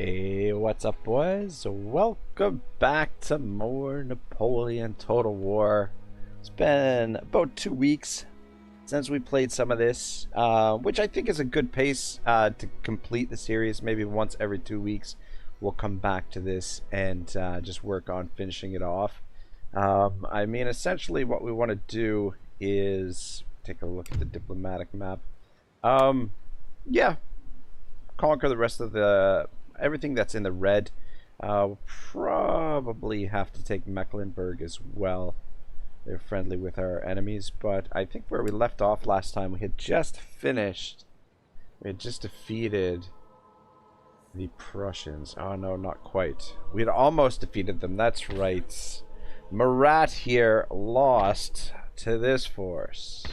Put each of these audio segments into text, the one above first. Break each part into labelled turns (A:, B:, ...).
A: Hey, what's up, boys? Welcome back to more Napoleon Total War. It's been about 2 weeks since we played some of this, which I think is a good pace to complete the series. Maybe once every 2 weeks we'll come back to this and just work on finishing it off. I mean, essentially what we want to do is take a look at the diplomatic map. Yeah, conquer the rest of the everything that's in the red. We'll probably have to take Mecklenburg as well. They're friendly with our enemies, but I think where we left off last time, we had just finished. We had just defeated the Prussians. Oh no, not quite. We had almost defeated them. That's right. Murat here lost to this force,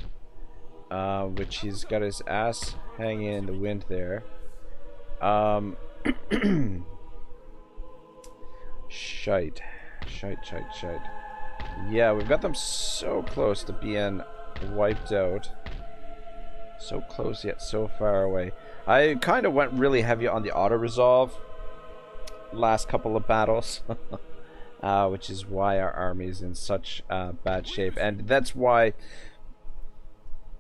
A: which he's got his ass hanging in the wind there. Shite. Yeah, we've got them so close to being wiped out. So close yet so far away. I kind of went really heavy on the auto-resolve last couple of battles. Which is why our army is in such bad shape. And that's why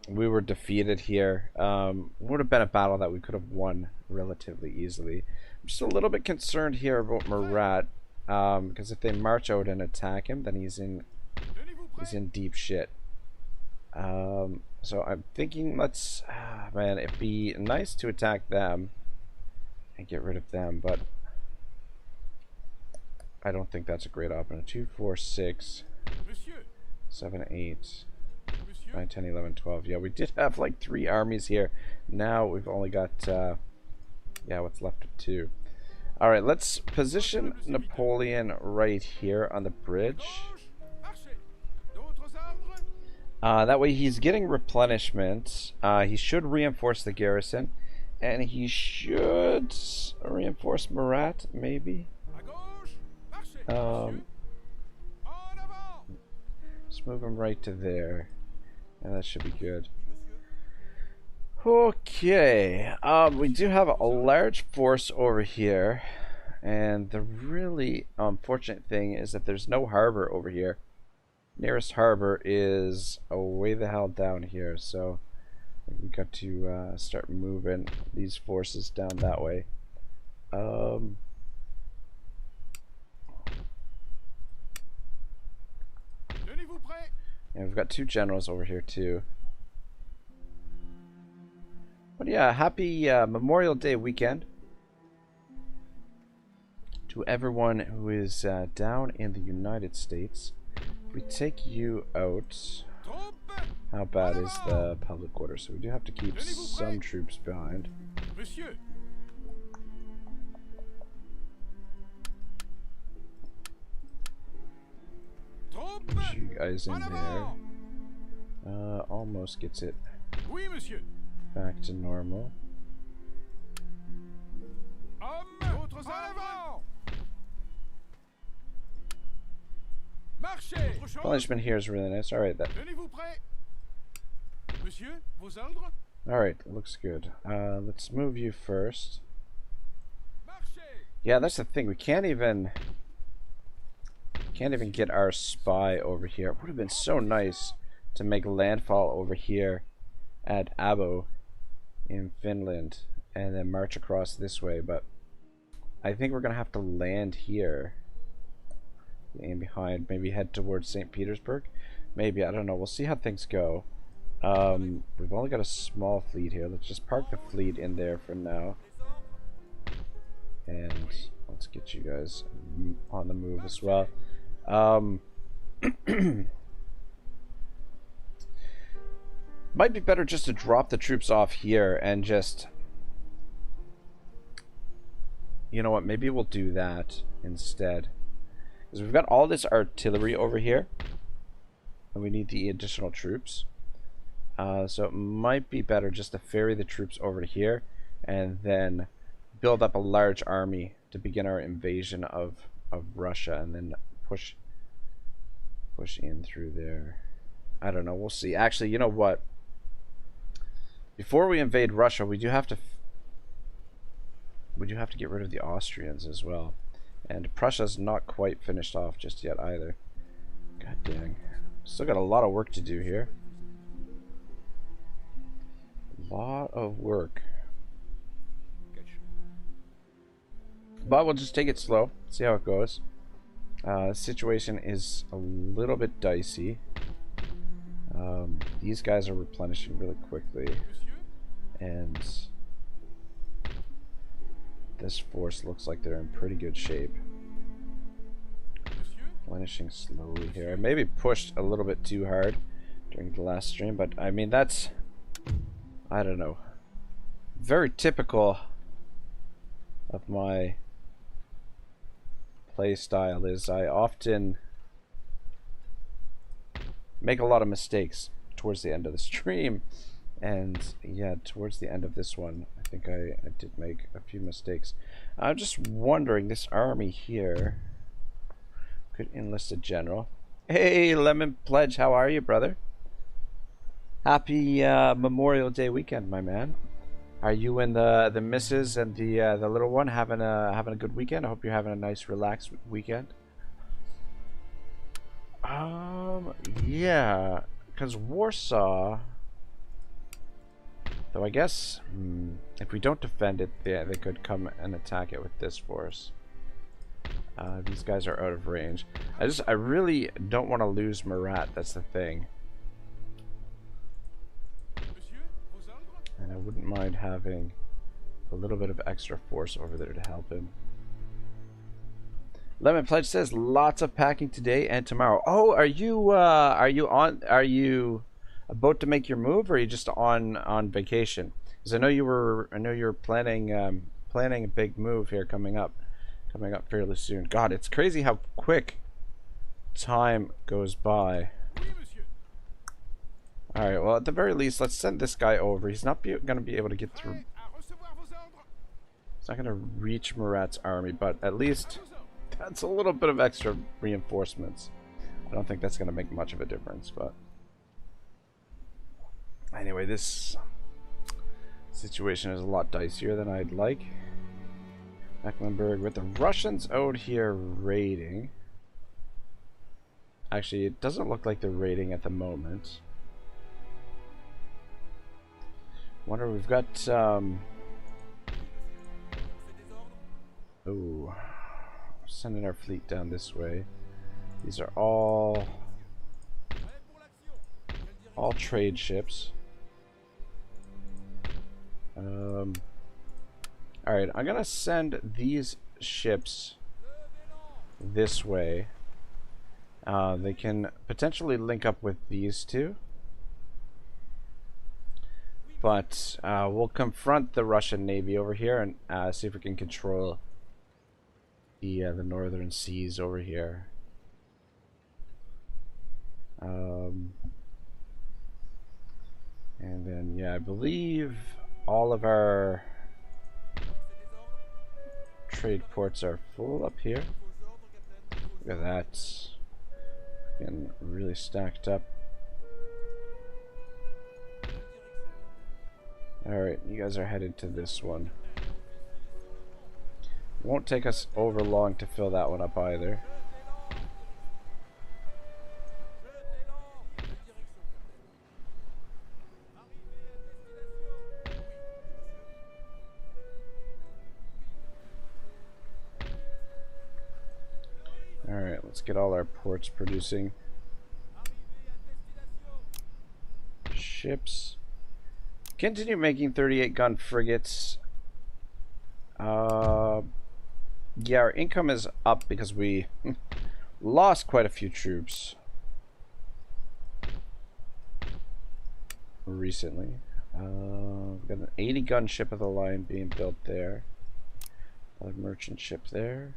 A: we were defeated here. Would have been a battle that we could have won relatively easily. I'm just a little bit concerned here about Murat, because if they march out and attack him, then he's in deep shit. So I'm thinking, man, it'd be nice to attack them and get rid of them, but I don't think that's a great option. 2, 4, 6, 7, 8. 9, 10, 11, 12. Yeah, we did have like 3 armies here. Now we've only got, yeah, what's left of 2. Alright, let's position Napoleon right here on the bridge. That way he's getting replenishment. He should reinforce the garrison. And he should reinforce Murat, maybe. Let's move him right to there. And that should be good. Okay, we do have a large force over here, and the really unfortunate thing is that there's no harbor over here. Nearest harbor is way the hell down here, so we've got to start moving these forces down that way. And we've got 2 generals over here too. But yeah, happy Memorial Day weekend to everyone who is down in the United States. If we take you out, how bad is the public order? So we do have to keep some troops behind. Put you guys in there. Almost gets it back to normal. Punishment here is really nice. Alright, Alright, looks good. Let's move you first. Yeah, that's the thing. We can't even get our spy over here. It would have been so nice to make landfall over here at Abo in Finland and then march across this way, but I think we're gonna have to land here. Aim behind, maybe head towards St. Petersburg. Maybe, I don't know. We'll see how things go. We've only got a small fleet here. Let's just park the fleet in there for now. And let's get you guys on the move as well. Might be better just to drop the troops off here and just, you know what, maybe we'll do that instead. Because we've got all this artillery over here, and we need the additional troops. So it might be better just to ferry the troops over to here and then build up a large army to begin our invasion of Russia, and then push in through there. I don't know, we'll see. Actually, you know what? Before we invade Russia, we do have to we do have to get rid of the Austrians as well. And Prussia's not quite finished off just yet either. God dang. Still got a lot of work to do here. A lot of work. But we'll just take it slow, see how it goes. The situation is a little bit dicey. These guys are replenishing really quickly. And this force looks like they're in pretty good shape. Replenishing slowly here. I maybe pushed a little bit too hard during the last stream, but I mean that's, I don't know, very typical of my play style. Is I often make a lot of mistakes towards the end of the stream, and yeah, towards the end of this one I think I did make a few mistakes. I'm just wondering, this army here could enlist a general. Hey Lemon Pledge, how are you, brother? Happy Memorial Day weekend, my man. Are you and the missus and the little one having a good weekend? I hope you're having a nice relaxed weekend. Yeah, because Warsaw, though I guess if we don't defend it, they could come and attack it with this force. These guys are out of range. I really don't want to lose Murat, that's the thing. And I wouldn't mind having a little bit of extra force over there to help him. Lemon Pledge says lots of packing today and tomorrow. Oh, are you about to make your move, or are you just on vacation? Because I know you were planning a big move here coming up fairly soon. God, it's crazy how quick time goes by. Alright, well, at the very least, let's send this guy over. He's not going to be able to get through. He's not going to reach Murat's army, but at least that's a little bit of extra reinforcements. I don't think that's going to make much of a difference, but anyway, this situation is a lot dicier than I'd like. Mecklenburg with the Russians out here raiding. Actually, it doesn't look like they're raiding at the moment. Wonder, we've got oh, sending our fleet down this way. These are all trade ships. Alright, I'm gonna send these ships this way. They can potentially link up with these two. But we'll confront the Russian Navy over here and see if we can control the northern seas over here. And then, yeah, I believe all of our trade ports are full up here. Look at that. Getting really stacked up. Alright, you guys are headed to this one. Won't take us over long to fill that one up either. Alright, let's get all our ports producing. Ships. Continue making 38-gun frigates. Yeah, our income is up because we lost quite a few troops recently. We've got an 80-gun ship of the line being built there. Another merchant ship there.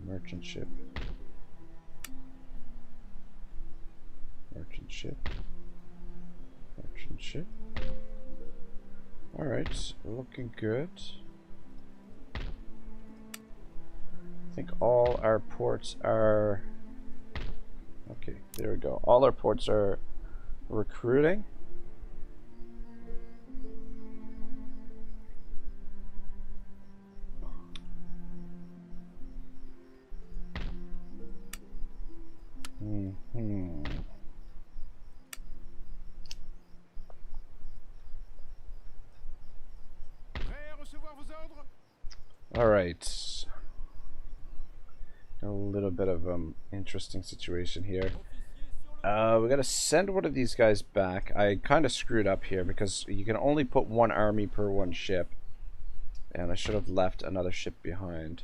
A: Merchant ship. Merchant ship. Merchant ship. Alright, looking good. I think all our ports are... Okay, there we go. All our ports are recruiting. Alright. A little bit of interesting situation here. We gotta send one of these guys back. I kind of screwed up here because you can only put one army per one ship. And I should have left another ship behind.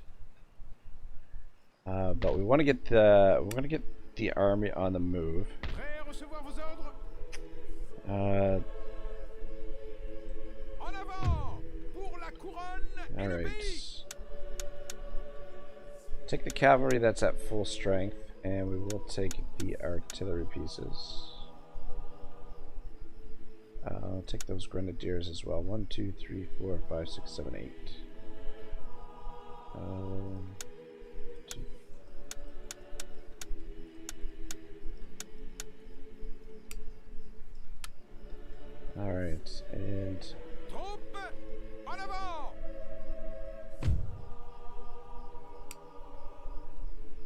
A: But we want to get the army on the move. Alright. Take the cavalry that's at full strength, and we will take the artillery pieces. I'll take those grenadiers as well. 1, 2, 3, 4, 5, 6, 7, 8. 2. Alright, and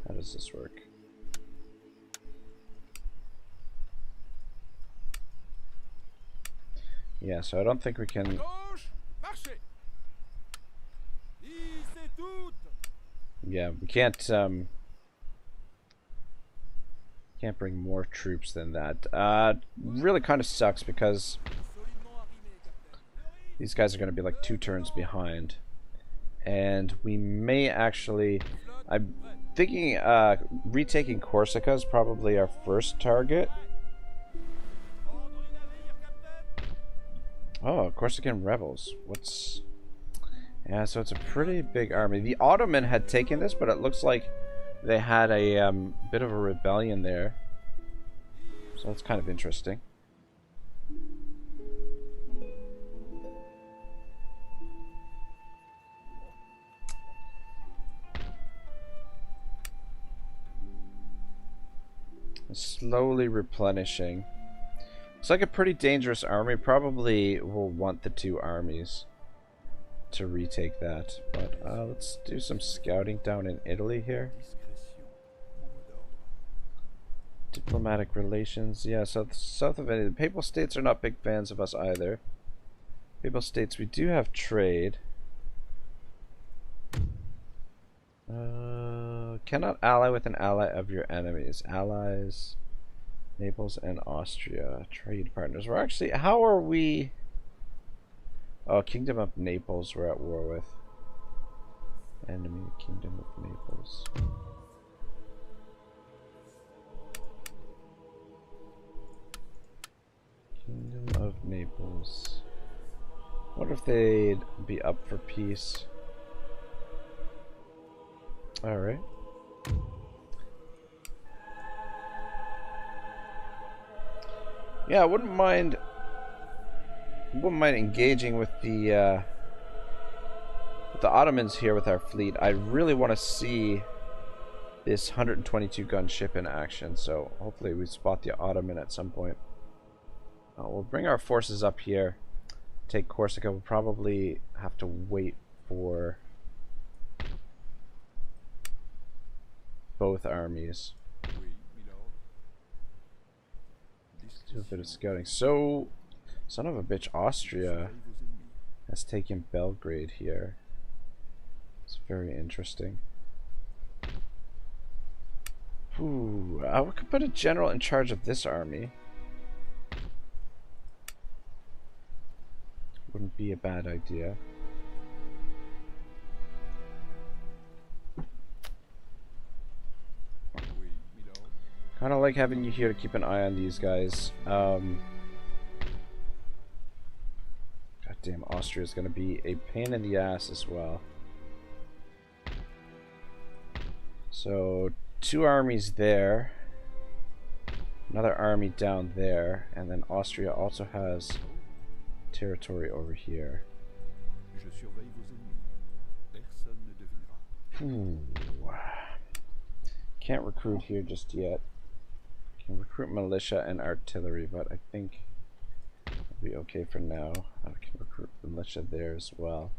A: how does this work? Yeah, so I don't think we can. Yeah, we can't bring more troops than that. Really kind of sucks because these guys are going to be like 2 turns behind, and we may actually. I'm thinking retaking Corsica is probably our first target. Oh, Corsican rebels. What's... Yeah, so it's a pretty big army. The Ottoman had taken this, but it looks like they had a bit of a rebellion there. So that's kind of interesting. Slowly replenishing. It's like a pretty dangerous army. Probably will want the 2 armies to retake that. But let's do some scouting down in Italy here. Diplomatic relations. Yeah, so south of Italy. The Papal States are not big fans of us either. Papal States, we do have trade. Cannot ally with an ally of your enemies. Allies, Naples and Austria, trade partners. We're actually, how are we? Oh, Kingdom of Naples we're at war with. Enemy Kingdom of Naples. Kingdom of Naples. Wonder if they'd be up for peace. Alright. Yeah, I wouldn't mind engaging with the Ottomans here with our fleet. I really want to see this 122 gun ship in action, so hopefully we spot the Ottoman at some point. We'll bring our forces up here, take Corsica. We'll probably have to wait for both armies. Let's do a bit of scouting. So, son of a bitch, Austria has taken Belgrade here. It's very interesting. Ooh, we could put a general in charge of this army. Wouldn't be a bad idea. Kind of like having you here to keep an eye on these guys. Goddamn, Austria is going to be a pain in the ass as well. So, 2 armies there. Another army down there. And then Austria also has territory over here. Ooh. Can't recruit here just yet. Can recruit militia and artillery, but I think it'll be okay for now. I can recruit militia there as well.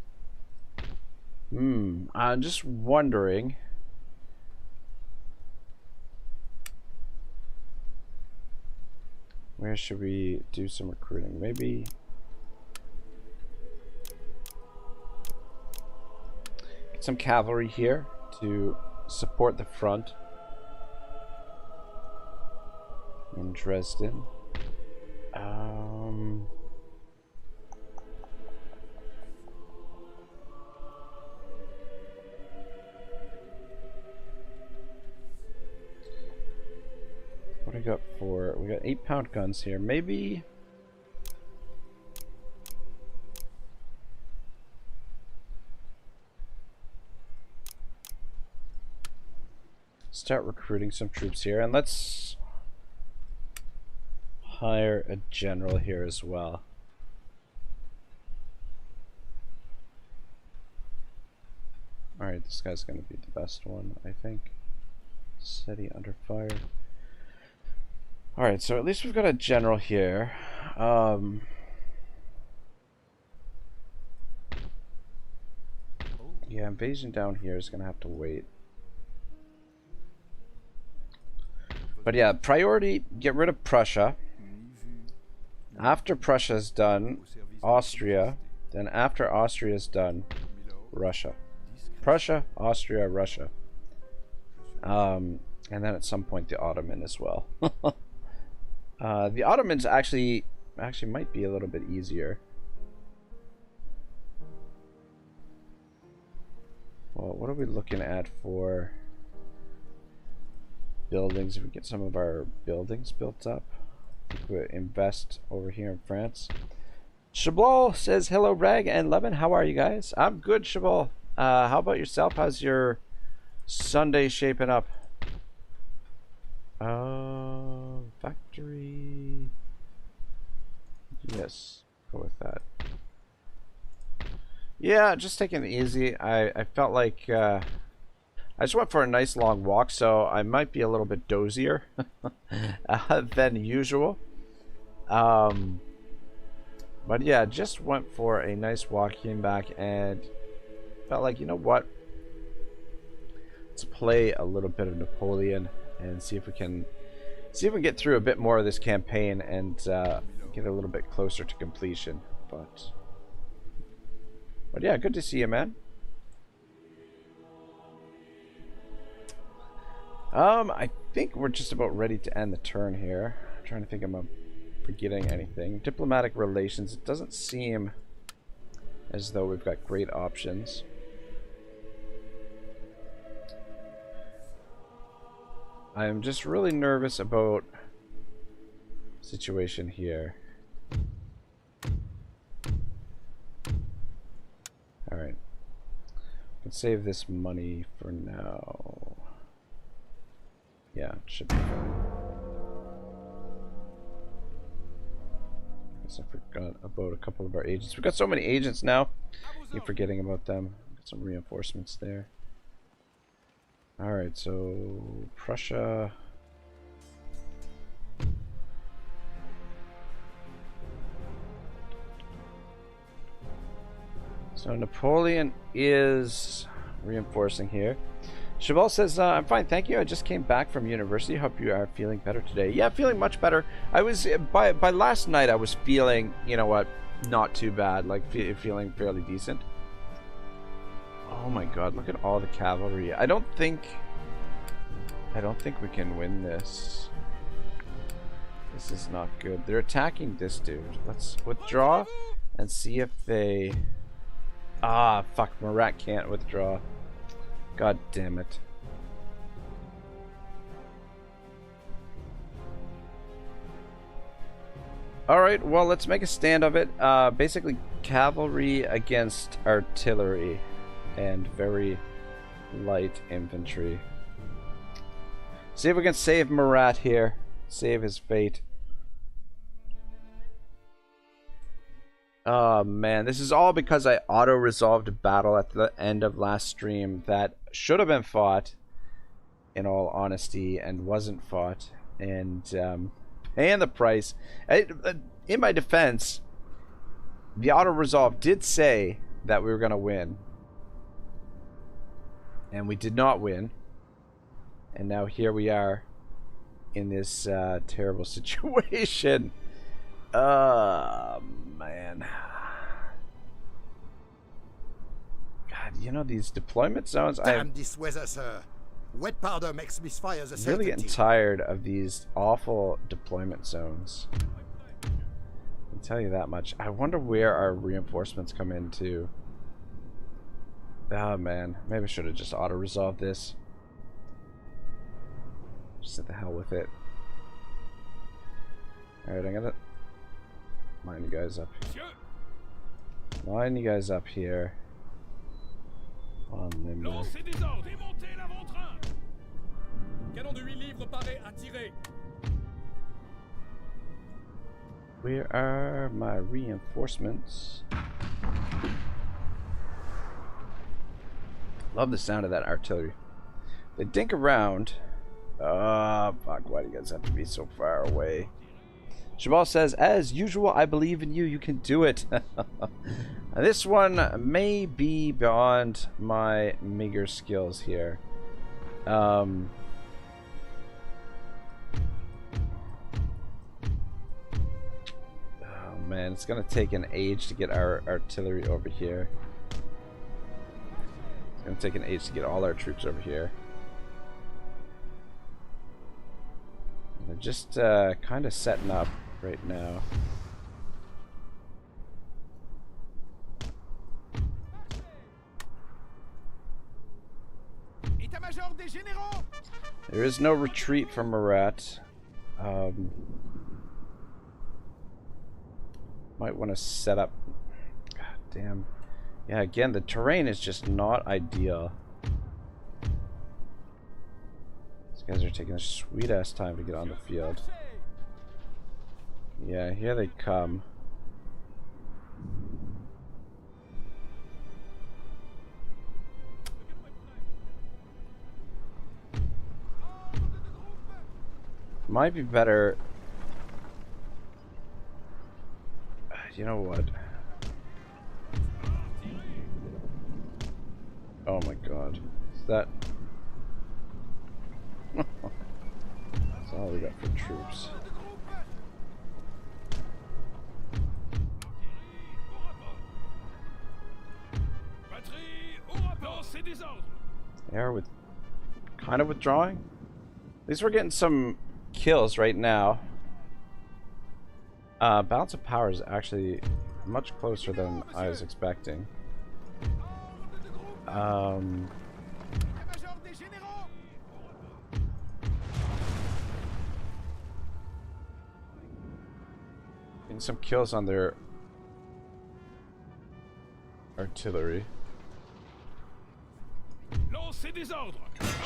A: I'm just wondering. Where should we do some recruiting? Maybe some cavalry here to support the front in Dresden. What do we got for? We got 8-pound guns here. Maybe. Start recruiting some troops here, and let's hire a general here as well. Alright, this guy's gonna be the best one, I think. City under fire. Alright, so at least we've got a general here. Yeah, invasion down here is gonna have to wait. But yeah, priority, get rid of Prussia. After Prussia's done, Austria. Then after Austria's done, Russia. Prussia, Austria, Russia. And then at some point the Ottoman as well. The Ottomans actually might be a little bit easier. Well, what are we looking at for buildings? If we get some of our buildings built up, we invest over here in France. Chabal says hello, Rag and Levin. How are you guys? I'm good, Chabal. How about yourself? How's your Sunday shaping up? Factory. Yes, go with that. Yeah, just taking it easy. I felt like I just went for a nice long walk, so I might be a little bit dozier than usual. But yeah, just went for a nice walk, came back, and felt like, you know what? Let's play a little bit of Napoleon and see if we can get through a bit more of this campaign and get a little bit closer to completion. But yeah, good to see you, man. I think we're just about ready to end the turn here. I'm trying to think I'm forgetting anything. Diplomatic relations. It doesn't seem as though we've got great options. I'm just really nervous about the situation here. Alright. Let's save this money for now. Yeah, it should be fine. Guess I forgot about a couple of our agents. We've got so many agents now. Keep forgetting about them. Got some reinforcements there. Alright, so Prussia. So Napoleon is reinforcing here. Cheval says, I'm fine, thank you. I just came back from university. Hope you are feeling better today. Yeah, feeling much better. I was, by last night, I was feeling, you know what, not too bad. Like, feeling fairly decent. Oh my god, look at all the cavalry. I don't think we can win this. This is not good. They're attacking this dude. Let's withdraw and see if they... Ah, fuck, Marat can't withdraw. God damn it. Alright, well, let's make a stand of it. Basically, cavalry against artillery and very light infantry. See if we can save Marat here. Save his fate. Oh man, this is all because I auto-resolved a battle at the end of last stream that should have been fought, in all honesty, and wasn't fought. And paying the price. In my defense, the auto-resolve did say that we were going to win. And we did not win. And now here we are in this terrible situation. Man. God, you know, these deployment zones,
B: Damn this weather, sir. Wet powder makes misfires a
A: I'm really getting
B: certainty.
A: tired of these awful deployment zones. I can tell you that much. I wonder where our reinforcements come in too. Oh man, maybe I should have just auto-resolved this. Just to the hell with it. Alright, I'm gonna line you guys up. Line you guys up here. On limber. Where are my reinforcements? Love the sound of that artillery. They dink around. Oh, fuck, why do you guys have to be so far away? Shabal says, as usual, I believe in you. You can do it. This one may be beyond my meager skills here. Oh man, it's gonna take an age to get our artillery over here. It's gonna take an age to get all our troops over here. They're just kind of setting up right now. There is no retreat from Murat. Might want to set up. God damn. Yeah, again, the terrain is just not ideal. These guys are taking a sweet ass time to get on the field. Yeah, here they come. Might be better. You know what? Oh my god. Is that... That's all we got for troops. They are with kind of withdrawing. At least we're getting some kills right now. Balance of power is actually much closer than I was expecting. Getting some kills on their artillery.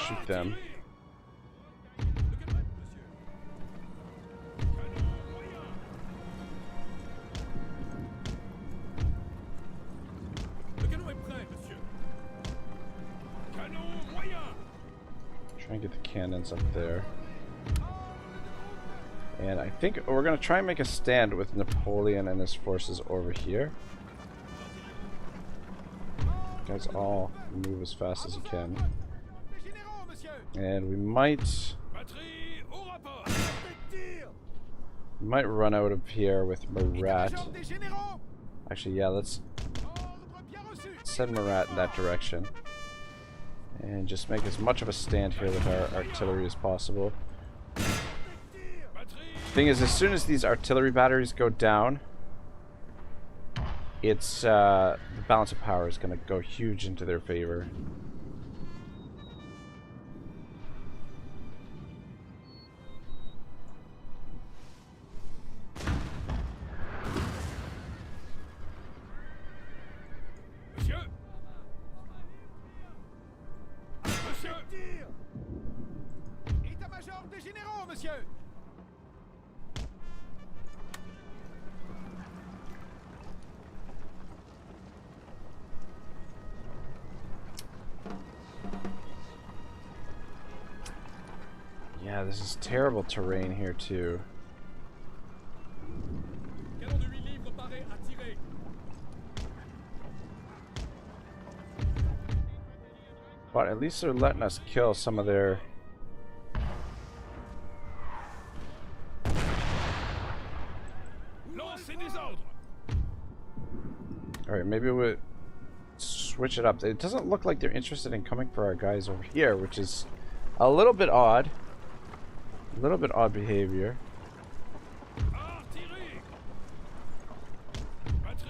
A: Shoot them. Try and get the cannons up there. And I think we're going to try and make a stand with Napoleon and his forces over here. You guys all move as fast as you can. And we might run out of here with Murat. Actually, yeah, let's send Murat in that direction. And just make as much of a stand here with our artillery as possible. Thing is, as soon as these artillery batteries go down, it's the balance of power is going to go huge into their favor. Yeah, this is terrible terrain here too. But at least they're letting us kill some of their... Alright, maybe we'll switch it up. It doesn't look like they're interested in coming for our guys over here, which is a little bit odd. A little bit odd behavior.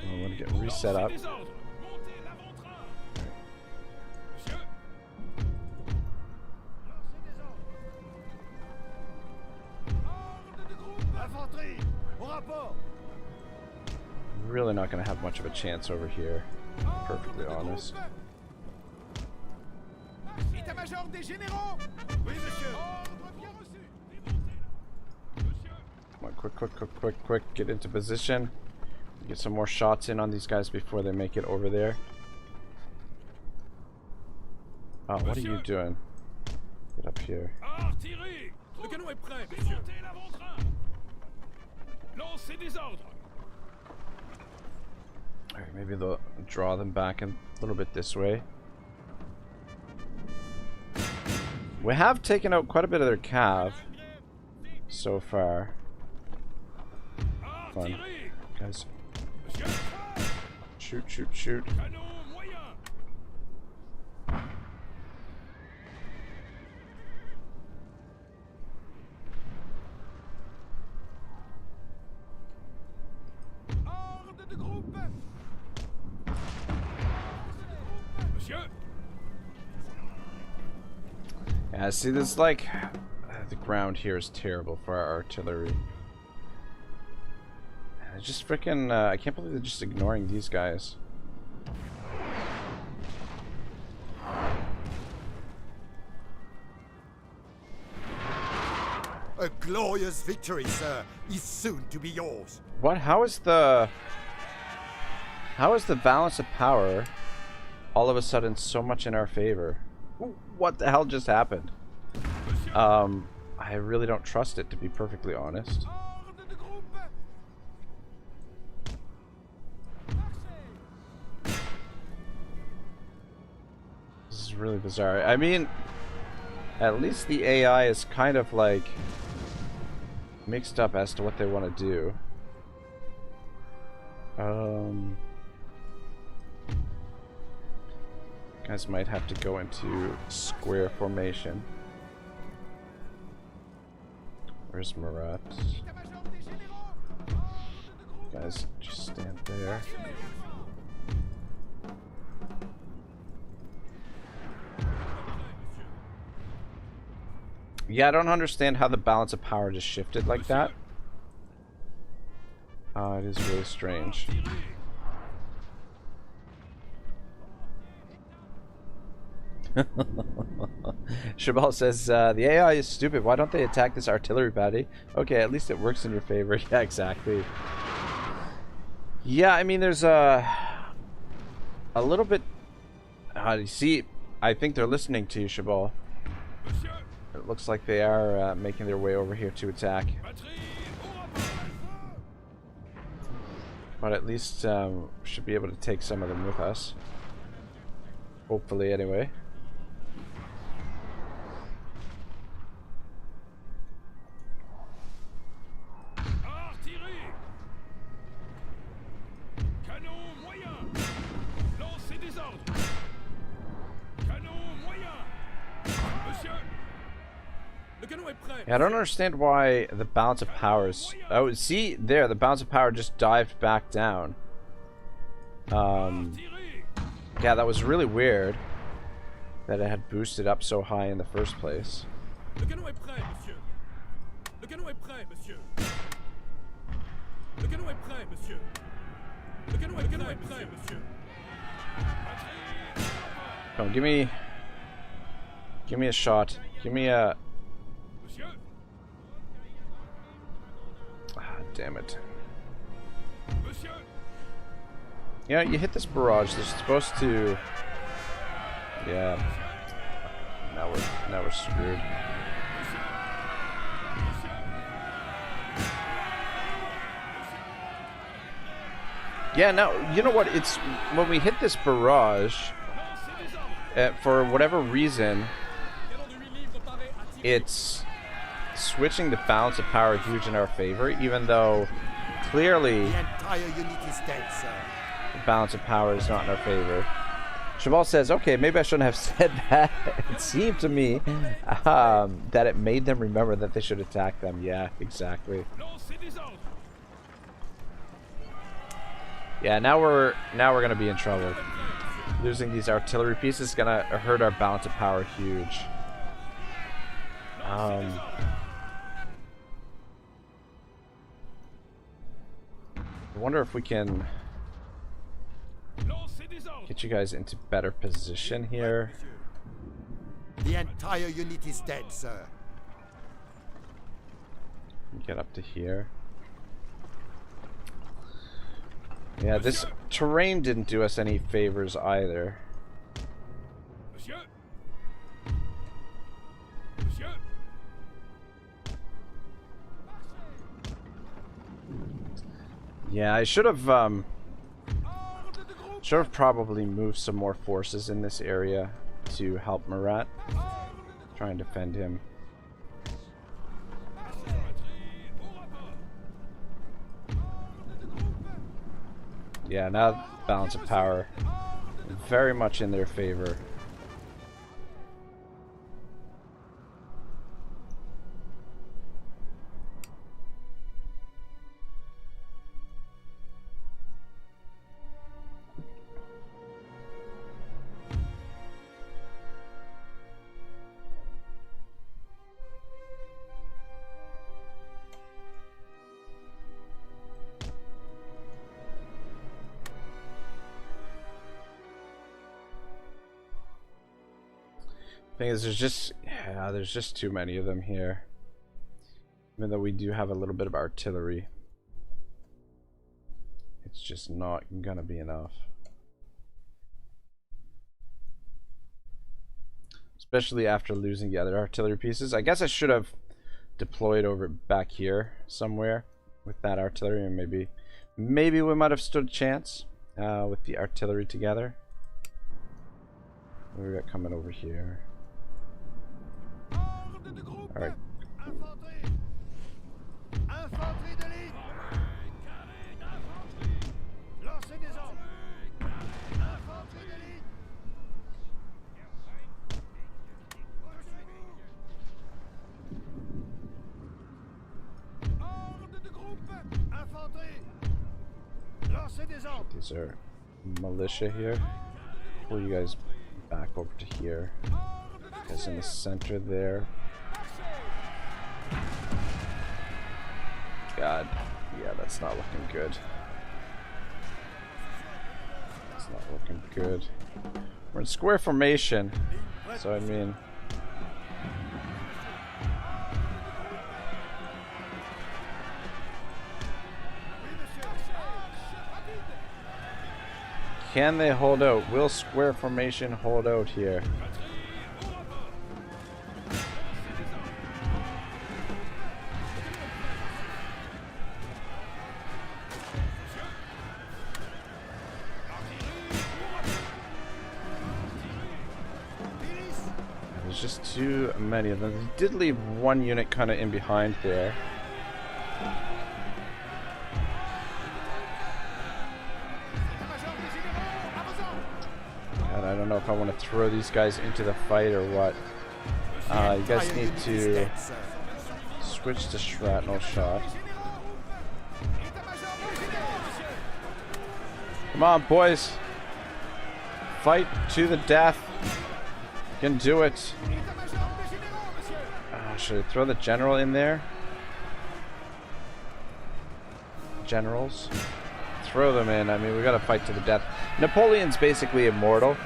A: I'm gonna get reset up. Really not gonna have much of a chance over here, perfectly honest. Come on, quick, get into position. Get some more shots in on these guys before they make it over there. Oh, what are you doing? Get up here. Alright, maybe they'll draw them back a little bit this way. We have taken out quite a bit of their cav so far. Come on, guys. Shoot. Yeah, see, this like the ground here is terrible for our artillery. I just freaking I can't believe they're just ignoring these guys.
B: A glorious victory, sir, is soon to be yours.
A: What? How is the balance of power all of a sudden so much in our favor? What the hell just happened? I really don't trust it, to be perfectly honest. This is really bizarre. I mean, at least the AI is kind of like mixed up as to what they want to do. Guys might have to go into square formation. Where's Marat? Guys, just stand there. Yeah, I don't understand how the balance of power just shifted like that. It is really strange. Shabal says, the AI is stupid. Why don't they attack this artillery battery? Okay, at least it works in your favor. Yeah, exactly. Yeah, I mean, there's a little bit... you see, I think they're listening to you, Shabal. It looks like they are making their way over here to attack. But at least should be able to take some of them with us. Hopefully, anyway. Yeah, I don't understand why the balance of power is... Oh, see there, the balance of power just dived back down. Yeah, that was really weird that it had boosted up so high in the first place. Come on, give me a shot. Give me a... Damn it. You know, you hit this barrage, they're supposed to... Yeah. Now we're screwed. Yeah, now, you know what, it's... When we hit this barrage, for whatever reason, it's switching the balance of power huge in our favor, even though clearly
B: The entire unit is dead, sir.
A: the balance of power is not in our favor. Cheval says, okay, maybe I shouldn't have said that. It seemed to me that it made them remember that they should attack them. Yeah, exactly. Yeah, now we're gonna be in trouble. Losing these artillery pieces is gonna hurt our balance of power huge. I wonder if we can get you guys into better position here.
B: The entire unit is dead, sir.
A: Get up to here. Yeah, this terrain didn't do us any favors either. Yeah, I should have probably moved some more forces in this area to help Murat try and defend him. Yeah, now balance of power very much in their favor. Thing is, there's just too many of them here. Even though we do have a little bit of artillery, it's just not gonna be enough. Especially after losing the other artillery pieces. I guess I should have deployed over back here somewhere with that artillery, and maybe we might have stood a chance with the artillery together. What do we got coming over here? Alright. These are militia here. Pull you guys back over to here. Guys in the center there. God, yeah, that's not looking good. It's not looking good. We're in square formation, so I mean, can they hold out? Will square formation hold out here? There's just too many of them. They did leave one unit kind of in behind there. I don't know if I want to throw these guys into the fight or what. You guys need to switch to shrapnel shot. Come on, boys. Fight to the death. You can do it. Should I throw the general in there? Generals? Throw them in. I mean, we gotta fight to the death. Napoleon's basically immortal,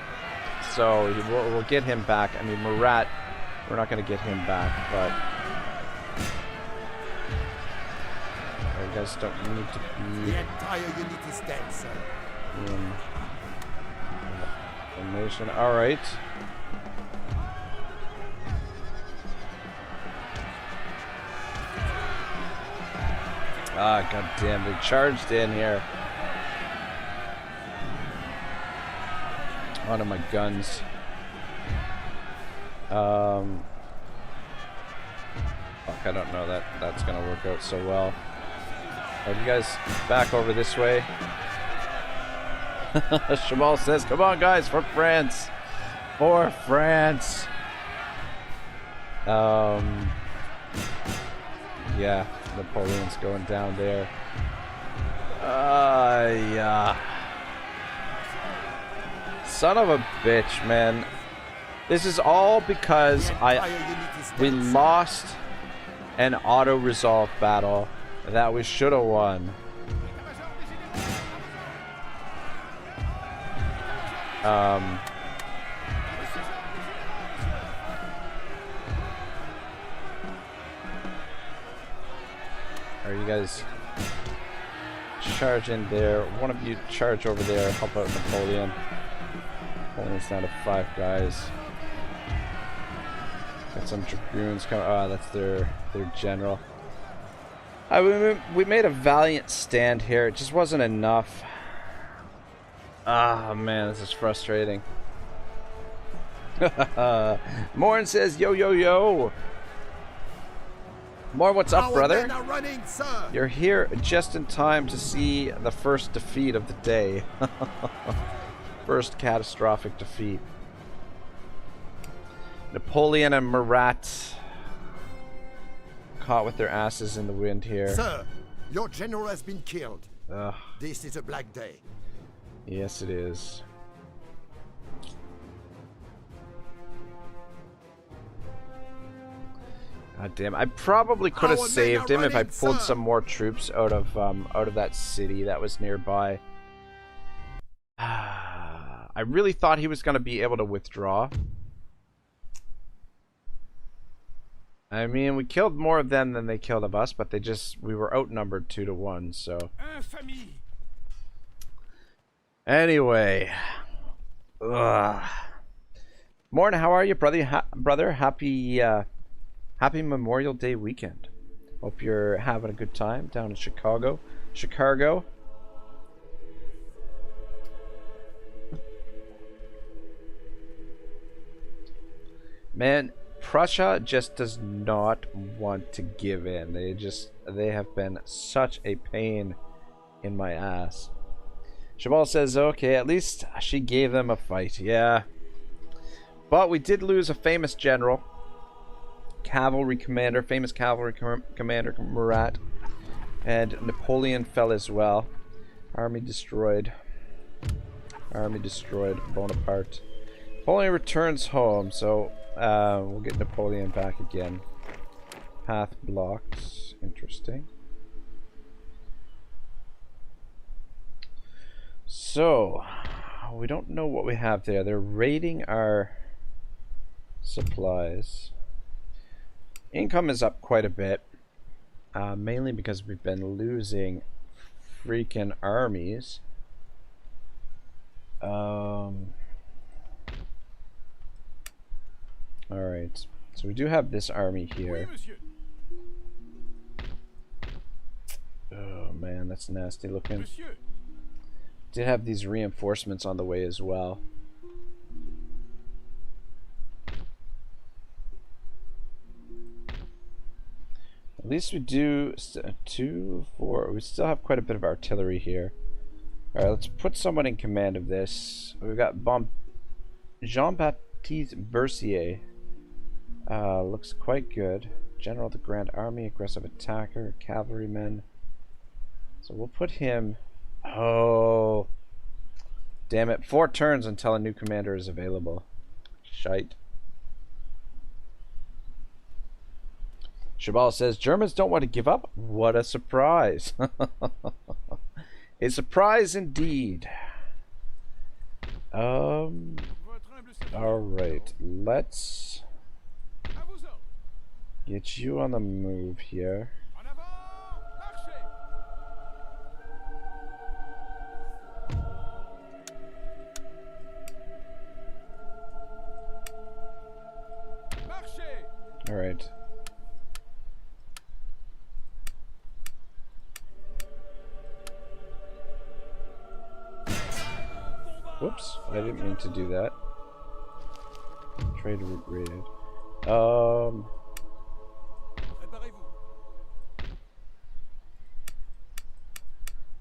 A: so we'll get him back. I mean, Murat, we're not gonna get him back, but you guys don't need to be.
B: The entire unit is dead, sir.
A: In formation. All right. Ah, goddamn! They charged in here. One of my guns. Fuck, I don't know that that's gonna work out so well. Are you guys back over this way? Chamal says, come on guys, for France. For France. Yeah, Napoleon's going down there. Yeah. Son of a bitch, man. This is all because we lost an auto-resolve battle that we should have won. Are you guys charge in there? One of you charge over there, help out Napoleon. Napoleon's down to 5 guys. Got some dragoons coming. Oh, that's their general. We made a valiant stand here. It just wasn't enough. Ah, man, this is frustrating. Morn says, yo, yo, yo. Morn, what's up, brother?
B: Running,
A: You're here just in time to see the first defeat of the day. First catastrophic defeat. Napoleon and Murat caught with their asses in the wind here.
B: Sir, your general has been killed.
A: Ugh.
B: This is a black day.
A: Yes, it is. God damn! I probably could have saved him if I pulled some more troops out of that city that was nearby. I really thought he was going to be able to withdraw. I mean, we killed more of them than they killed of us, but we were outnumbered 2 to 1, so. Anyway. Ugh. Morning, how are you, brother? Happy Memorial Day weekend. Hope you're having a good time down in Chicago. Man, Prussia just does not want to give in. They have been such a pain in my ass. Chamal says, okay, at least she gave them a fight. Yeah. But we did lose a famous general. Famous cavalry commander Murat. And Napoleon fell as well. Army destroyed. Bonaparte. Napoleon returns home, so we'll get Napoleon back again. Path blocked. Interesting. So, we don't know what we have there. They're raiding our supplies. Income is up quite a bit. Mainly because we've been losing freaking armies. Alright, so we do have this army here. Oh man, that's nasty looking. Did have these reinforcements on the way as well. At least we do 2, 4. We still have quite a bit of artillery here. Alright, let's put someone in command of this. We've got Jean-Baptiste Bercier. Looks quite good. General of the Grand Army, aggressive attacker, cavalryman. So we'll put him. Oh, damn it! 4 turns until a new commander is available. Shite. Shabal says Germans don't want to give up. What a surprise! A surprise indeed. All right, let's get you on the move here. All right. Whoops, I didn't mean to do that. Trade route rated.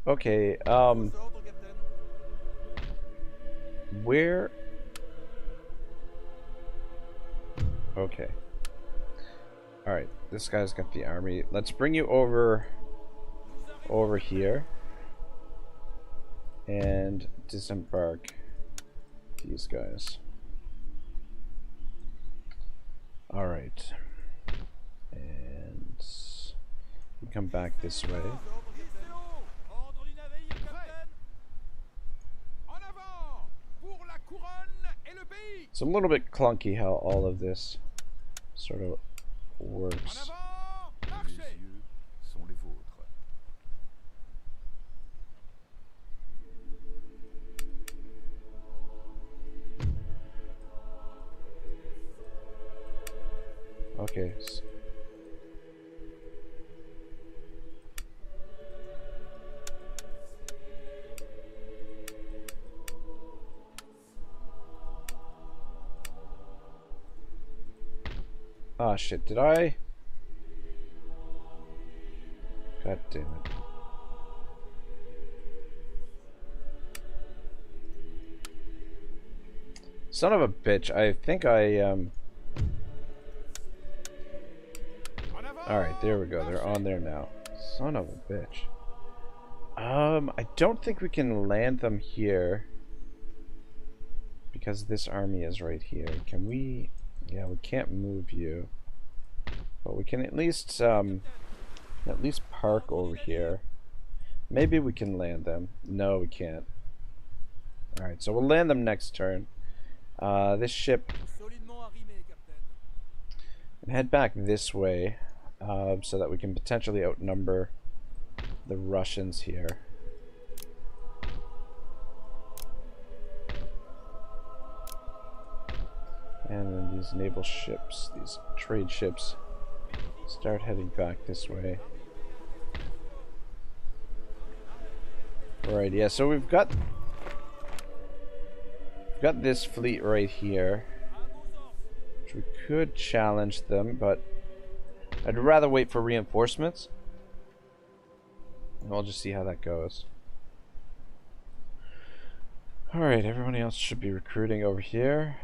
A: Okay, Where? Okay. Alright, this guy's got the army. Let's bring you over here and disembark these guys. Alright. And we come back this way. It's a little bit clunky how all of this sort of works. Okay. Ah, shit, did I? God damn it. Son of a bitch, I think I, Alright, there we go, they're on there now. Son of a bitch. I don't think we can land them here. Because this army is right here. Can we... Yeah, we can't move you, but we can at least park over here. Maybe we can land them. No, we can't. Alright, so we'll land them next turn. This ship, and head back this way, so that we can potentially outnumber the Russians here. And then these naval ships, these trade ships, start heading back this way. Alright, yeah, so we've got this fleet right here, which we could challenge them, but I'd rather wait for reinforcements. And we'll just see how that goes. Alright, everyone else should be recruiting over here.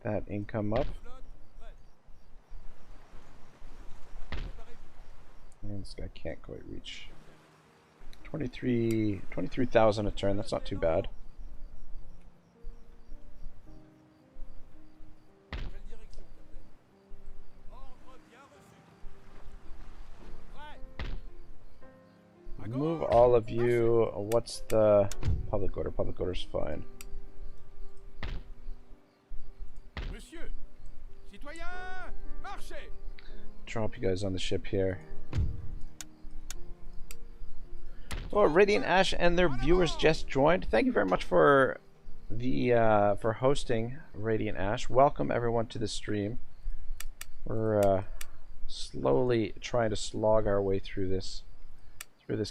A: That income up. And this guy can't quite reach. 23,000 a turn, that's not too bad. Move all of you. What's the public order? Public order's fine. Drop you guys on the ship here. Well, Radiant Ash and their viewers just joined. Thank you very much for the for hosting, Radiant Ash. Welcome everyone to the stream. We're slowly trying to slog our way through this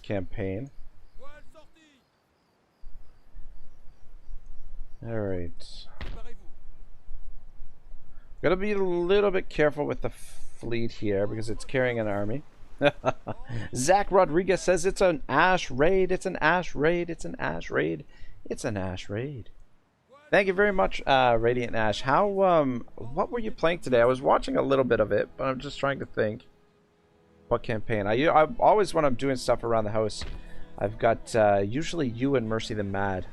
A: campaign. All right. Gotta be a little bit careful with the fleet here because it's carrying an army. Zach Rodriguez says it's an Ash raid. It's an Ash raid. It's an Ash raid. It's an Ash raid. Thank you very much, Radiant Ash. How what were you playing today? I was watching a little bit of it, but I'm just trying to think. What campaign? I always, when I'm doing stuff around the house, I've got usually you and Mercy the Mad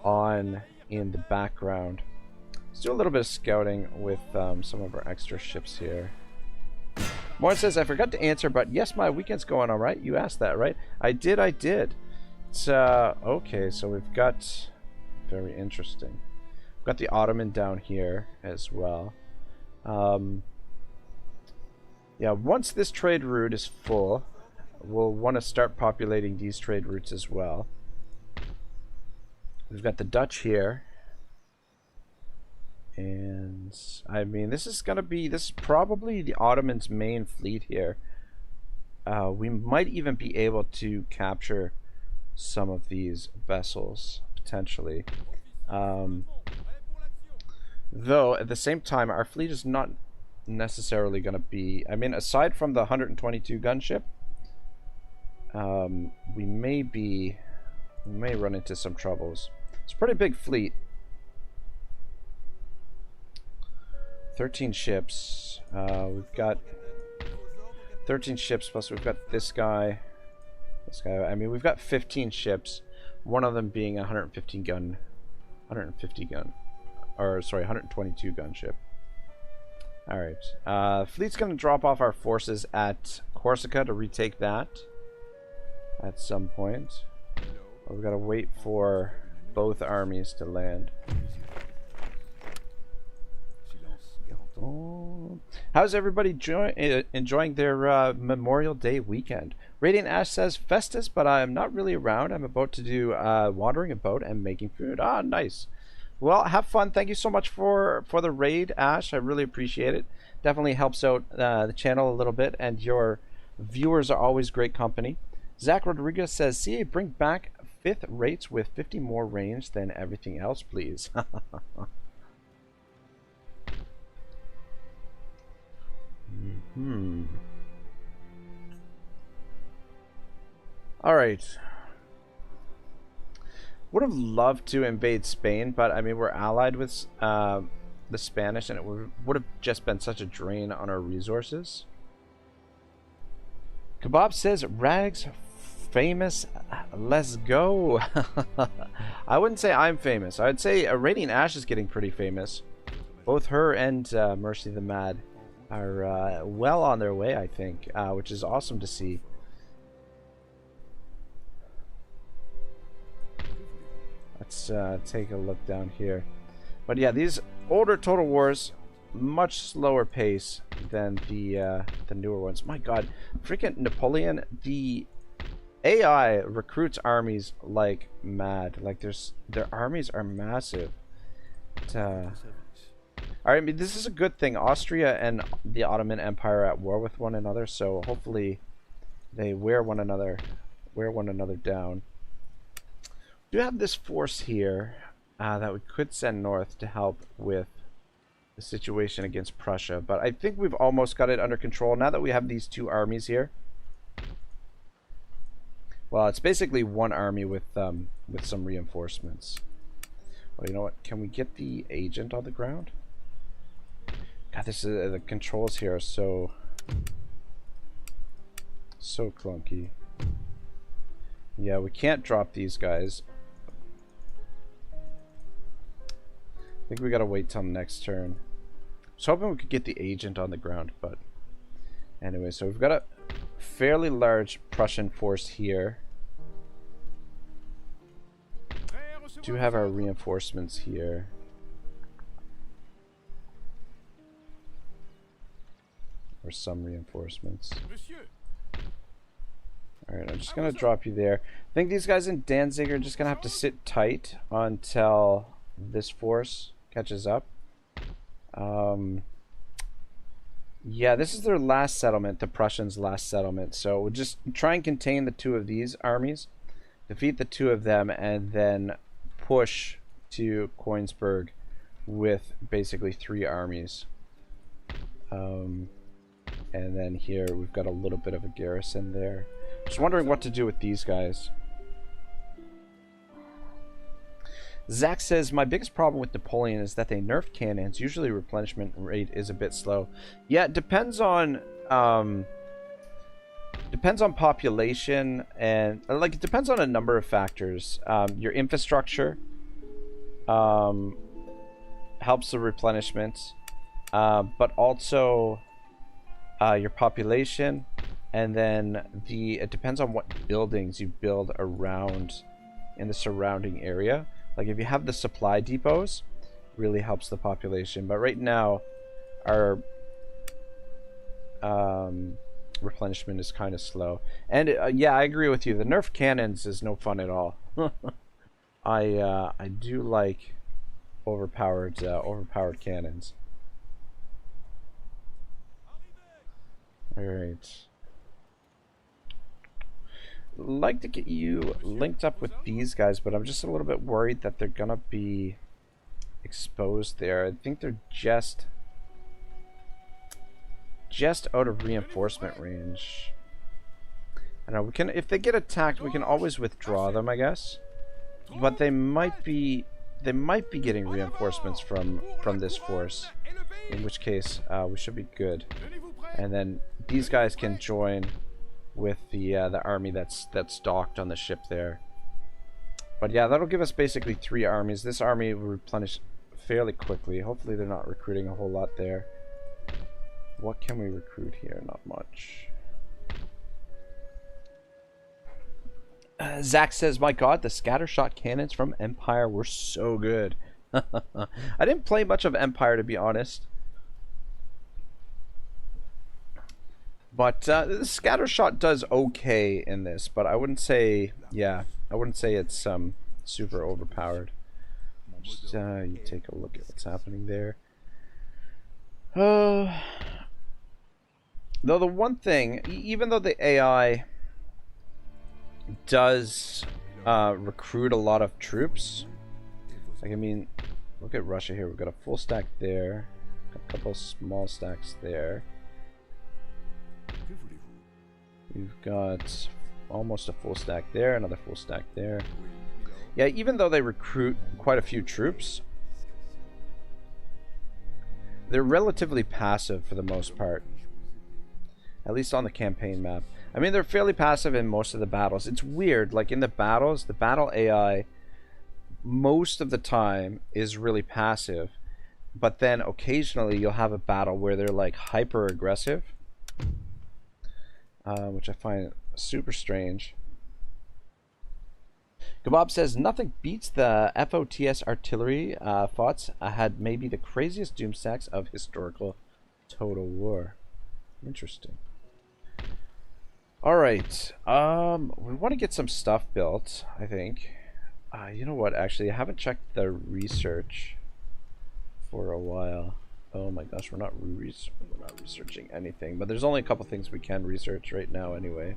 A: on in the background. Let's do a little bit of scouting with some of our extra ships here. Morn says, I forgot to answer, but yes, my weekend's going all right. You asked that, right? I did. It's, okay, so we've got, very interesting. We've got the Ottoman down here as well. Yeah, once this trade route is full, we'll want to start populating these trade routes as well. We've got the Dutch here. And I mean, this is probably the Ottomans' main fleet here. we might even be able to capture some of these vessels potentially. Though at the same time, our fleet is not necessarily going to be. I mean, aside from the 122 gunship, we may run into some troubles. It's a pretty big fleet. 13 ships. We've got 13 ships plus we've got this guy. This guy. I mean, we've got 15 ships. One of them being a 150 gun, or sorry, 122 gunship. All right. Fleet's gonna drop off our forces at Corsica to retake that at some point. We've got to wait for both armies to land. How's everybody enjoying their Memorial Day weekend? Radiant Ash says Festus, but I'm not really around. I'm about to do wandering about and making food. Ah, nice. Well, have fun. Thank you so much for the raid, Ash. I really appreciate it. Definitely helps out the channel a little bit, and your viewers are always great company. Zach Rodriguez says, CA, bring back 5th rates with 50 more range than everything else, please. All right. Would have loved to invade Spain, but I mean, we're allied with the Spanish, and it would have just been such a drain on our resources. Kebab says, Rags famous, let's go. I wouldn't say I'm famous. I'd say Radiant Ash is getting pretty famous. Both her and Mercy the Mad are well on their way, I think, which is awesome to see. Let's take a look down here. But yeah, these older Total Wars, much slower pace than the newer ones. My God, freaking Napoleon! The AI recruits armies like mad. Like their armies are massive. I mean, this is a good thing. Austria and the Ottoman Empire are at war with one another, so hopefully they wear one another down. We do have this force here that we could send north to help with the situation against Prussia, but I think we've almost got it under control now that we have these two armies here. Well, it's basically one army with some reinforcements. Well, you know what? Can we get the agent on the ground? God, this is the controls here are so clunky. Yeah, we can't drop these guys. I think we gotta wait till next turn. I was hoping we could get the agent on the ground, but anyway, so we've got a fairly large Prussian force here. Do have our reinforcements here. Or some reinforcements. Alright, I'm just gonna drop you there. I think these guys in Danzig are just gonna have to sit tight until this force catches up. Yeah, this is their last settlement, the Prussians' last settlement. So we'll just try and contain the two of these armies, defeat the two of them, and then push to Koenigsberg with basically 3 armies. And then here we've got a little bit of a garrison there. Just wondering what to do with these guys. Zach says, my biggest problem with Napoleon is that they nerfed cannons. Usually replenishment rate is a bit slow. Yeah, it depends on population, and like it depends on a number of factors. Your infrastructure helps the replenishment, but also your population, and then it depends on what buildings you build around in the surrounding area. Like if you have the supply depots, really helps the population. But right now, our replenishment is kind of slow. And yeah, I agree with you. The nerf cannons is no fun at all. I do like overpowered cannons. All right. like to get you linked up with these guys, but I'm just a little bit worried that they're gonna be exposed there. I think they're just out of reinforcement range. I don't know, we can, if they get attacked, we can always withdraw them, I guess. But they might be getting reinforcements from this force, in which case we should be good. And then these guys can join with the army that's docked on the ship there. But yeah, that'll give us basically 3 armies. This army will replenish fairly quickly. Hopefully they're not recruiting a whole lot there. What can we recruit here? Not much. Zach says, my god, the scattershot cannons from Empire were so good. I didn't play much of Empire, to be honest. But the scattershot does okay in this, but I wouldn't say, yeah, I wouldn't say it's super overpowered. Just you take a look at what's happening there. Though the one thing, even though the AI does recruit a lot of troops, like, I mean, look at Russia here. We've got a full stack there, a couple small stacks there. We've got almost a full stack there, another full stack there. Yeah, even though they recruit quite a few troops, they're relatively passive for the most part. At least on the campaign map. I mean, they're fairly passive in most of the battles. It's weird, like in the battles, the battle AI most of the time is really passive. But then occasionally you'll have a battle where they're like hyper aggressive. Which I find super strange. Kebab says, nothing beats the FOTS artillery thoughts. I had maybe the craziest doom stacks of historical Total War. Interesting. Alright, we want to get some stuff built, I think. You know what, actually, I haven't checked the research for a while. Oh my gosh, we're not researching anything, but there's only a couple things we can research right now anyway.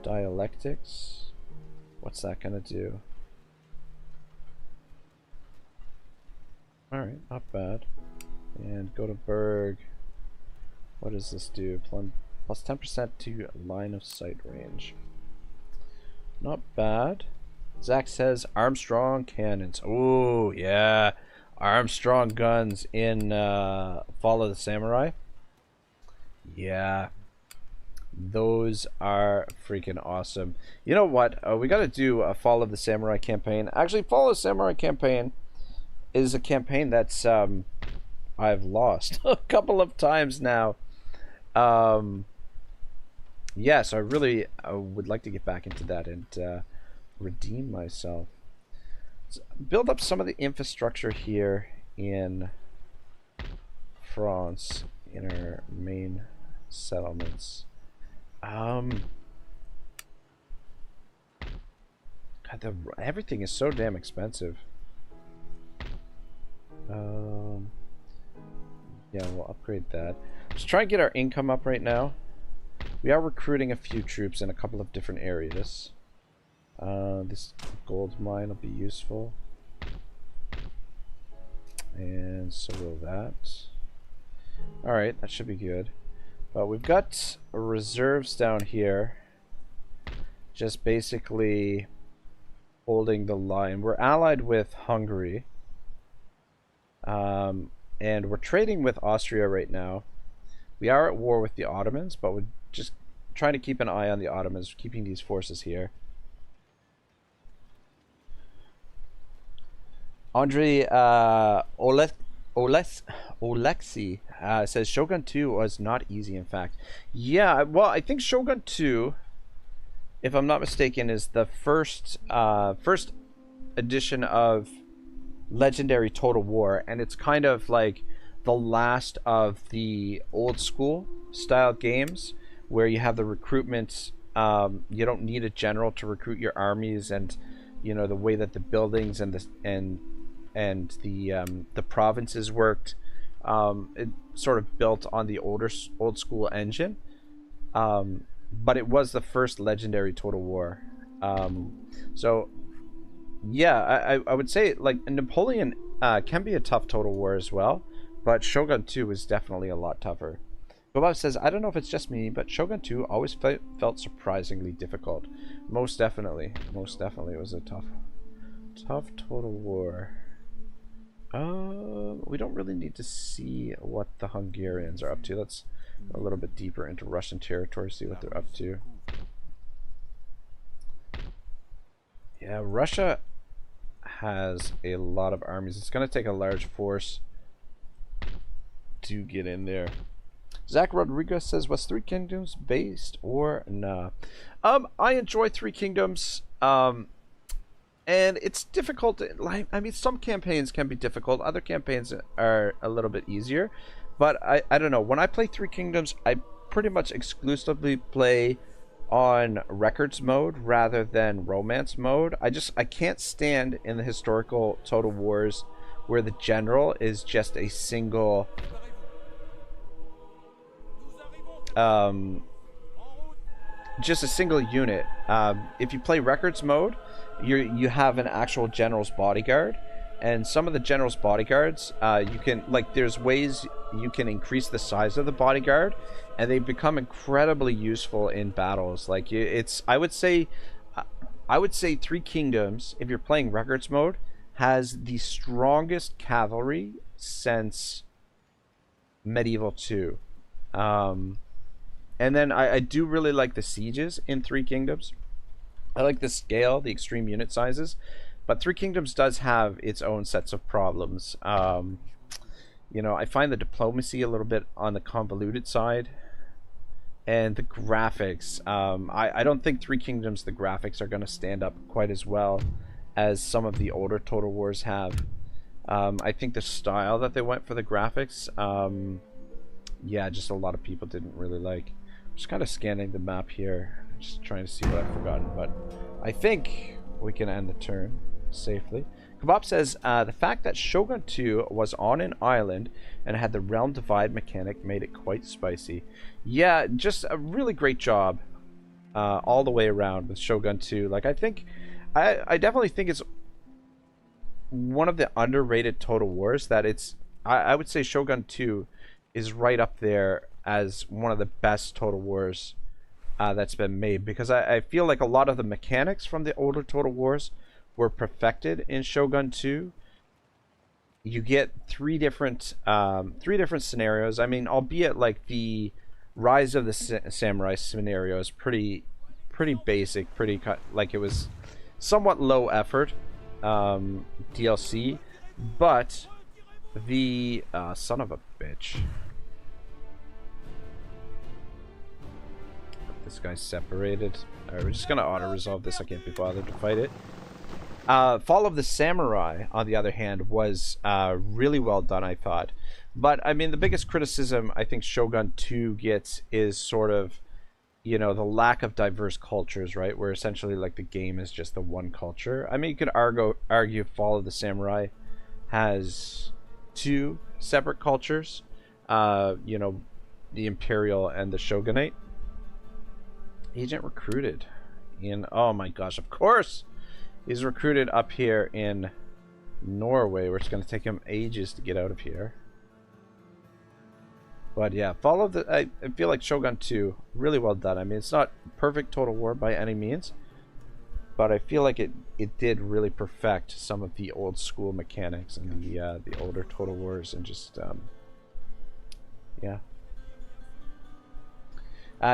A: Dialectics. What's that gonna do? Alright, not bad. And go to Berg. What does this do? Plus 10% to line of sight range. Not bad. Zach says Armstrong cannons. Oh yeah, Armstrong guns in Fall of the Samurai. Yeah, those are freaking awesome. You know what? We got to do a Fall of the Samurai campaign. Actually, Fall of the Samurai campaign is a campaign that's I've lost a couple of times now. Yeah, so I really would like to get back into that and redeem myself. So build up some of the infrastructure here in France in our main settlements. God, everything is so damn expensive. Yeah, we'll upgrade that. Just try and get our income up right now. We are recruiting a few troops in a couple of different areas. This gold mine will be useful. And so will that. Alright, that should be good. But we've got reserves down here. Just basically holding the line. We're allied with Hungary. And we're trading with Austria right now. We are at war with the Ottomans, but we're just trying to keep an eye on the Ottomans, keeping these forces here. Andre Oleksi says Shogun 2 was not easy, in fact. Yeah, well, I think Shogun 2, if I'm not mistaken, is the first edition of Legendary Total War, and it's kind of like the last of the old school style games where you have the recruitment. You don't need a general to recruit your armies, and you know the way that the buildings and the provinces worked. It sort of built on the old school engine. but it was the first legendary Total War. So yeah, I would say like Napoleon can be a tough Total War as well, but Shogun 2 was definitely a lot tougher. Bob says, I don't know if it's just me, but Shogun 2 always felt surprisingly difficult. Most definitely. Most definitely it was a tough Total War. We don't really need to see what the Hungarians are up to. Let's go a little bit deeper into Russian territory, see what they're up to. Yeah, Russia has a lot of armies. It's going to take a large force to get in there. Zach Rodriguez says, was Three Kingdoms based or nah? I enjoy Three Kingdoms. And it's difficult. I mean, some campaigns can be difficult. Other campaigns are a little bit easier. But I don't know. When I play Three Kingdoms, I pretty much exclusively play on records mode rather than romance mode. I can't stand in the historical Total Wars where the general is just a single unit. If you play records mode, you have an actual general's bodyguard, and some of the general's bodyguards, you can, like, there's ways you can increase the size of the bodyguard, and they become incredibly useful in battles. Like, I would say Three Kingdoms, if you're playing records mode, has the strongest cavalry since Medieval 2. And then I do really like the sieges in Three Kingdoms. I like the scale, the extreme unit sizes, but Three Kingdoms does have its own sets of problems. You know, I find the diplomacy a little bit on the convoluted side, and the graphics. I don't think Three Kingdoms, the graphics are going to stand up quite as well as some of the older Total Wars have. I think the style that they went for the graphics, yeah, just a lot of people didn't really like. I'm just kind of scanning the map here, just trying to see what I've forgotten, but I think we can end the turn safely. Kebab says, the fact that Shogun 2 was on an island and had the realm divide mechanic made it quite spicy. Yeah, just a really great job all the way around with Shogun 2. Like, I definitely think it's one of the underrated Total Wars. That I would say Shogun 2 is right up there as one of the best Total Wars that's been made, because I feel like a lot of the mechanics from the older Total Wars were perfected in Shogun 2. You get three different scenarios. I mean, albeit like the Rise of the Samurai scenario is pretty basic, like it was somewhat low effort DLC, but the son of a bitch. This guy's separated. Alright, we're just gonna auto-resolve this. I can't be bothered to fight it. Fall of the Samurai, on the other hand, was really well done, I thought. But, I mean, the biggest criticism I think Shogun 2 gets is sort of, you know, the lack of diverse cultures, right? Where essentially, like, the game is just the one culture. I mean, you could argue Fall of the Samurai has two separate cultures. You know, the Imperial and the Shogunate. Agent recruited in, oh my gosh, of course he's recruited up here in Norway, where it's going to take him ages to get out of here. But yeah, I feel like Shogun 2 really well done. I mean, it's not perfect Total War by any means, but I feel like it did really perfect some of the old school mechanics and the older Total Wars, and just yeah.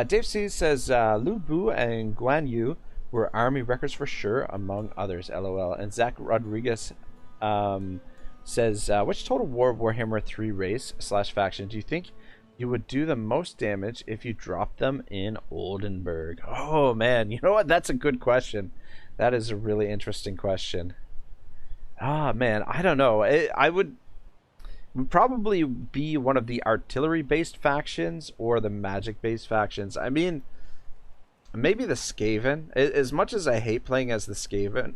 A: Dave C says, Lu Bu and Guan Yu were army records for sure, among others, lol. And Zach Rodriguez says, which Total War Warhammer 3 race / faction do you think you would do the most damage if you dropped them in Oldenburg? Oh man, you know what? That's a good question. That is a really interesting question. Ah man, I don't know. I would probably be one of the artillery-based factions or the magic-based factions. I mean, maybe the Skaven. As much as I hate playing as the Skaven,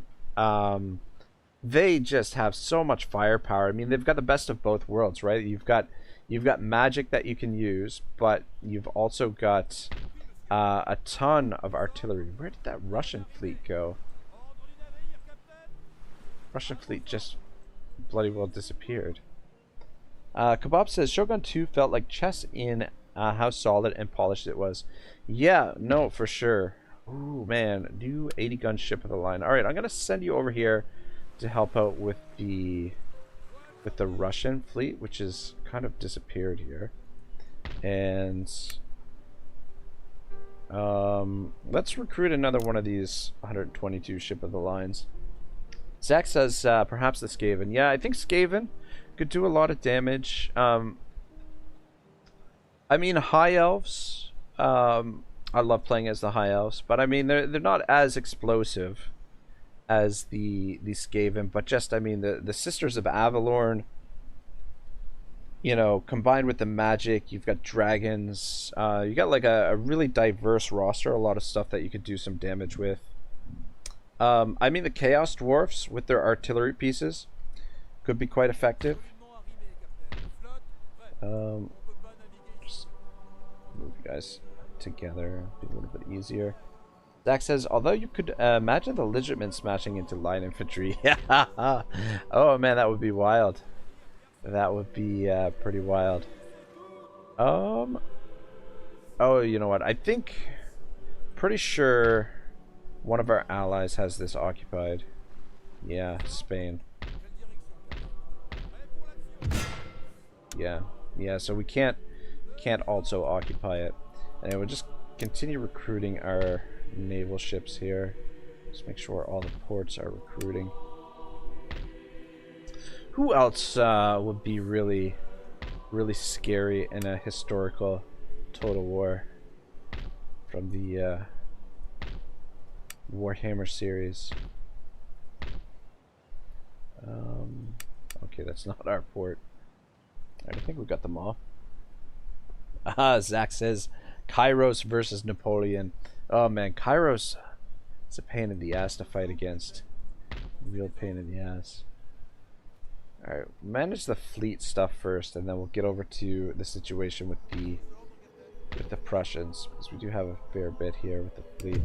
A: they just have so much firepower. I mean, they've got the best of both worlds, right? You've got magic that you can use, but you've also got a ton of artillery. Where did that Russian fleet go? Russian fleet just bloody well disappeared. Kebab says Shogun 2 felt like chess in how solid and polished it was. Yeah, no, for sure. Ooh, man, new 80 gun ship of the line. All right, I'm gonna send you over here to help out with the Russian fleet, which is kind of disappeared here. And let's recruit another one of these 122 ship of the lines. Zach says perhaps the Skaven. Yeah, I think Skaven could do a lot of damage. I mean, High Elves. I love playing as the High Elves, but I mean they're not as explosive as the Skaven. But just I mean the Sisters of Avalorn. You know, combined with the magic, you've got dragons. You got like a really diverse roster. A lot of stuff that you could do some damage with. I mean, the Chaos Dwarfs with their artillery pieces could be quite effective. Just move you guys together, be a little bit easier. Zach says, although you could imagine the Lizardmen smashing into line infantry. Oh man, that would be wild. That would be pretty wild. Oh, you know what? I think, pretty sure one of our allies has this occupied. Yeah, Spain. Yeah. So we can't also occupy it. And we'll just continue recruiting our naval ships here. Just make sure all the ports are recruiting. Who else would be really scary in a historical Total War from the Warhammer series? Okay, that's not our port. I think we got them all. Zach says Kairos versus Napoleon. Oh man, Kairos is a pain in the ass to fight against. Real pain in the ass. Alright, manage the fleet stuff first, and then we'll get over to the situation with the Prussians, because we do have a fair bit here with the fleet.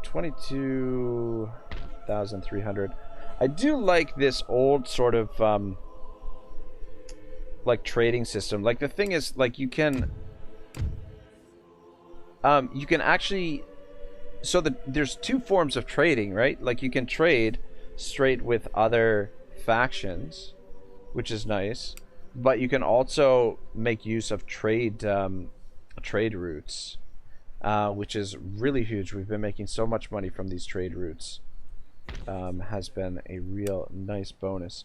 A: 22,300. I do like this old sort of like trading system. Like the thing is, like you can actually, so there's two forms of trading, right? Like you can trade straight with other factions, which is nice, but you can also make use of trade routes, which is really huge. We've been making so much money from these trade routes. Has been a real nice bonus.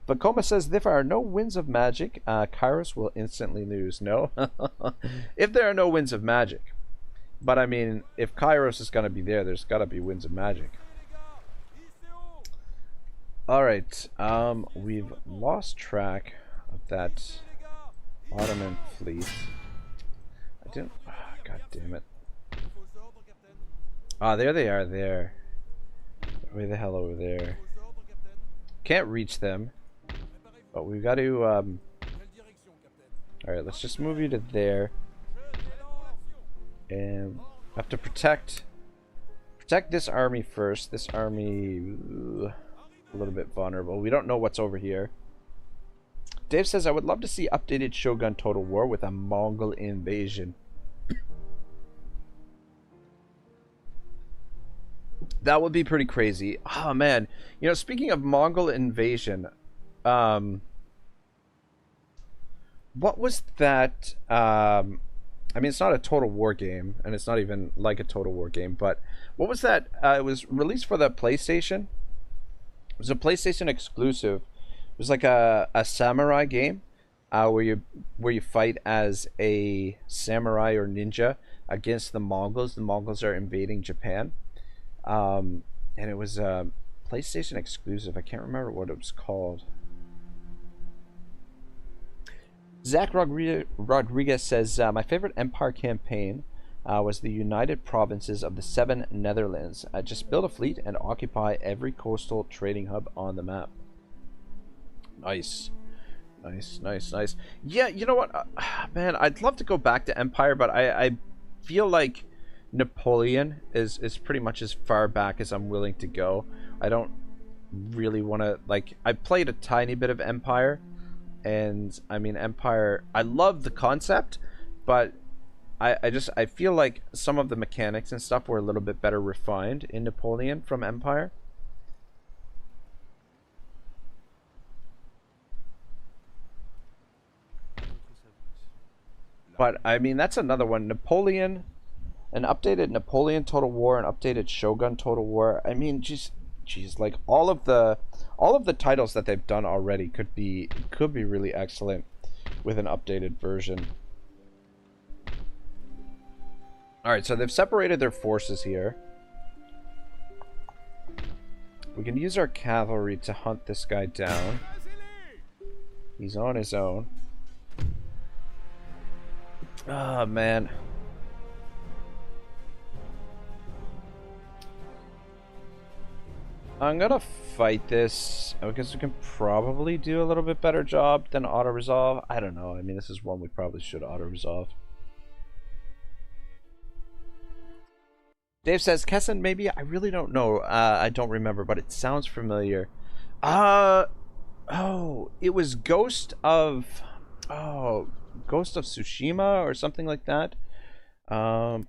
A: But Koma says, if there are no winds of magic, Kairos will instantly lose. No? If there are no winds of magic. But I mean, if Kairos is going to be there, there's got to be winds of magic. Alright, we've lost track of that Ottoman fleet. I didn't... Oh, God damn it. Ah, there they are, there. Way the hell over there. Can't reach them. But we've got to, Alright, let's just move you to there. And have to protect this army first. This army... a little bit vulnerable. We don't know what's over here. Dave says, I would love to see updated Shogun Total War with a Mongol invasion. That would be pretty crazy. Oh man, you know, speaking of Mongol invasion, what was that? I mean, it's not a Total War game, and it's not even like a Total War game, but what was that? It was released for the PlayStation. It was a PlayStation exclusive. It was like a samurai game, where you fight as a samurai or ninja against the Mongols. The Mongols are invading Japan, and it was a PlayStation exclusive. I can't remember what it was called. Zach Rodriguez says, my favorite Empire campaign was the United Provinces of the Seven Netherlands. Just build a fleet and occupy every coastal trading hub on the map. Nice. Nice. Yeah, you know what? Man, I'd love to go back to Empire, but I feel like Napoleon is pretty much as far back as I'm willing to go. I don't really want to, like, I played a tiny bit of Empire, and I mean Empire, I love the concept, but I feel like some of the mechanics and stuff were a little bit better refined in Napoleon from Empire. But I mean, that's another one. Napoleon, an updated Napoleon Total War, an updated Shogun Total War. I mean, just geez, like all of the titles that they've done already could be really excellent with an updated version. All right, so they've separated their forces here. We can use our cavalry to hunt this guy down. He's on his own. Oh, man. I'm gonna fight this because we can probably do a little bit better job than auto-resolve. I don't know. I mean, this is one we probably should auto-resolve. Dave says, Kessin, maybe? I really don't know. I don't remember, but it sounds familiar. Oh, it was Ghost of Tsushima or something like that. PlayStation.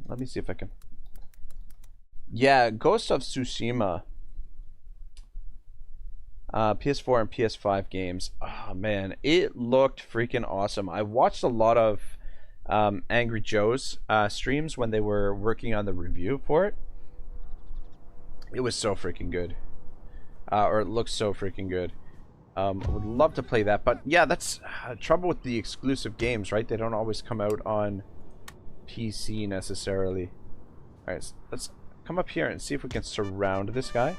A: Let me see if I can. Yeah, Ghost of Tsushima. PS4 and PS5 games. Oh man, it looked freaking awesome. I watched a lot of Angry Joe's streams when they were working on the review for it. It was so freaking good. Or it looks so freaking good. I would love to play that, but yeah, that's trouble with the exclusive games, right? They don't always come out on PC necessarily. Alright, so let's come up here and see if we can surround this guy.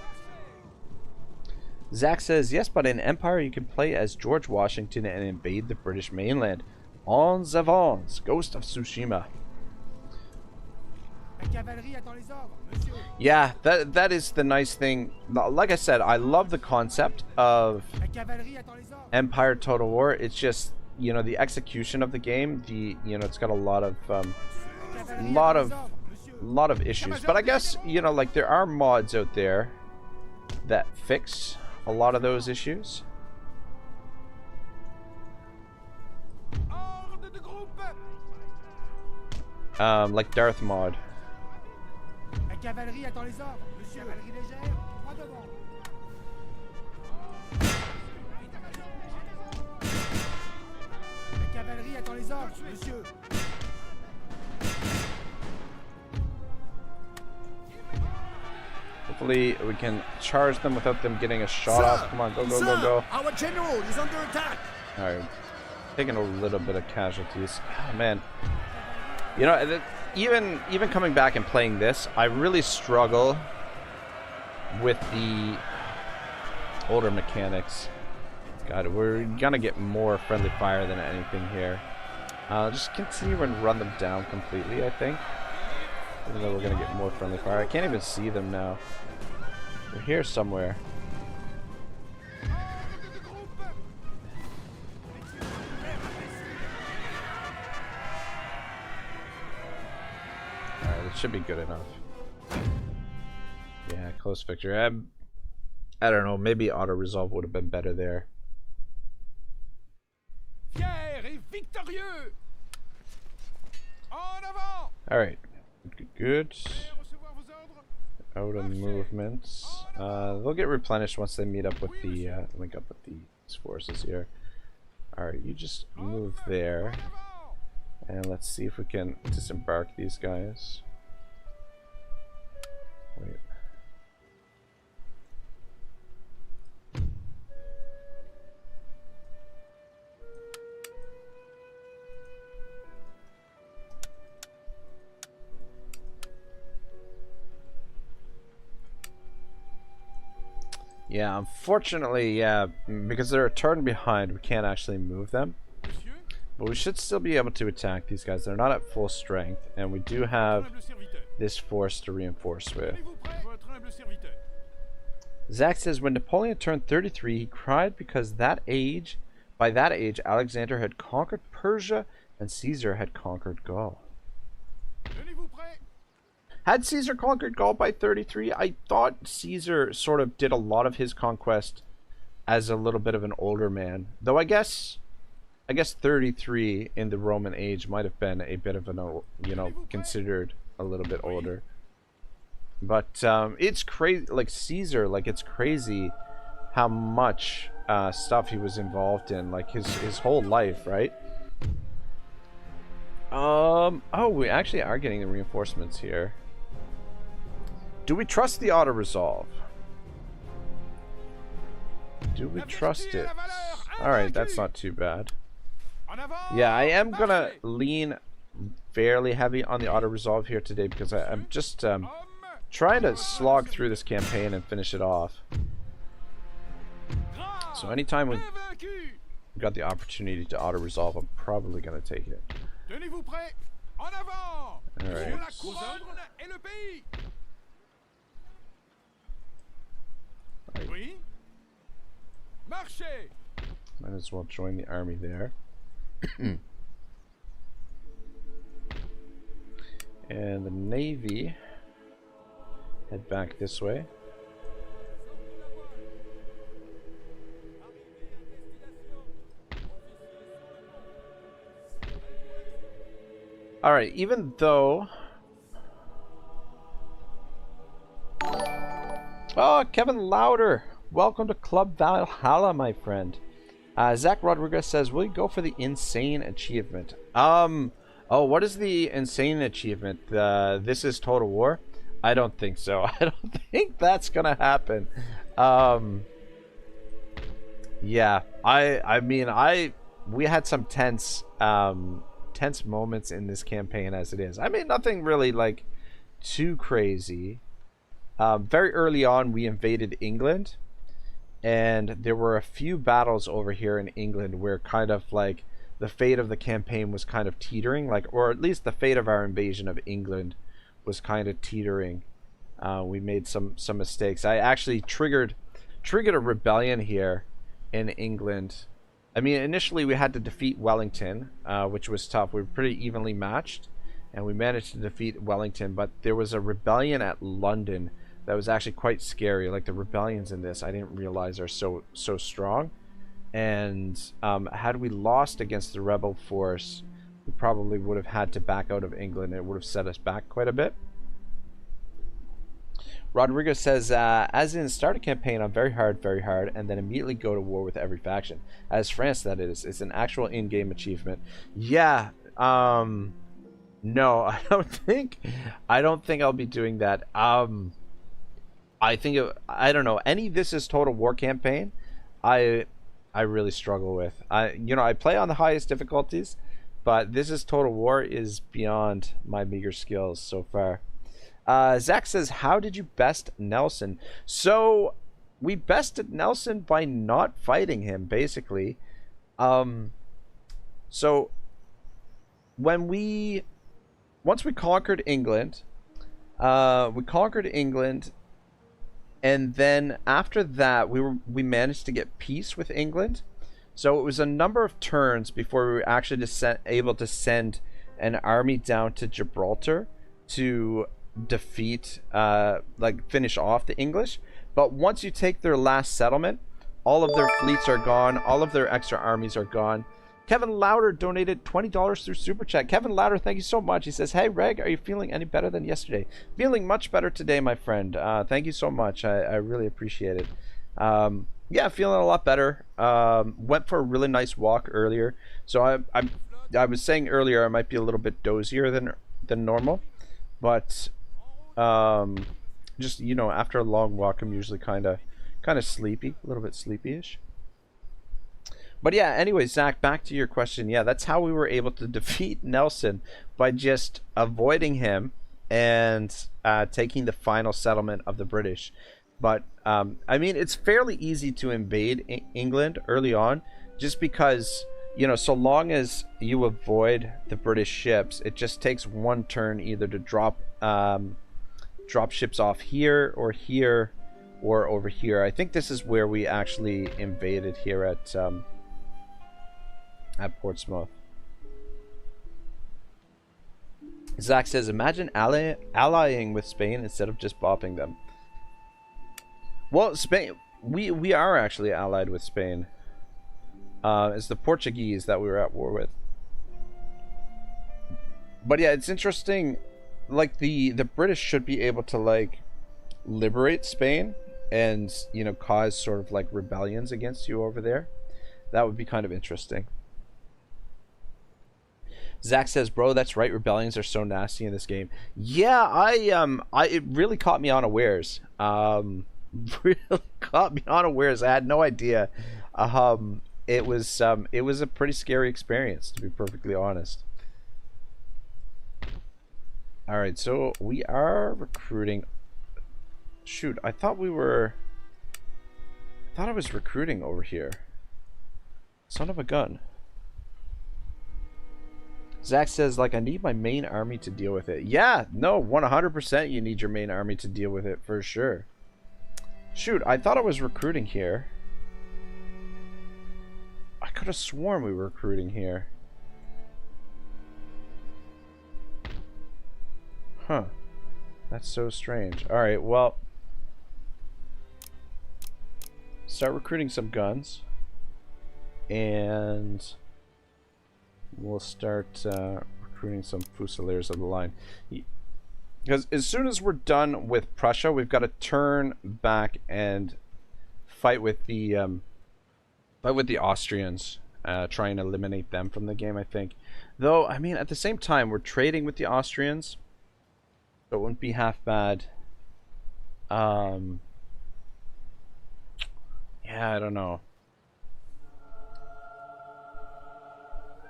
A: Zach says, yes, but in Empire you can play as George Washington and invade the British mainland. En avance, Ghost of Tsushima. Yeah, that is the nice thing. Like I said, I love the concept of Empire Total War. It's just, you know, the execution of the game. It's got a lot of issues. But I guess, you know, like there are mods out there that fix a lot of those issues. Like Darth mod.
B: La cavalerie attend les ordres, monsieur. Cavalerie légère, droit devant. La cavalerie attend les ordres, monsieur.
A: Hopefully we can charge them without them getting a shot off. Come on, go, go, go, go.
B: Our general is under attack.
A: Alright, taking a little bit of casualties. Oh, man. You know, even coming back and playing this, I really struggle with the older mechanics. God, we're gonna get more friendly fire than anything here. Just continue and run them down completely, I think. Even though we're gonna get more friendly fire. I can't even see them now. They're here somewhere. Alright, it should be good enough. Yeah, close victory. I don't know, maybe auto-resolve would have been better there.
B: Fier et victorieux. En avant.
A: Alright. Good. Out of movements. They'll get replenished once they meet up with the link up with these forces here. Alright, you just move there. And let's see if we can disembark these guys. Wait. Yeah, unfortunately, yeah, because they're a turn behind, we can't actually move them. But we should still be able to attack these guys. They're not at full strength, and we do have this force to reinforce with. Zach says, when Napoleon turned 33, he cried because by that age, Alexander had conquered Persia and Caesar had conquered Gaul. Had Caesar conquered Gaul by 33? I thought Caesar sort of did a lot of his conquest as a little bit of an older man. Though I guess 33 in the Roman age might have been a bit of an, you know, considered a little bit older. But it's crazy, like Caesar, like it's crazy how much stuff he was involved in, like his whole life, right? Oh, we actually are getting the reinforcements here. Do we trust the auto resolve? Do we trust it? Alright, that's not too bad. Yeah, I am gonna lean fairly heavy on the auto resolve here today because I'm just trying to slog through this campaign and finish it off. So anytime we got the opportunity to auto resolve, I'm probably gonna take it. Alright. Might as well join the army there. And the navy head back this way. Alright, even though... Oh, Kevin Louder! Welcome to Club Valhalla, my friend. Zach Rodriguez says, will you go for the insane achievement? Oh, what is the insane achievement? This is Total War? I don't think so. I don't think that's gonna happen. Yeah, I mean, we had some tense moments in this campaign as it is. I mean, nothing really like too crazy. Very early on, we invaded England, and there were a few battles over here in England where kind of like the fate of the campaign was kind of teetering, like, or at least the fate of our invasion of England was kind of teetering. We made some mistakes. I actually triggered a rebellion here in England. I mean, initially we had to defeat Wellington, which was tough. We were pretty evenly matched, and we managed to defeat Wellington, but there was a rebellion at London that was actually quite scary. Like, the rebellions in this, I didn't realize are so strong. And had we lost against the rebel force, we probably would have had to back out of England. It would have set us back quite a bit. Rodriguez says, as in start a campaign on very hard, and then immediately go to war with every faction. As France, that is. It's an actual in-game achievement. Yeah, no, I don't think I'll be doing that. I don't know, any This Is Total War campaign, I really struggle with. I play on the highest difficulties, but This Is Total War is beyond my meager skills so far. Zach says, how did you best Nelson? So we bested Nelson by not fighting him, basically. So once we conquered England, and then after that we managed to get peace with England. So it was a number of turns before we were actually able to send an army down to Gibraltar to defeat, finish off the English. But once you take their last settlement, all of their fleets are gone, all of their extra armies are gone. Kevin Louder donated $20 through Super Chat. Kevin Louder, thank you so much. He says, hey, Reg, are you feeling any better than yesterday? Feeling much better today, my friend. Thank you so much. I really appreciate it. Yeah, feeling a lot better. Went for a really nice walk earlier. So I was saying earlier I might be a little bit dozier than normal. But just, after a long walk, I'm usually kind of sleepy, a little bit sleepy-ish. But yeah, anyway, Zach, back to your question. Yeah, that's how we were able to defeat Nelson, by just avoiding him and taking the final settlement of the British. But I mean, it's fairly easy to invade England early on, just because, so long as you avoid the British ships, it just takes one turn either to drop ships off here or over here. I think this is where we actually invaded here at Portsmouth. Zach says, imagine allying with Spain instead of just bopping them. Well, Spain, we are actually allied with Spain. It's the Portuguese that we were at war with. But yeah, it's interesting. Like the British should be able to like liberate Spain and, you know, cause sort of like rebellions against you over there. That would be kind of interesting. Zach says, "Bro, that's right. Rebellions are so nasty in this game." Yeah, it really caught me unawares. Really caught me unawares. I had no idea. It was a pretty scary experience, to be perfectly honest. All right, so we are recruiting. Shoot, I thought I was recruiting over here. Son of a gun. Zach says, like, I need my main army to deal with it. Yeah, no, 100% you need your main army to deal with it, for sure. Shoot, I thought I was recruiting here. I could have sworn we were recruiting here. Huh. That's so strange. Alright, well. Start recruiting some guns. And we'll start recruiting some Fusiliers of the line. Because as soon as we're done with Prussia, we've got to turn back and fight with the Austrians, try and eliminate them from the game, I think. Though, I mean, at the same time, we're trading with the Austrians, so it wouldn't be half bad. Yeah, I don't know.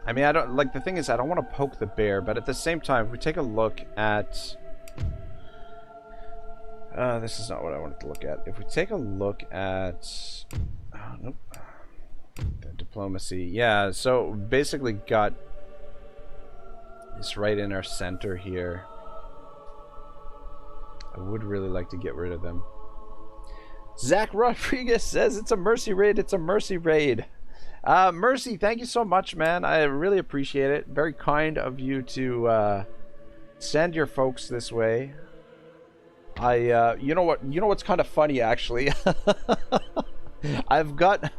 A: I mean, I don't like, the thing is, I don't want to poke the bear, but at the same time, if we take a look at this is not what I wanted to look at. If we take a look at nope, the diplomacy, yeah, so basically got this right in our center here. I would really like to get rid of them. Zach Rodriguez says it's a mercy raid. It's a mercy raid. Mercy, thank you so much, man. I really appreciate it. Very kind of you to send your folks this way. You know what's kind of funny, actually. I've got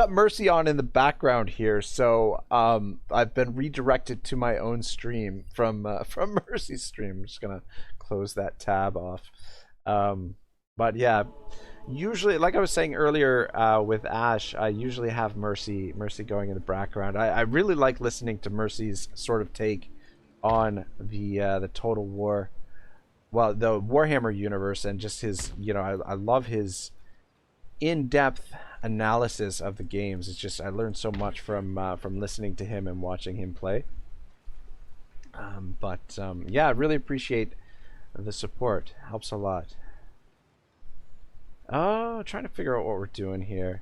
A: Mercy on in the background here, so I've been redirected to my own stream from Mercy's stream. I'm just gonna close that tab off. But yeah. Usually, like I was saying earlier with Ash, I usually have Mercy going in the background. I really like listening to Mercy's sort of take on the Total War, well, the Warhammer universe, and just his, you know, I love his in-depth analysis of the games. It's just, I learned so much from listening to him and watching him play. Yeah, I really appreciate the support. Helps a lot. Oh, trying to figure out what we're doing here.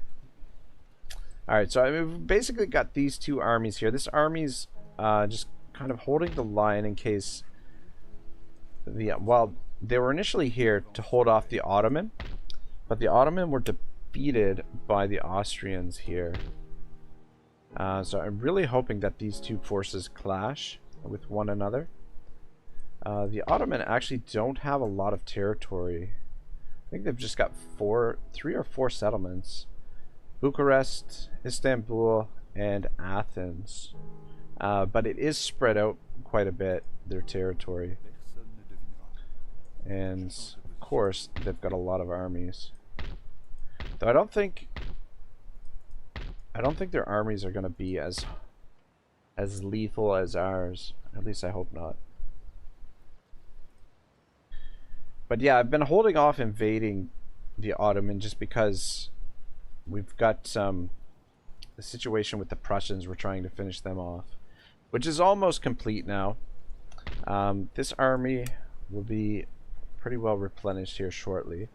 A: Alright, so I mean, we've basically got these two armies here. This army's just kind of holding the line in case well, they were initially here to hold off the Ottoman, but the Ottoman were defeated by the Austrians here. So I'm really hoping that these two forces clash with one another. The Ottoman actually don't have a lot of territory. I think they've just got 3 or 4 settlements. Bucharest, Istanbul, and Athens. But it is spread out quite a bit, their territory. And, of course, they've got a lot of armies. Though I don't think their armies are going to be as lethal as ours. At least I hope not. But yeah, I've been holding off invading the Ottoman just because we've got the situation with the Prussians. We're trying to finish them off, which is almost complete now. This army will be pretty well replenished here shortly.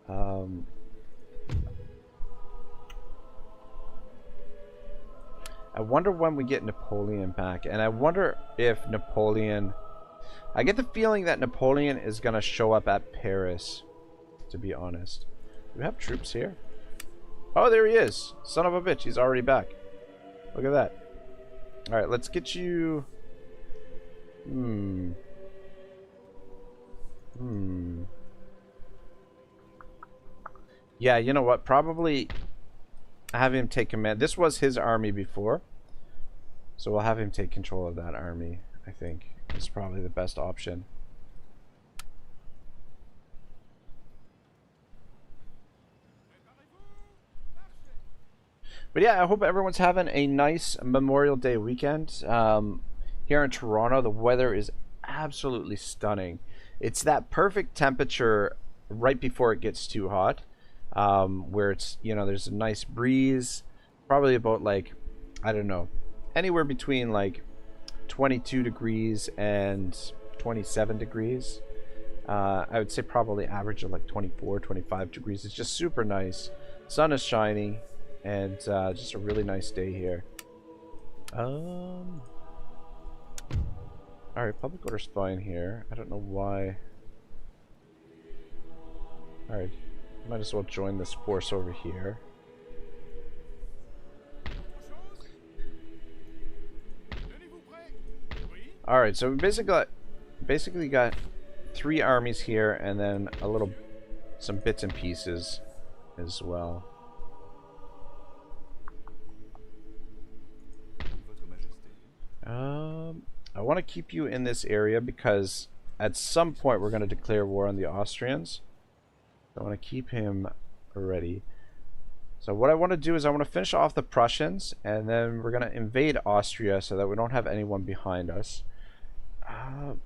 A: I wonder when we get Napoleon back, and I wonder if Napoleon... I get the feeling that Napoleon is going to show up at Paris, to be honest. Do we have troops here? Oh, there he is. Son of a bitch, he's already back. Look at that. Alright, let's get you... Hmm. Yeah, you know what? Probably have him take command. This was his army before. So we'll have him take control of that army, I think. It's probably the best option. But yeah, I hope everyone's having a nice Memorial Day weekend. Here in Toronto, the weather is absolutely stunning. It's that perfect temperature right before it gets too hot, where it's, you know, there's a nice breeze, probably about like, I don't know, anywhere between like 22 degrees and 27 degrees. I would say probably average of like 24, 25 degrees. It's just super nice. Sun is shining, and just a really nice day here. Alright, public order's fine here. I don't know why. Alright, might as well join this force over here. Alright, so we basically got 3 armies here, and then some bits and pieces as well. I want to keep you in this area because at some point we're going to declare war on the Austrians. I want to keep him ready. So what I want to do is I want to finish off the Prussians, and then we're going to invade Austria so that we don't have anyone behind us.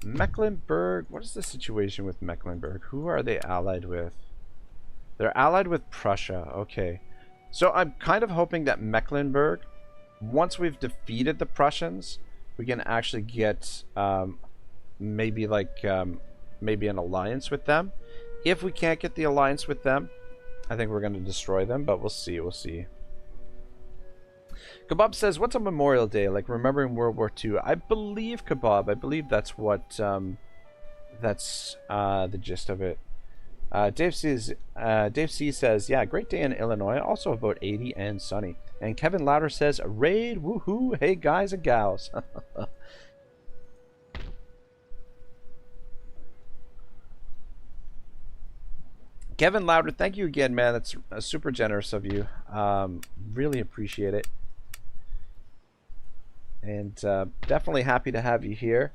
A: Mecklenburg, what is the situation with Mecklenburg? Who are they allied with? They're allied with Prussia, okay. So I'm kind of hoping that Mecklenburg, once we've defeated the Prussians, we can actually get maybe an alliance with them. If we can't get the alliance with them, I think we're going to destroy them, but we'll see, we'll see. Kebab says, what's a Memorial Day? Like remembering World War II. I believe, Kebab, I believe that's what, that's the gist of it. Dave C says, yeah, great day in Illinois, also about 80 and sunny. And Kevin Louder says, raid, woohoo, hey guys and gals. Kevin Louder, thank you again, man. That's super generous of you. Really appreciate it. And definitely happy to have you here.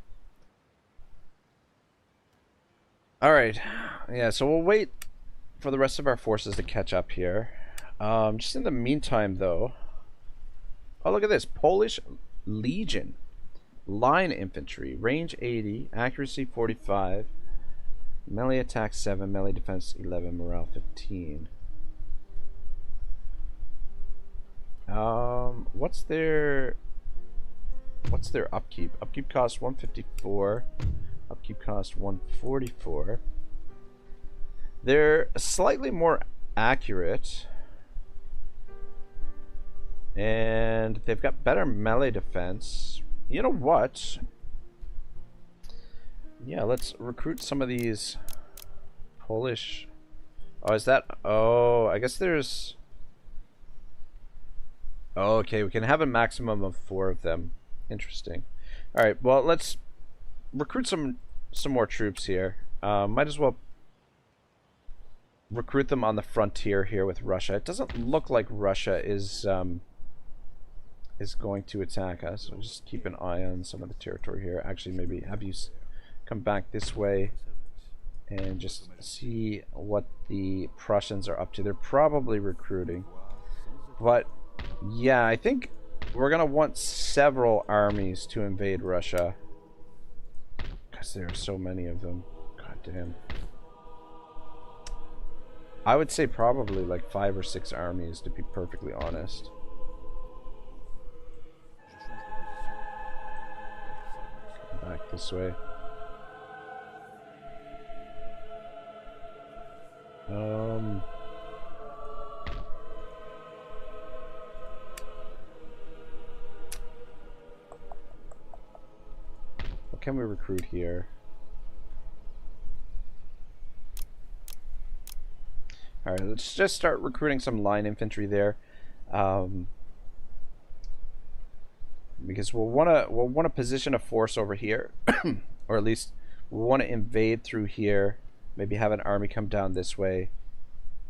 A: Alright. Yeah, so we'll wait for the rest of our forces to catch up here. Just in the meantime, though... Oh, look at this. Polish Legion. Line infantry. Range 80. Accuracy 45. Melee attack 7. Melee defense 11. Morale 15. What's their upkeep? Upkeep cost 154. Upkeep cost 144. They're slightly more accurate. And they've got better melee defense. You know what? Yeah, let's recruit some of these Polish... Oh, is that... Oh, I guess there's... Oh, okay, we can have a maximum of 4 of them. Interesting. Alright, well, let's recruit some more troops here. Might as well recruit them on the frontier here with Russia. It doesn't look like Russia is going to attack us. So just keep an eye on some of the territory here. Actually, maybe have you come back this way and just see what the Prussians are up to. They're probably recruiting. But yeah, I think we're going to want several armies to invade Russia. Because there are so many of them. God damn. I would say probably like 5 or 6 armies, to be perfectly honest. Back this way. What can we recruit here? Alright, let's just start recruiting some line infantry there. because we'll wanna position a force over here, or at least we'll want to invade through here. Maybe have an army come down this way.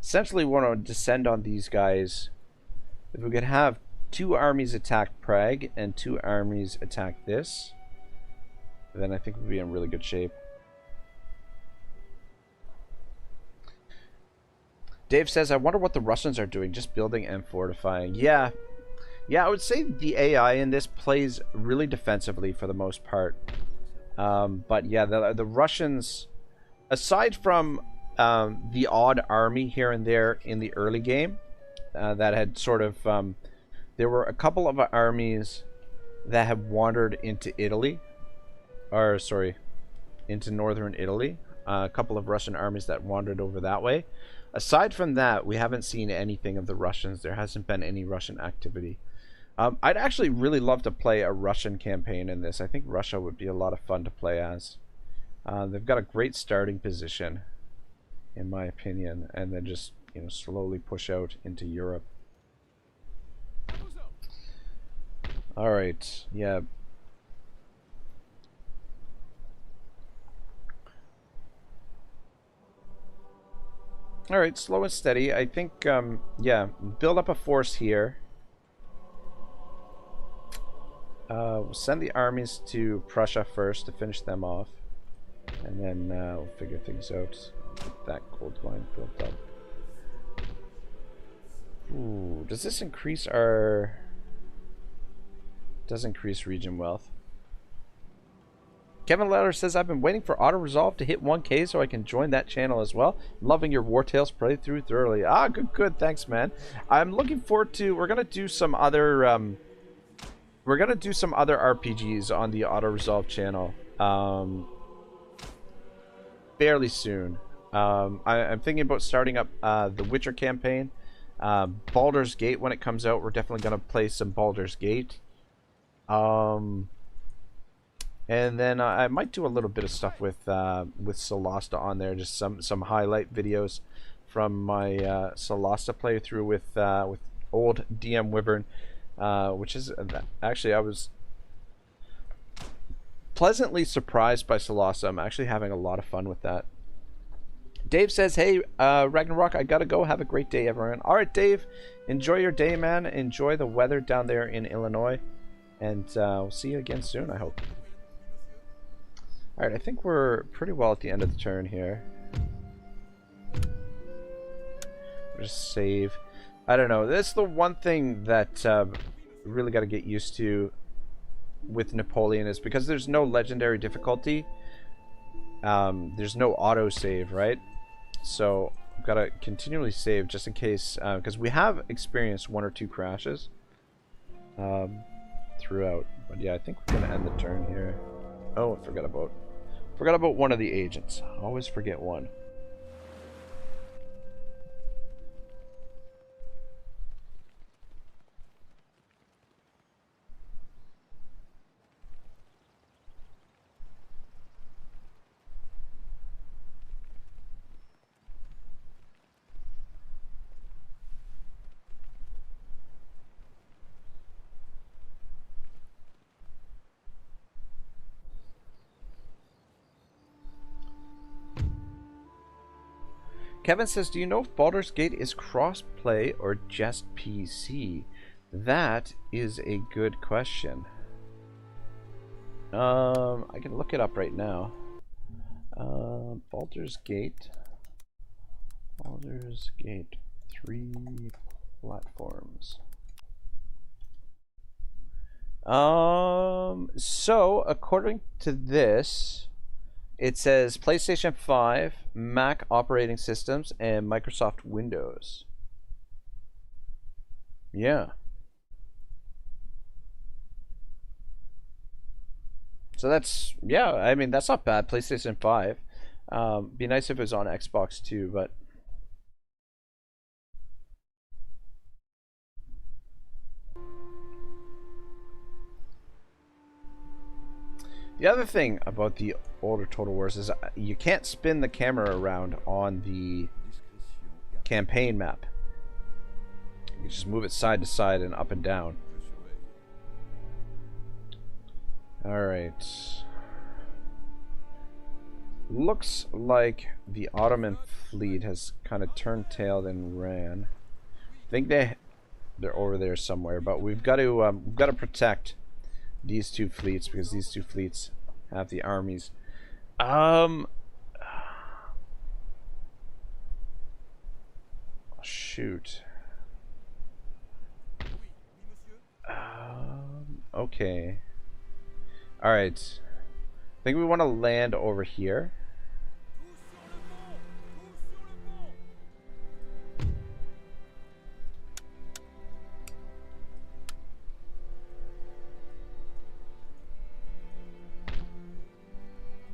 A: Essentially, we want to descend on these guys. If we could have 2 armies attack Prague and 2 armies attack this, then I think we'll be in really good shape. Dave says, I wonder what the Russians are doing, just building and fortifying. Yeah, I would say the AI in this plays really defensively for the most part. But yeah, the Russians, aside from the odd army here and there in the early game, that had sort of, there were a couple of armies that have wandered into Italy, or sorry, into northern Italy. A couple of Russian armies that wandered over that way. Aside from that, we haven't seen anything of the Russians. There hasn't been any Russian activity. I'd actually really love to play a Russian campaign in this. I think Russia would be a lot of fun to play as. They've got a great starting position, in my opinion, and then just, you know, slowly push out into Europe. All right, yeah. All right, slow and steady. I think, yeah, build up a force here. We'll send the armies to Prussia first to finish them off, and then we'll figure things out. Get that gold mine built up. Ooh, does this increase our... Does increase region wealth. Kevin Leller says, I've been waiting for auto-resolve to hit 1K so I can join that channel as well. Loving your War Tales playthrough thoroughly. Ah, good, thanks, man. I'm looking forward to... We're going to do some other... we're going to do some other RPGs on the auto-resolve channel. Fairly soon. I'm thinking about starting up the Witcher campaign. Baldur's Gate, when it comes out, we're definitely going to play some Baldur's Gate. And then I might do a little bit of stuff with Solasta on there, just some highlight videos from my Solasta playthrough with old DM Wyvern, which is actually, I was pleasantly surprised by Solasta. I'm actually having a lot of fun with that. Dave says, hey, Ragnarok, I gotta go. Have a great day, everyone. All right, Dave, enjoy your day, man. Enjoy the weather down there in Illinois, and we'll see you again soon, I hope. Alright, I think we're pretty well at the end of the turn here. We'll just save. I don't know. That's the one thing that really got to get used to with Napoleon, is because there's no legendary difficulty. There's no auto-save, right? So I've got to continually save just in case, because we have experienced 1 or 2 crashes throughout. But yeah, I think we're going to end the turn here. Oh, I forgot about one of the agents. I always forget one. Kevin says, do you know if Baldur's Gate is cross-play or just PC? That is a good question. I can look it up right now. Baldur's Gate 3 platforms. So according to this, it says PlayStation 5, Mac operating systems, and Microsoft Windows. Yeah. So that's, yeah, I mean, that's not bad. PlayStation 5. Be nice if it was on Xbox too, but... The other thing about the older Total Wars is you can't spin the camera around on the campaign map. You just move it side to side and up and down. Alright. Looks like the Ottoman fleet has kind of turned tail and ran. I think they're over there somewhere, but we've got to protect these two fleets because these two fleets have the armies. Shoot. Okay. All right. I think we want to land over here.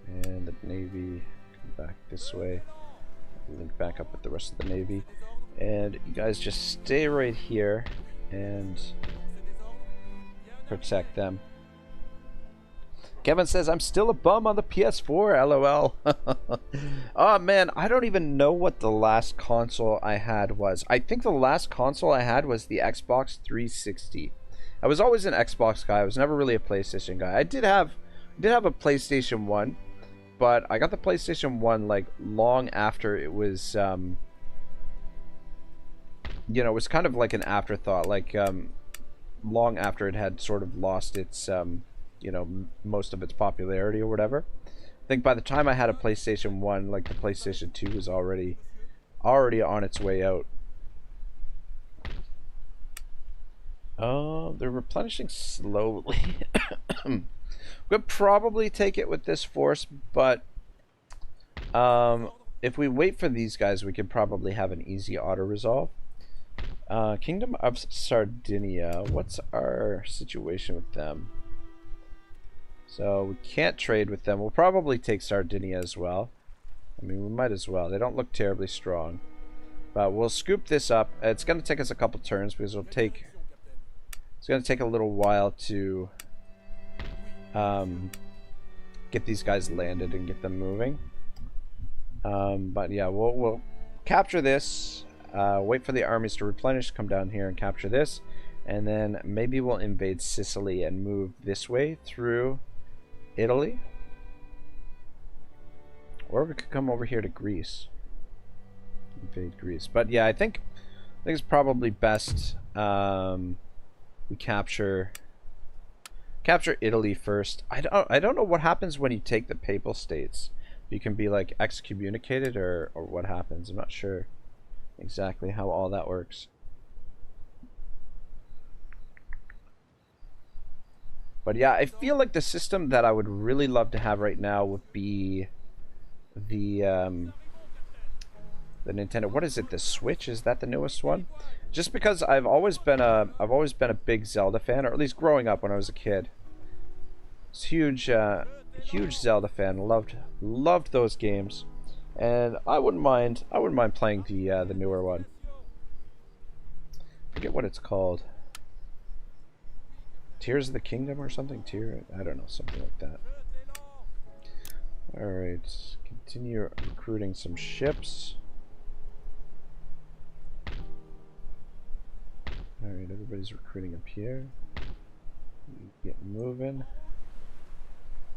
A: And the Navy come back this way. Link back up with the rest of the Navy. And you guys just stay right here and protect them. Kevin says, I'm still a bum on the PS4, lol. Oh man, I don't even know what the last console I had was. I think the last console I had was the Xbox 360. I was always an Xbox guy. I was never really a PlayStation guy. I did have a PlayStation 1, but I got the PlayStation 1 like long after it was, you know, it was kind of like an afterthought, like long after it had sort of lost its, you know, most of its popularity or whatever. I think by the time I had a PlayStation 1, like the PlayStation 2 was already on its way out. They're replenishing slowly. We'll probably take it with this force, but if we wait for these guys, we can probably have an easy auto-resolve. Kingdom of Sardinia, what's our situation with them? So we can't trade with them. We'll probably take Sardinia as well. I mean, we might as well. They don't look terribly strong. But we'll scoop this up. It's going to take us a couple turns because it's going to take a little while to get these guys landed and get them moving. But yeah, we'll capture this. Wait for the armies to replenish, come down here and capture this. And then maybe we'll invade Sicily and move this way through Italy, or we could come over here to Greece, invade Greece. But yeah, I think it's probably best we capture Italy first. I don't know what happens when you take the Papal States. You can be like excommunicated, or what happens. I'm not sure exactly how all that works. But yeah, I feel like the system that I would really love to have right now would be the Nintendo. What is it? The Switch? Is that the newest one? Just because I've always been a big Zelda fan, or at least growing up when I was a kid. It's huge Zelda fan. Loved those games, and I wouldn't mind playing the newer one. I forget what it's called. Tears of the Kingdom or something? I don't know, something like that. Alright, continue recruiting some ships. Alright, everybody's recruiting up here. Get moving.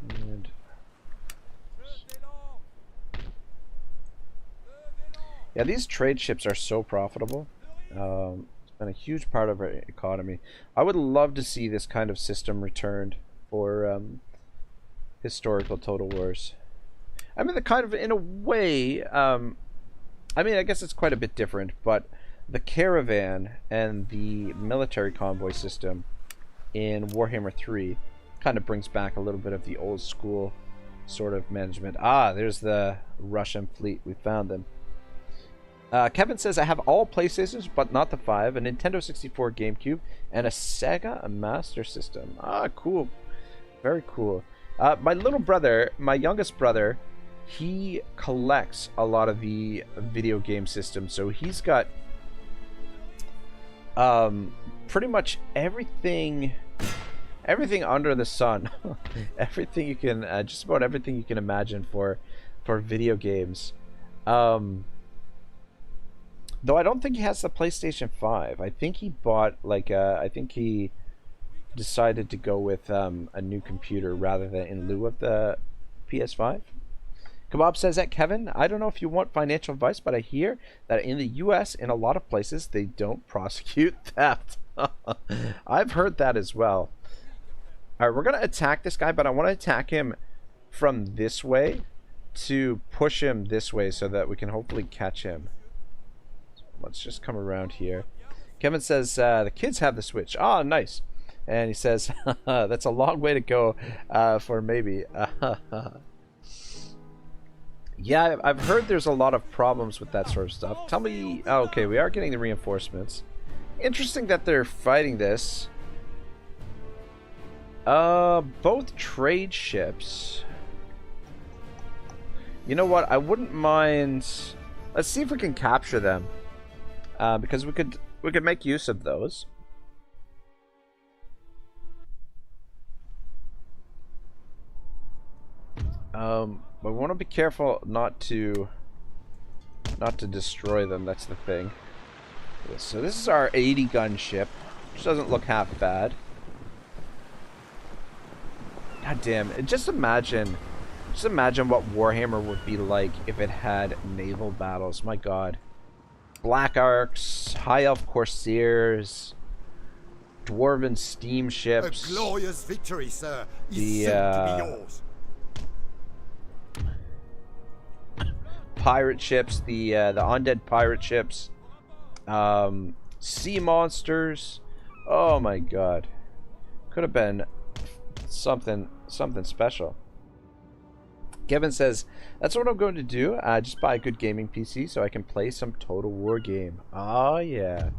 A: And yeah, these trade ships are so profitable. And a huge part of our economy. I would love to see this kind of system returned for historical Total Wars. I mean, the kind of, in a way, I mean, I guess it's quite a bit different, but the caravan and the military convoy system in Warhammer 3 kind of brings back a little bit of the old school sort of management. Ah, there's the Russian fleet. We found them. Kevin says, I have all PlayStations, but not the 5, a Nintendo 64 GameCube, and a Sega Master System. Ah, cool. Very cool. My little brother, my youngest brother, he collects a lot of the video game systems, so he's got pretty much everything under the sun. Everything you can, just about everything you can imagine for video games. Though I don't think he has the PlayStation 5. I think he bought like I think he decided to go with a new computer rather than in lieu of the PS5. Kebab says that, Kevin, I don't know if you want financial advice, but I hear that in the US, in a lot of places, they don't prosecute theft. I've heard that as well. Alright, we're going to attack this guy, but I want to attack him from this way to push him this way so that we can hopefully catch him. So let's just come around here. Kevin says, the kids have the Switch. Ah, nice. And he says, that's a long way to go for maybe. Yeah, I've heard there's a lot of problems with that sort of stuff. Tell me... Oh, okay, we are getting the reinforcements. Interesting that they're fighting this. Both trade ships. You know what? I wouldn't mind... Let's see if we can capture them. Because we could make use of those. But we want to be careful not to destroy them. That's the thing. So this is our 80 gun ship, which doesn't look half bad. God damn! Just imagine what Warhammer would be like if it had naval battles. My God, Black Arcs, High Elf Corsairs, Dwarven steamships.
C: A glorious victory, sir, is soon to be yours.
A: Pirate ships, the undead pirate ships, sea monsters. Oh my God, could have been something special. Kevin says that's what I'm going to do. Just buy a good gaming PC so I can play some Total War game. Oh yeah.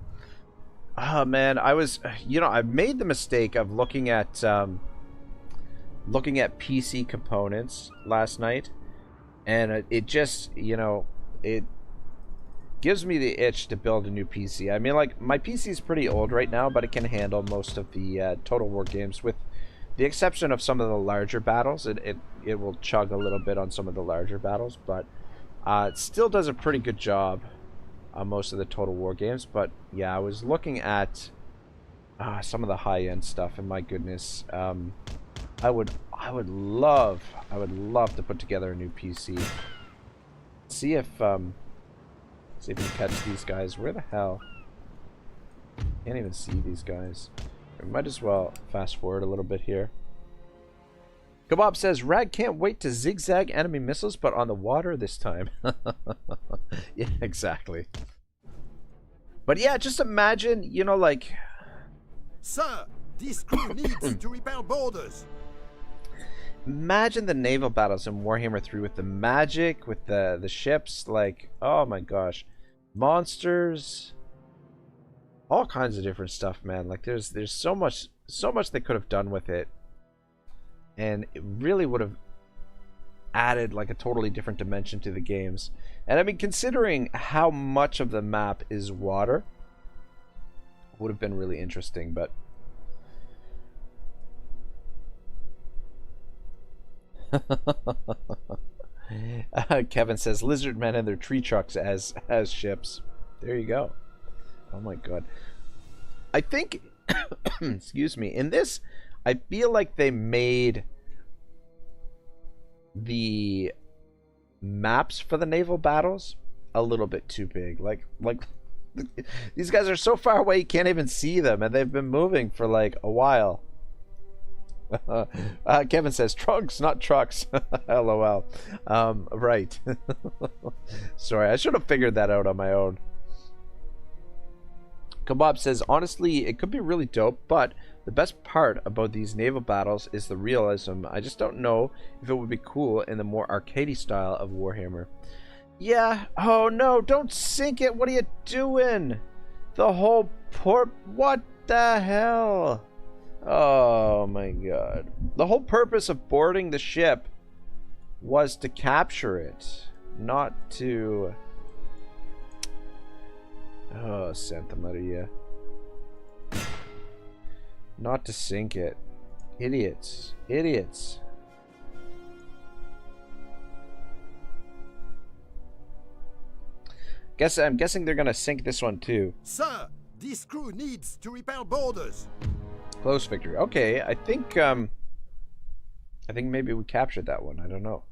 A: Oh man, I made the mistake of looking at PC components last night. And it just, it gives me the itch to build a new PC. I mean, like, my PC is pretty old right now, but it can handle most of the Total War games, with the exception of some of the larger battles. It will chug a little bit on some of the larger battles, but it still does a pretty good job on most of the Total War games. But yeah, I was looking at some of the high-end stuff, and my goodness, I would love to put together a new PC. See if we can catch these guys. Where the hell? Can't even see these guys. We might as well fast forward a little bit here. Kebab says, Rag can't wait to zigzag enemy missiles, but on the water this time. Yeah, exactly. But yeah, just imagine, like...
C: Sir, this crew needs to repel borders.
A: Imagine the naval battles in Warhammer 3 with the magic, with the ships, like, oh my gosh. Monsters. All kinds of different stuff, man. Like, there's so much they could have done with it. And it really would have added, like, a totally different dimension to the games. And I mean, considering how much of the map is water, would have been really interesting, but... Kevin says lizard men and their tree trucks as ships. There you go. Oh my God. I think excuse me, in this I feel like they made the maps for the naval battles a little bit too big. Like these guys are so far away you can't even see them, and they've been moving for like a while. Kevin says trunks, not trucks. LOL. Right. Sorry, I should have figured that out on my own. Kebab says, honestly, it could be really dope, but the best part about these naval battles is the realism. I just don't know if it would be cool in the more arcadey style of Warhammer. Yeah. Oh no, don't sink it. What are you doing? The whole what the hell? Oh my God. The whole purpose of boarding the ship was to capture it, not to... Oh, Santa Maria. Not to sink it. Idiots. Idiots. I'm guessing they're gonna sink this one too.
C: Sir, this crew needs to repel borders.
A: Close victory. Okay, I think maybe we captured that one. I don't know.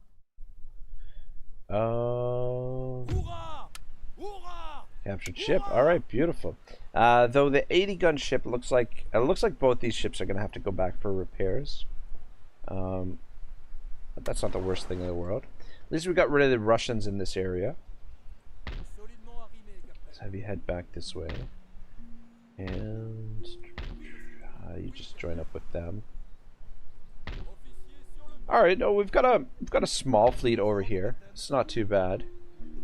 B: Hurrah! Hurrah!
A: Captured ship. All right, beautiful. Though the 80-gun ship looks like both these ships are gonna have to go back for repairs. But that's not the worst thing in the world. At least we got rid of the Russians in this area. Let's have you head back this way, and you just join up with them. All right. Oh, we've got a small fleet over here. It's not too bad.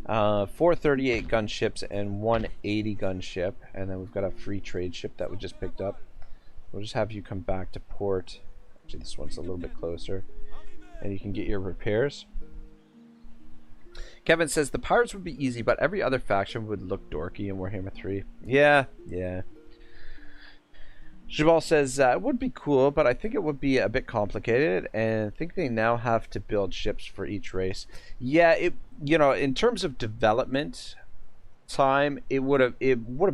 A: 4 38-gun ships and 1 80-gun ship, and then we've got a free trade ship that we just picked up. We'll just have you come back to port. Actually, this one's a little bit closer, and you can get your repairs. Kevin says the pirates would be easy, but every other faction would look dorky in Warhammer 3. Yeah. Jabal says it would be cool, but I think it would be a bit complicated, and I think they now have to build ships for each race. Yeah, in terms of development time, it would have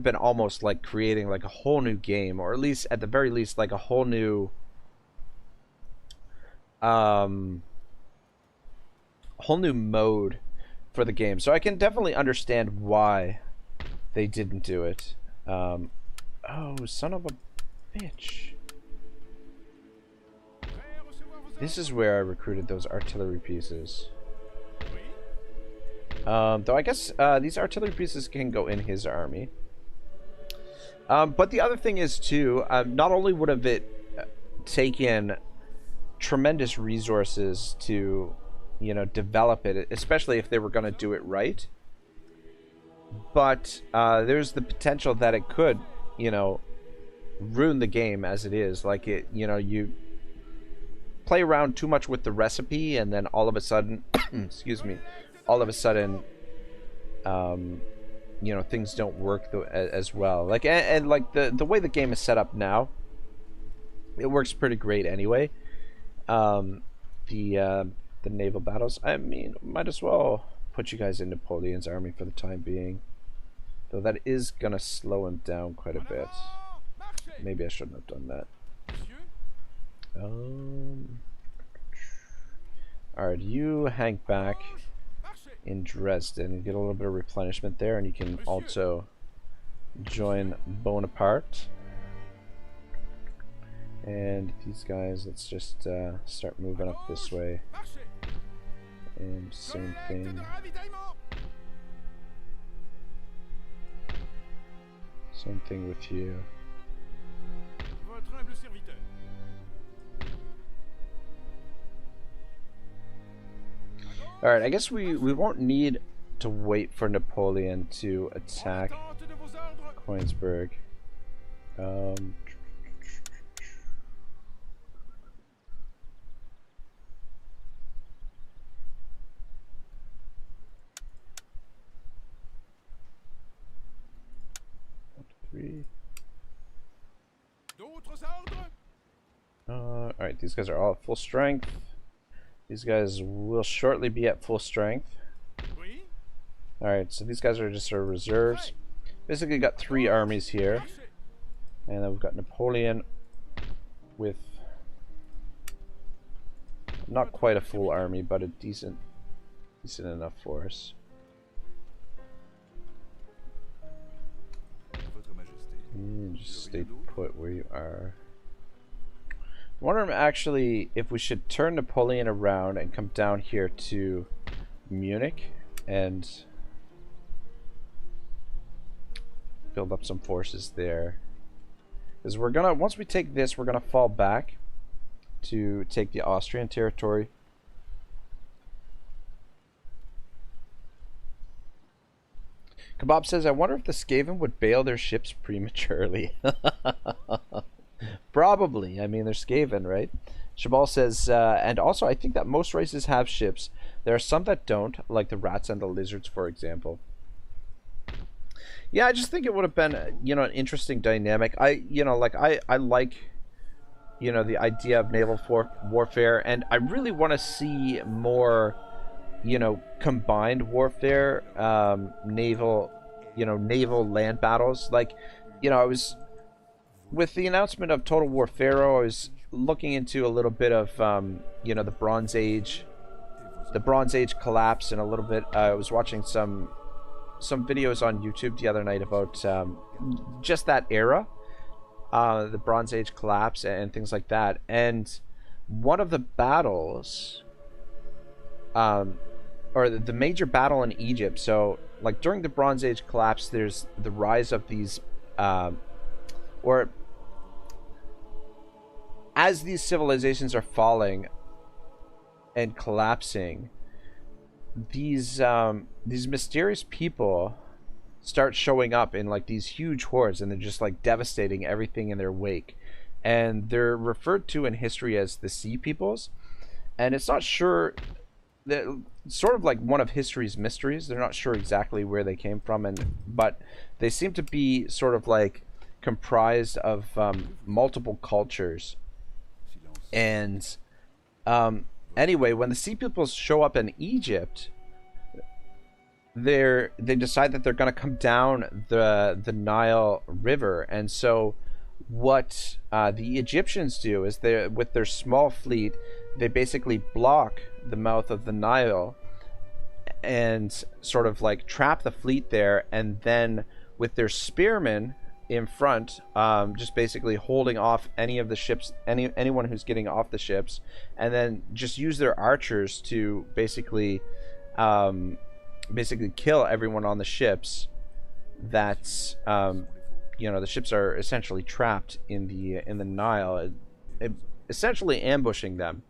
A: been almost like creating like a whole new game, or at least at the very least like a whole new mode for the game. So I can definitely understand why they didn't do it. Oh, son of a bitch. This is where I recruited those artillery pieces. Though I guess these artillery pieces can go in his army. But the other thing is too, not only would have it taken tremendous resources to, develop it, especially if they were going to do it right, but there's the potential that it could, ruin the game as it is. Like you play around too much with the recipe, and then all of a sudden, excuse me, things don't work as well. Like and like the way the game is set up now, it works pretty great anyway. The naval battles, I mean, might as well put you guys in Napoleon's army for the time being, though that is gonna slow him down quite a bit. Maybe I shouldn't have done that. Alright, you hang back in Dresden and get a little bit of replenishment there, and you can also join Bonaparte. And these guys, let's just start moving up this way. And same thing. Same thing with you. Alright, I guess we won't need to wait for Napoleon to attack Coinsburg. Alright, these guys are all at full strength. These guys will shortly be at full strength. Alright, so these guys are just our reserves. Basically got 3 armies here. And then we've got Napoleon with not quite a full army, but a decent enough force. Just stay put where you are. I wonder actually if we should turn Napoleon around and come down here to Munich and build up some forces there. Because we're gonna, once we take this, we're gonna fall back to take the Austrian territory. Kebab says, I wonder if the Skaven would bail their ships prematurely. Probably. I mean, they're Skaven, right? Shabal says, and also I think that most races have ships. There are some that don't, like the rats and the lizards, for example. Yeah, I just think it would have been, an interesting dynamic. I like, the idea of naval warfare, and I really want to see more, combined warfare, naval land battles. Like, I was with the announcement of Total War Pharaoh, I was looking into a little bit of you know, the Bronze Age collapse, and a little bit. I was watching some videos on YouTube the other night about just that era, the Bronze Age collapse and things like that. And one of the battles, or the major battle in Egypt. So, like during the Bronze Age collapse, there's the rise of these, or as these civilizations are falling and collapsing, these mysterious people start showing up in like these huge hordes, and they're just like devastating everything in their wake. And they're referred to in history as the Sea Peoples. And it's not sure, sort of like one of history's mysteries. They're not sure exactly where they came from, but they seem to be sort of like comprised of multiple cultures. And anyway, when the Sea Peoples show up in Egypt, they decide that they're going to come down the Nile River. And so what the Egyptians do is, they, with their small fleet, they basically block the mouth of the Nile and sort of like trap the fleet there, and then with their spearmen in front, just basically holding off any of the ships, anyone who's getting off the ships, and then just use their archers to basically kill everyone on the ships. That's you know, the ships are essentially trapped in the Nile, essentially ambushing them.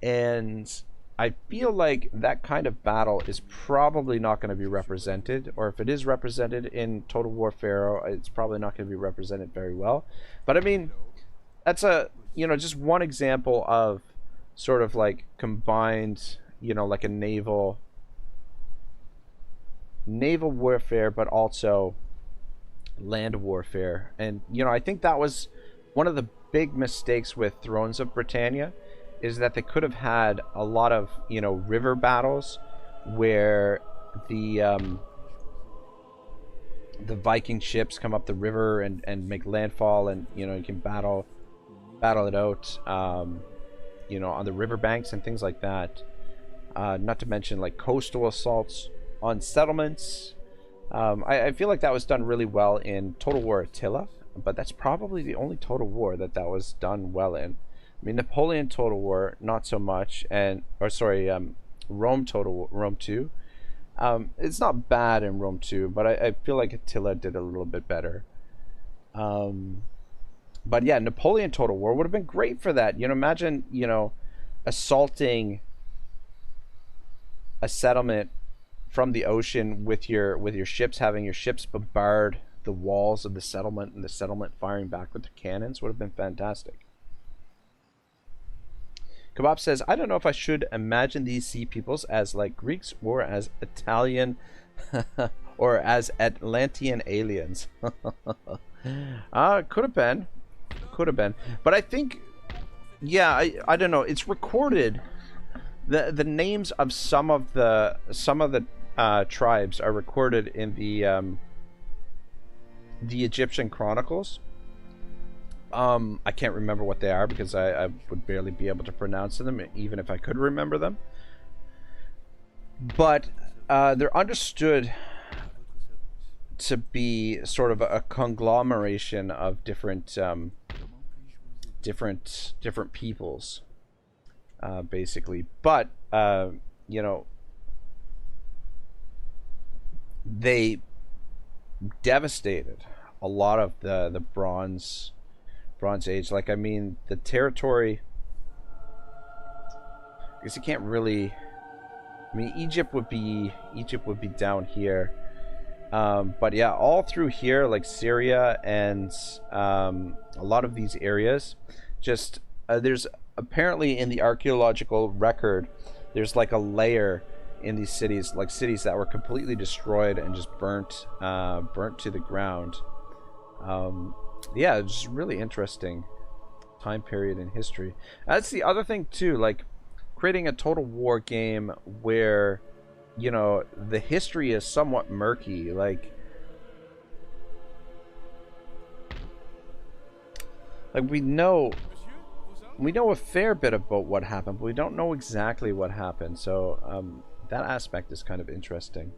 A: And I feel like that kind of battle is probably not going to be represented, or if it is represented in Total War Pharaoh, it's probably not going to be represented very well. But I mean, that's you know, just one example of sort of like combined, you know, like a naval warfare, but also land warfare. And you know, I think that was one of the big mistakes with Thrones of Britannia, is that they could have had a lot of, you know, river battles where the Viking ships come up the river and make landfall, and you know, you can battle it out, you know, on the riverbanks and things like that. Not to mention like coastal assaults on settlements. I feel like that was done really well in Total War Attila, but that's probably the only Total War that was done well in. I mean, Napoleon Total War, not so much, Rome 2. It's not bad in Rome 2, but I feel like Attila did a little bit better. But yeah, Napoleon Total War would have been great for that. You know, imagine, you know, assaulting a settlement from the ocean with your ships, having your ships bombard the walls of the settlement, and the settlement firing back with their cannons would have been fantastic. Kebab says, I don't know if I should imagine these Sea Peoples as like Greeks or as Italian or as Atlantean aliens. Could have been. But I think, yeah, I don't know. It's recorded. The names of some of the tribes are recorded in the Egyptian chronicles. I can't remember what they are because I would barely be able to pronounce them, even if I could remember them. But they're understood to be sort of a conglomeration of different peoples, basically. But you know, they devastated a lot of the Bronze Age. Like, I mean, the territory, I guess you can't really, I mean, Egypt would be down here, but yeah, all through here, like Syria and a lot of these areas, just there's apparently in the archaeological record, there's like a layer in these cities, like cities that were completely destroyed and just burnt to the ground. Yeah, it's just really interesting time period in history. That's the other thing too, like creating a Total War game where, you know, the history is somewhat murky. Like, Like, we know a fair bit about what happened, but we don't know exactly what happened. So that aspect is kind of interesting.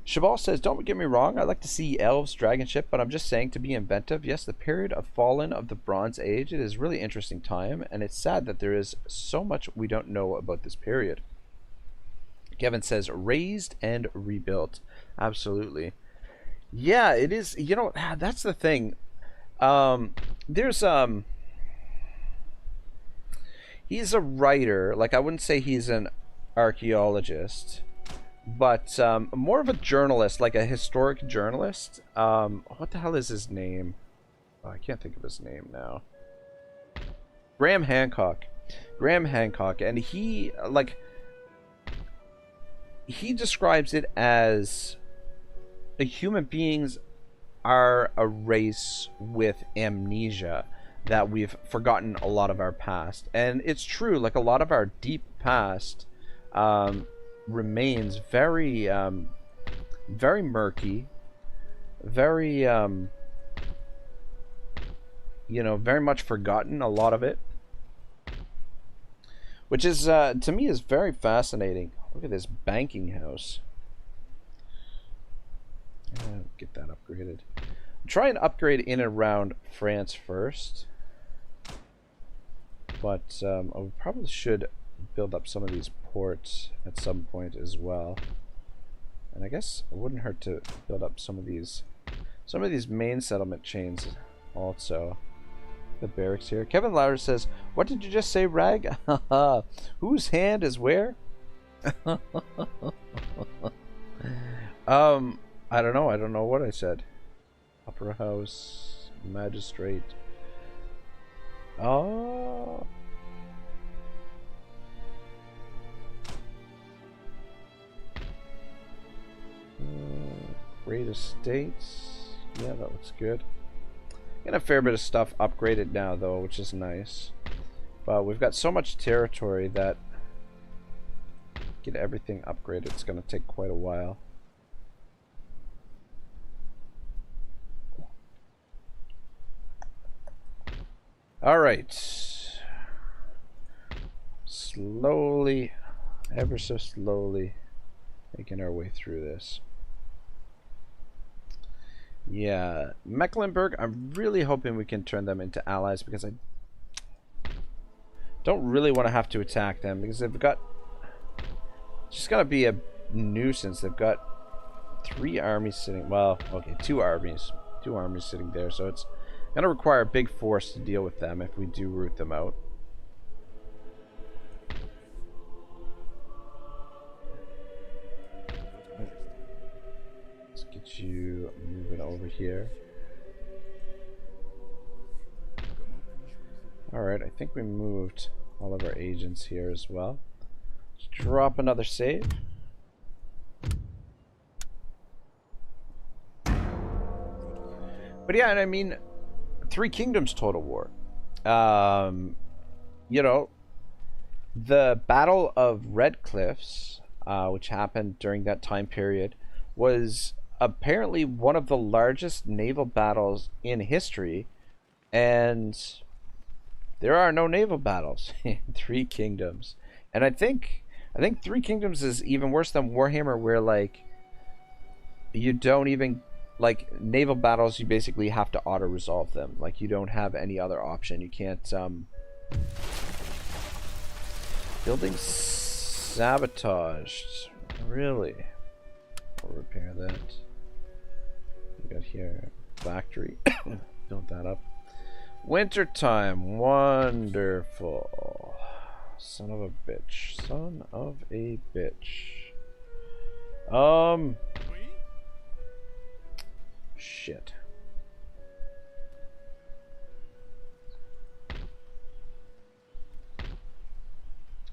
A: Chabal says, don't get me wrong, I like to see elves, dragon ship, but I'm just saying to be inventive. Yes, the period of fallen of the Bronze Age, it is a really interesting time, and it's sad that there is so much we don't know about this period. Kevin says, raised and rebuilt. Absolutely. Yeah, it is. You know, that's the thing. There's he's a writer. Like, I wouldn't say he's an archaeologist, but more of a journalist, like a historic journalist. What the hell is his name? Oh, I can't think of his name now. Graham Hancock. Graham Hancock, and he describes it as the human beings are a race with amnesia, that we've forgotten a lot of our past. And it's true, like a lot of our deep past remains very very murky, very you know, very much forgotten, a lot of it, which is to me is very fascinating. Look at this banking house. Get that upgraded. Try and upgrade in and around France first, but I probably should build up some of these ports at some point as well. And I guess it wouldn't hurt to build up some of these main settlement chains also. The barracks here. Kevin Louder says, "What did you just say, Rag? Whose hand is where?" I don't know. I don't know what I said. Opera House, Magistrate. Oh. Great Estates. Yeah, that looks good. Got a fair bit of stuff upgraded now, though, which is nice. But we've got so much territory that get everything upgraded, it's going to take quite a while. Alright. Slowly, ever so slowly, making our way through this. Yeah, Mecklenburg, I'm really hoping we can turn them into allies, because I don't really want to have to attack them, because they've got... It's just gotta be a nuisance. They've got 3 armies sitting... Well, okay, 2 armies. 2 armies sitting there, so it's gonna require a big force to deal with them if we do root them out. Let's get you moving over here. Alright, I think we moved all of our agents here as well. Let's drop another save. But yeah, and I mean, 3 Kingdoms Total War. You know, the Battle of Red Cliffs, which happened during that time period, was apparently one of the largest naval battles in history, and there are no naval battles in 3 Kingdoms. And I think 3 Kingdoms is even worse than Warhammer, where like you don't even, like, naval battles, you basically have to auto resolve them. Like, you don't have any other option. You can't building sabotaged. Really? We'll repair that. We got here factory. Build that up. Wintertime. Wonderful. Son of a bitch. Son of a bitch. Shit.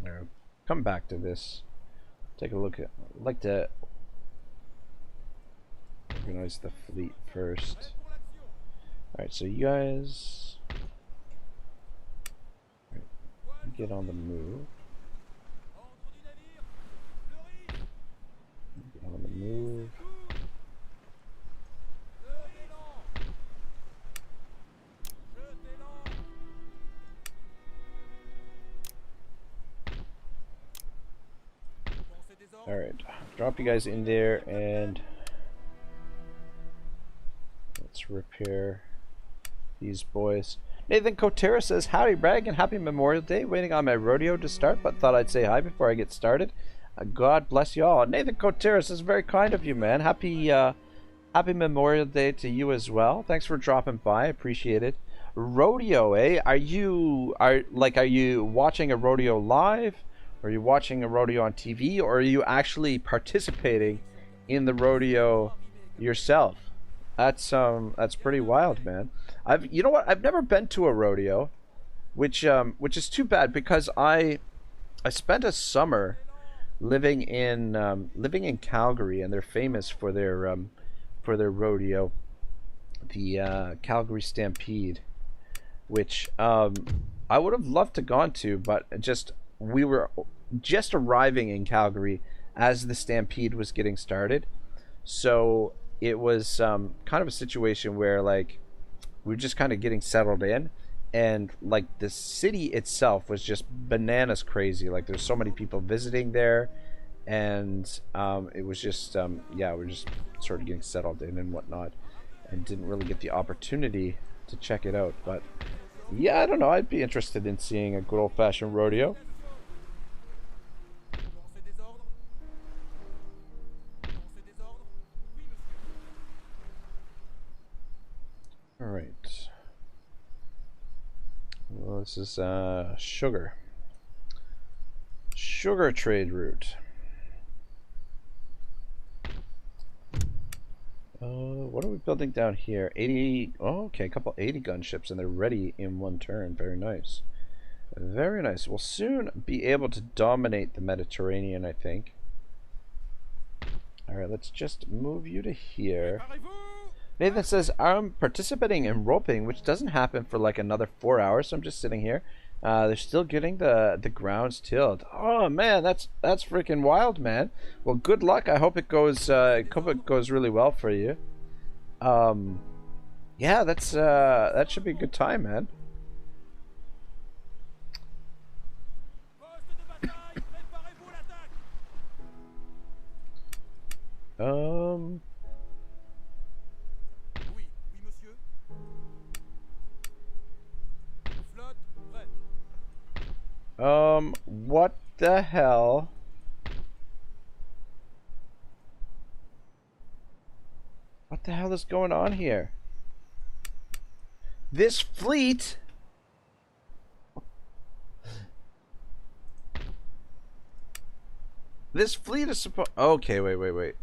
A: I'll come back to this. Take a look at... I'd like to organize the fleet first. Alright, so you guys get on the move. Get on the move. Alright, drop you guys in there and let's repair these boys. Nathan Kotera says, howdy Bragg and happy Memorial Day. Waiting on my rodeo to start, but thought I'd say hi before I get started. God bless you all. Nathan Kotera says, very kind of you, man. Happy Memorial Day to you as well. Thanks for dropping by. Appreciate it. Rodeo, eh? Are you watching a rodeo live? Are you watching a rodeo on TV? Or are you actually participating in the rodeo yourself? That's pretty wild, man. You know what? I've never been to a rodeo, which is too bad because I spent a summer living in Calgary, and they're famous for their rodeo, the Calgary Stampede, which I would have loved to gone to, but we were just arriving in Calgary as the Stampede was getting started, so it was kind of a situation where like we were just kind of getting settled in, and like the city itself was just bananas crazy. Like there's so many people visiting there, and it was just yeah, we're just sort of getting settled in and whatnot, and didn't really get the opportunity to check it out. But yeah, I don't know, I'd be interested in seeing a good old-fashioned rodeo. All right. Well, this is sugar trade route. What are we building down here? 80. Oh, okay, a couple 80 gunships, and they're ready in one turn. Very nice. Very nice. We'll soon be able to dominate the Mediterranean, I think. All right, let's just move you to here. Nathan says, I'm participating in roping, which doesn't happen for like another 4 hours, so I'm just sitting here. They're still getting the grounds tilled. Oh man, that's freaking wild, man. Well, good luck. I hope it goes really well for you. Yeah, that should be a good time, man. What the hell? What the hell is going on here? This fleet? This fleet is supposed... Okay, wait.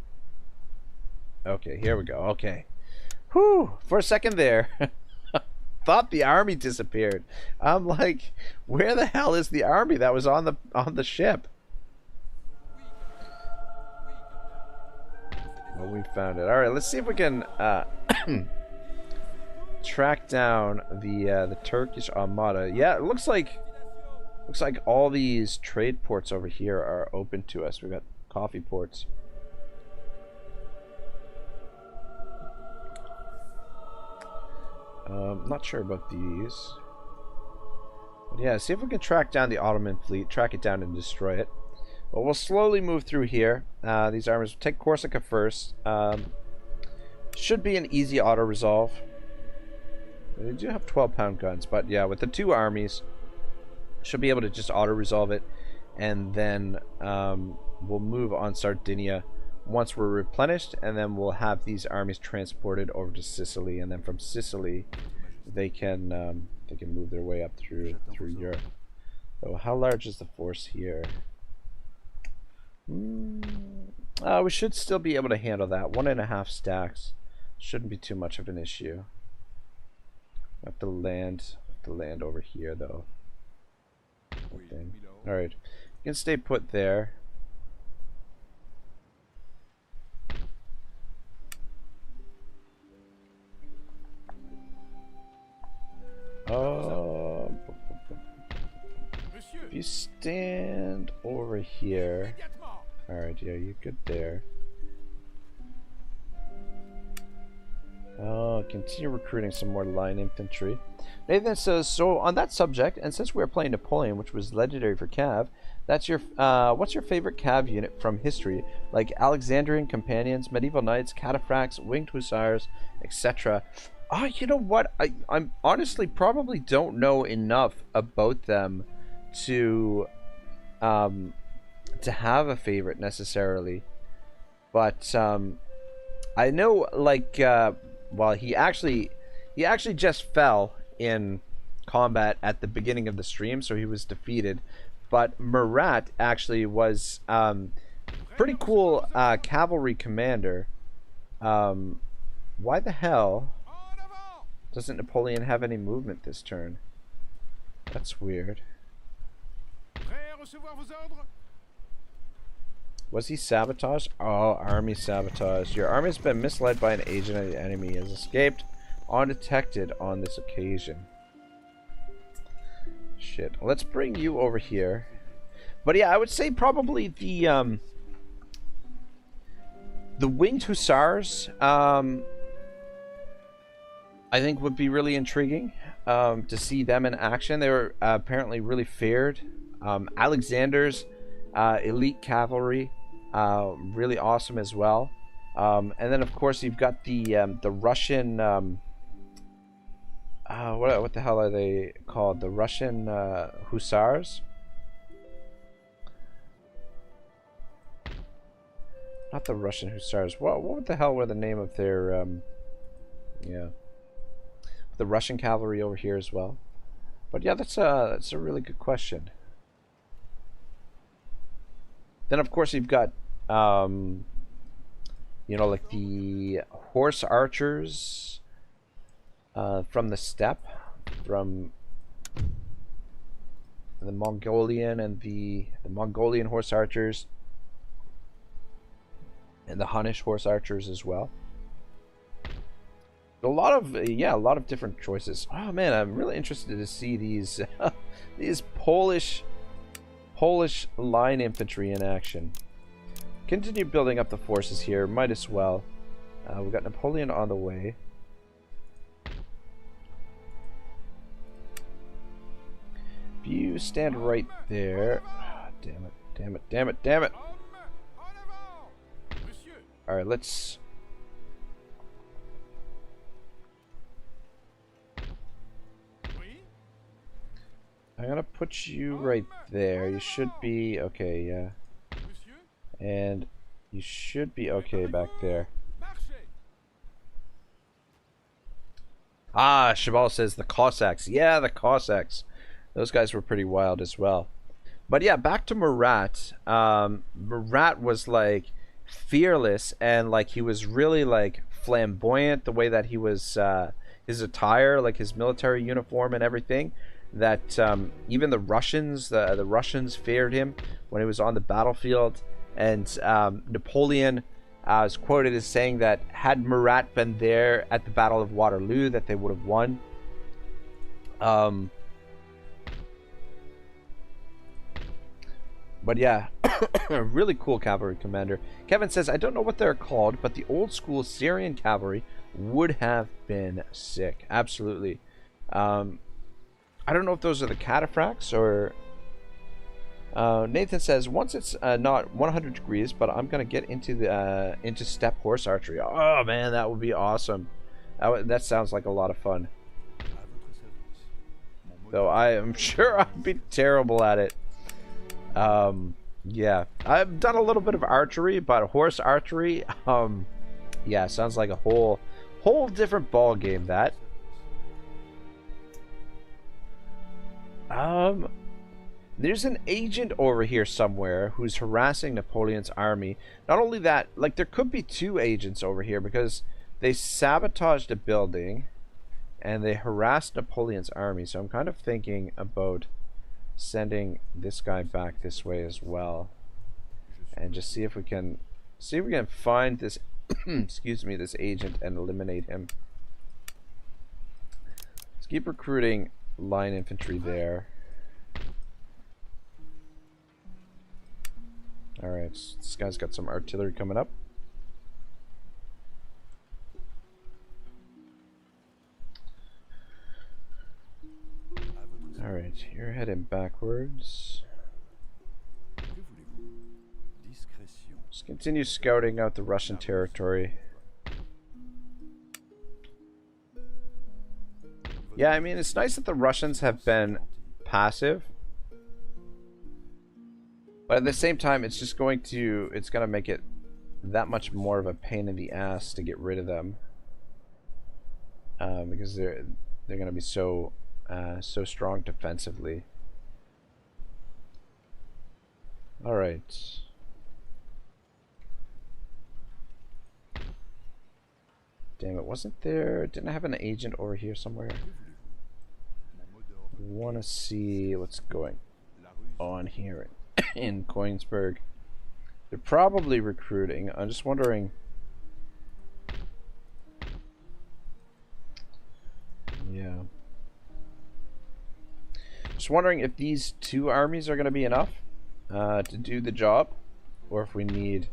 A: Okay, here we go. Okay. Whew, for a second there. Thought the army disappeared. I'm like, where the hell is the army that was on the ship? Well, we found it. All right, let's see if we can track down the Turkish Armada. Yeah, it looks like all these trade ports over here are open to us. We've got coffee ports. Not sure about these. But yeah, see if we can track down the Ottoman fleet, track it down and destroy it. But we'll slowly move through here. These armies will take Corsica first. Should be an easy auto-resolve. They do have 12-pound guns, but yeah, with the two armies, should be able to just auto-resolve it. And then we'll move on Sardinia once we're replenished, and then we'll have these armies transported over to Sicily, and then from Sicily they can move their way up through Europe. So how large is the force here? We should still be able to handle that. 1.5 stacks shouldn't be too much of an issue. I have to land over here though. All right, you can stay put there. If you stand over here, alright, yeah, you're good there. Okay, continue recruiting some more line infantry. Nathan says, so on that subject, and since we are playing Napoleon, which was legendary for Cav, that's your what's your favorite Cav unit from history, like Alexandrian companions, medieval knights, cataphracts, winged hussars, etc. Ah, you know what? I'm honestly probably don't know enough about them to have a favorite necessarily, but I know, like, well, he actually just fell in combat at the beginning of the stream, so he was defeated. But Murat actually was pretty cool cavalry commander. Why the hell doesn't Napoleon have any movement this turn? That's weird. Was he sabotaged? Oh, army sabotage. Your army has been misled by an agent of the enemy. Has escaped undetected on this occasion. Shit. Let's bring you over here. But yeah, I would say probably the winged hussars, I think would be really intriguing to see them in action. They were apparently really feared. Alexander's elite cavalry, really awesome as well. And then of course you've got the Russian what the hell are they called? The Russian hussars. Not the Russian hussars. What the hell were the name of their yeah, the Russian cavalry over here as well. But yeah, that's a really good question. Then of course you've got you know, like the horse archers from the steppe, from the Mongolian, and the Mongolian horse archers, and the Hunnish horse archers as well. A lot of yeah, a lot of different choices. Oh man, I'm really interested to see these these Polish line infantry in action. Continue building up the forces here. Might as well. We've got Napoleon on the way. If you stand right there. Oh, damn it, damn it, damn it, damn it. Alright, let's... I'm gonna put you right there. You should be okay, yeah. And you should be okay back there. Ah, Shabal says the Cossacks. Yeah, the Cossacks. Those guys were pretty wild as well. But yeah, back to Murat. Murat was like fearless, and like he was really like flamboyant, the way that he was, his attire, like his military uniform and everything, that even the Russians feared him when he was on the battlefield. And Napoleon is quoted as saying that had Murat been there at the Battle of Waterloo, that they would have won. But yeah, a really cool cavalry commander. Kevin says, I don't know what they're called, but the old school Syrian cavalry would have been sick. Absolutely. I don't know if those are the cataphracts or... Nathan says, once it's not 100 degrees, but I'm going to get into the into steppe horse archery. Oh man, that would be awesome. That sounds like a lot of fun. Though I am sure I'd be terrible at it. Yeah, I've done a little bit of archery, but horse archery, yeah, sounds like a whole different ball game. That. There's an agent over here somewhere who's harassing Napoleon's army. Not only that, like there could be two agents over here because they sabotaged a building and they harassed Napoleon's army. So I'm kind of thinking about sending this guy back this way as well, and just see if we can find this excuse me, this agent and eliminate him. Let's keep recruiting line infantry there. Alright, so this guy's got some artillery coming up. Alright, you're heading backwards.
C: Que voulez-vous? Discrétion.
A: Just continue scouting out the Russian territory. Yeah, I mean, it's nice that the Russians have been passive. But at the same time, it's just going to, it's going to make it that much more of a pain in the ass to get rid of them. Because they're going to be so strong defensively. All right. Damn it! Didn't I have an agent over here somewhere? Want to see what's going on here in Koenigsberg. They're probably recruiting. I'm just wondering. Yeah. Just wondering if these two armies are going to be enough to do the job, or if we need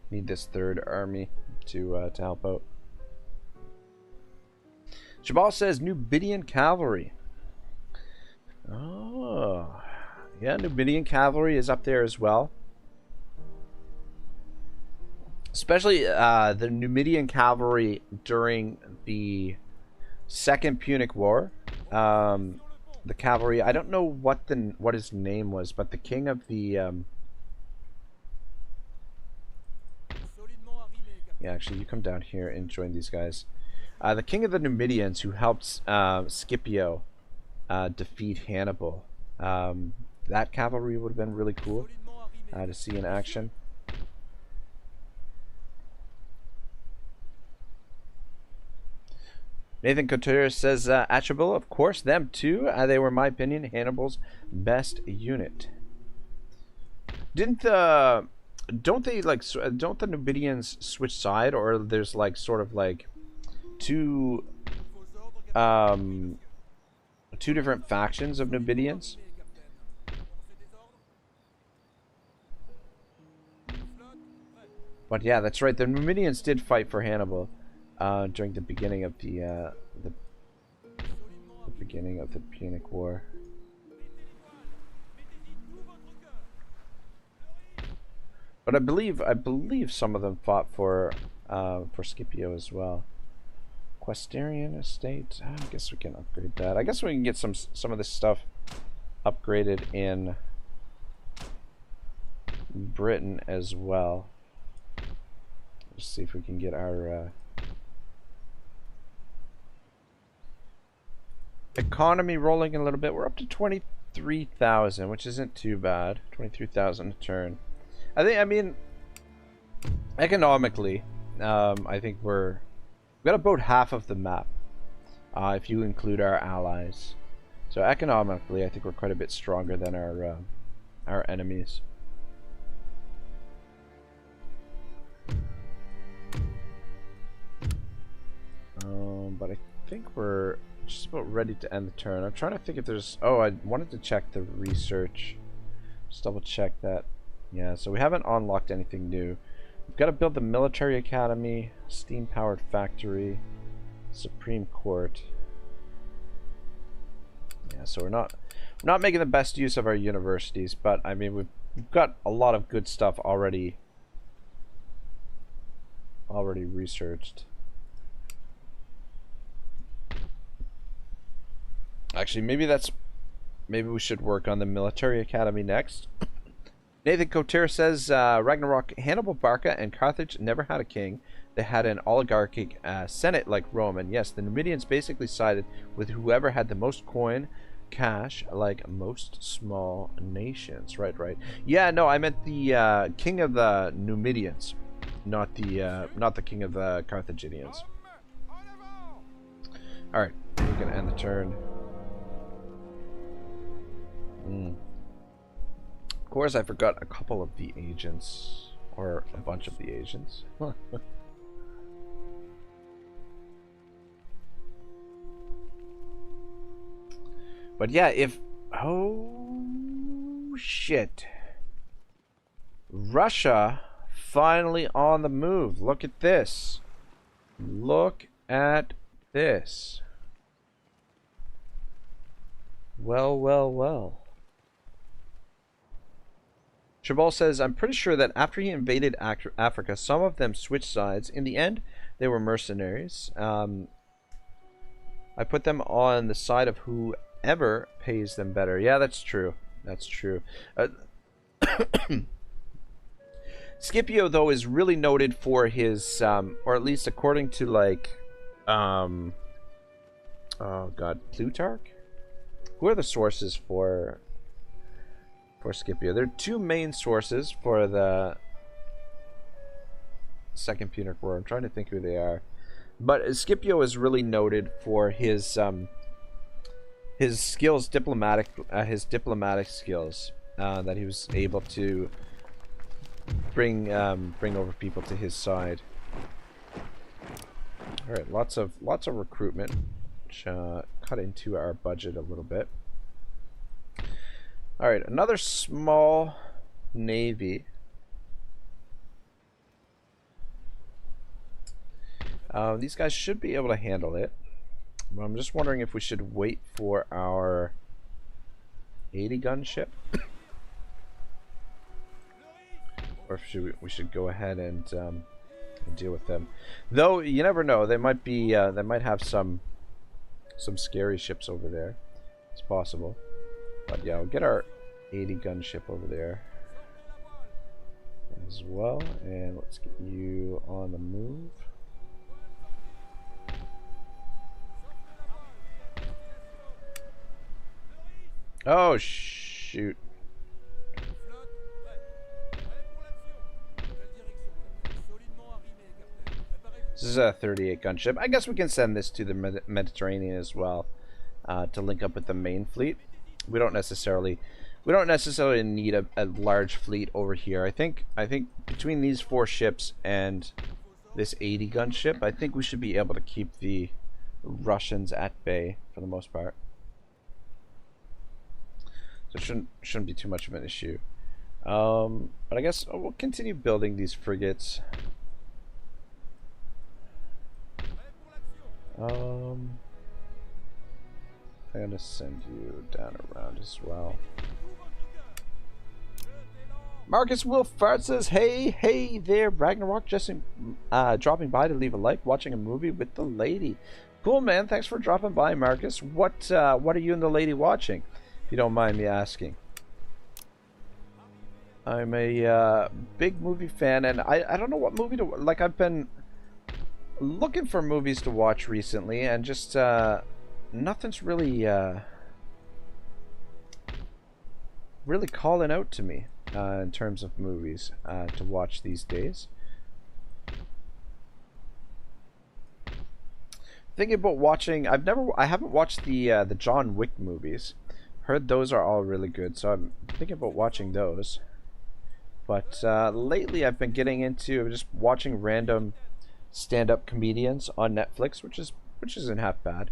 A: this third army to help out. Jabal says Numidian cavalry. Oh, yeah, Numidian cavalry is up there as well. Especially the Numidian cavalry during the Second Punic War. The cavalry, I don't know what his name was, but the king of the yeah, actually you come down here and join these guys. The king of the Numidians who helped Scipio defeat Hannibal. That cavalry would have been really cool to see in action. Nathan Couture says, Achibil, of course, them too. They were, in my opinion, Hannibal's best unit. Don't the Numidians switch side, or there's like sort of like two different factions of Numidians? But yeah, that's right. The Numidians did fight for Hannibal during the beginning of the beginning of the Punic War. But I believe some of them fought for Scipio as well. Questarian estate. I guess we can upgrade that. I guess we can get some of this stuff upgraded in Britain as well. Let's see if we can get our economy rolling a little bit. We're up to 23,000, which isn't too bad. 23,000 a turn. I mean, economically, I think we've got about half of the map, if you include our allies. So economically, I think we're quite a bit stronger than our enemies. But I think we're just about ready to end the turn. I'm trying to think if there's... Oh, I wanted to check the research. Just double check that. Yeah, so we haven't unlocked anything new. We've got to build the military academy, steam-powered factory, Supreme Court. Yeah, so we're not making the best use of our universities, but I mean we've got a lot of good stuff already researched. Actually, maybe we should work on the military academy next. Nathan Couture says, Ragnarok, Hannibal Barca and Carthage never had a king. They had an oligarchic senate like Rome. And yes, the Numidians basically sided with whoever had the most coin, cash, like most small nations. Right. Yeah, no, I meant the king of the Numidians, not the king of the Carthaginians. Alright, we're going to end the turn. Of course, I forgot a couple of the agents, or a bunch of the agents. But yeah, oh shit, Russia finally on the move. Look at this. Look at this. Well, well, well. Chabal says, I'm pretty sure that after he invaded Africa, some of them switched sides. In the end, they were mercenaries. I put them on the side of whoever pays them better. Yeah, that's true. That's true. Scipio, though, is really noted for his, or at least according to, like, oh god, Plutarch? Who are the sources for Scipio? There are two main sources for the Second Punic War. I'm trying to think who they are. But Scipio is really noted for his skills, his diplomatic skills, that he was able to bring over people to his side. All right, lots of recruitment, which cut into our budget a little bit. All right, another small navy. These guys should be able to handle it. But I'm just wondering if we should wait for our 80 gun ship, or if we should go ahead and deal with them. Though you never know, they might be they might have some scary ships over there. It's possible. But yeah, we'll get our 80 gun ship over there as well, and let's get you on the move. Oh shoot. This is a 38 gunship. I guess we can send this to the Mediterranean as well, to link up with the main fleet. We don't necessarily need a large fleet over here. I think between these 4 ships and this 80 gunship, I think we should be able to keep the Russians at bay for the most part. So it shouldn't be too much of an issue. But I guess we'll continue building these frigates. I'm gonna send you down around as well. Marcus Wilfart says, hey there, Ragnarok, just dropping by to leave a like, watching a movie with the lady. Cool, man, thanks for dropping by, Marcus. What are you and the lady watching, if you don't mind me asking? I'm a big movie fan, and I don't know what movie to, like, I've been looking for movies to watch recently, and just nothing's really calling out to me in terms of movies to watch these days. Thinking about watching, I haven't watched the John Wick movies. Heard those are all really good, so I'm thinking about watching those. But lately I've been getting into just watching random stand-up comedians on Netflix, which isn't half bad.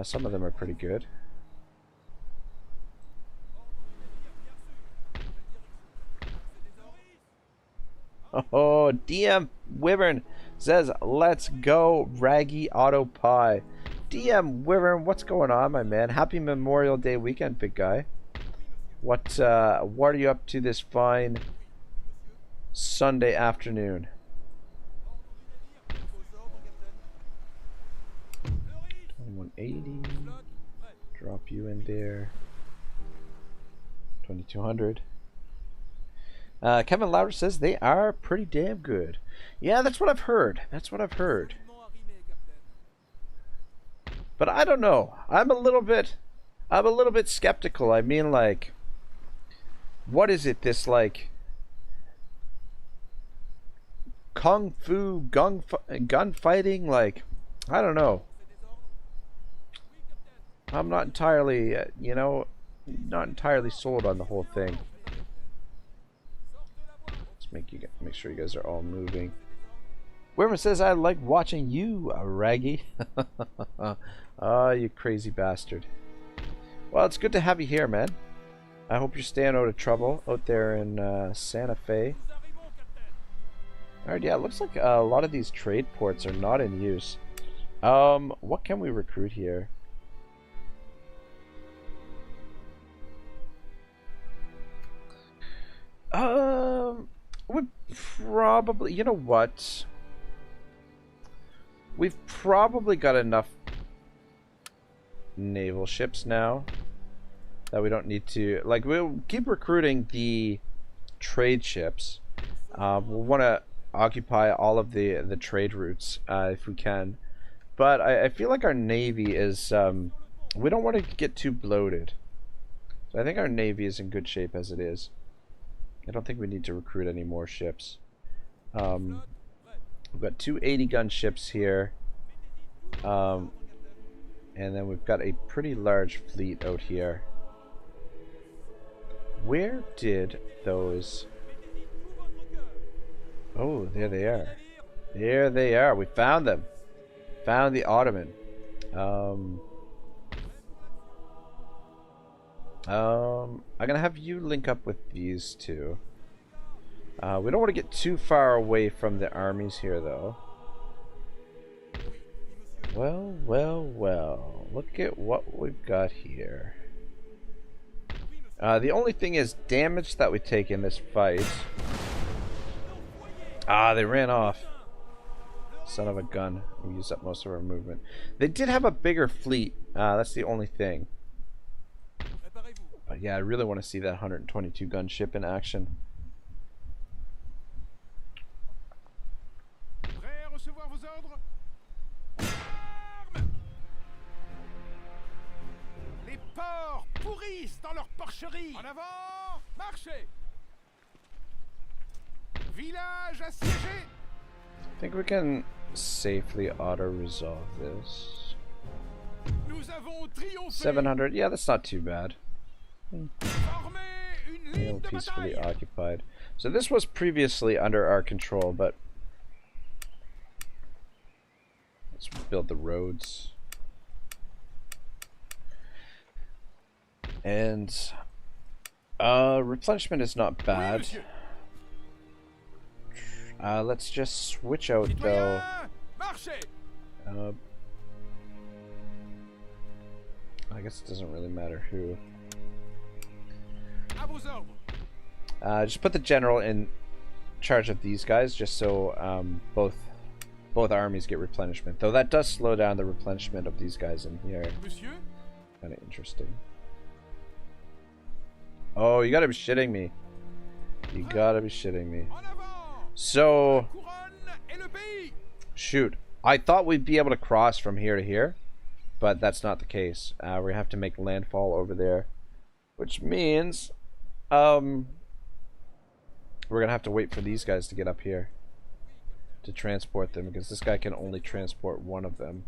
A: Some of them are pretty good. Oh, DM Wyvern says, let's go, Raggy Auto Pie. DM Wyvern, what's going on, my man? Happy Memorial Day weekend, big guy. What are you up to this fine Sunday afternoon? 2180. Drop you in there. 2200. Kevin Lauder says they are pretty damn good. Yeah, that's what I've heard. That's what I've heard. But I don't know. I'm a little bit skeptical. I mean, like, what is it? This, like, kung fu gunfighting? Like, I don't know. I'm not entirely, not entirely sold on the whole thing. Let's make sure you guys are all moving. Whoever says I like watching you, Raggy. Oh, you crazy bastard. Well, it's good to have you here, man. I hope you're staying out of trouble out there in Santa Fe. Alright, yeah, it looks like a lot of these trade ports are not in use. What can we recruit here? We probably, you know what? We've probably got enough naval ships now that we don't need to, like, we'll keep recruiting the trade ships. We'll want to occupy all of the trade routes if we can, but I feel like our navy is we don't want to get too bloated, so I think our navy is in good shape as it is. I don't think we need to recruit any more ships. We've got two 80-gun ships here, and then we've got a pretty large fleet out here. Where did those... Oh, there they are. There they are. We found them. Found the Ottoman. I'm gonna have you link up with these two. We don't want to get too far away from the armies here, though. Well, well, well. Look at what we've got here. The only thing is damage that we take in this fight. Ah, they ran off. Son of a gun. We used up most of our movement. They did have a bigger fleet. That's the only thing. But yeah, I really want to see that 122 gun ship in action.
B: Les porcs pourrissent dans leur porcherie. En avant, marchez. Village assiégé.
A: I think we can safely auto-resolve this.
B: Nous avons triomphé.
A: 700, yeah, that's not too bad.
B: Formez une ligne de
A: Peacefully
B: bataille.
A: occupied. So this was previously under our control, but let's build the roads. And replenishment is not bad. Let's just switch out though. I guess it doesn't really matter who. Just put the general in charge of these guys, just so both armies get replenishment. Though that does slow down the replenishment of these guys in here. Kind of interesting. Oh, you gotta be shitting me. You gotta be shitting me. So, shoot. I thought we'd be able to cross from here to here, but that's not the case. We have to make landfall over there, which means we're gonna have to wait for these guys to get up here to transport them, because this guy can only transport one of them.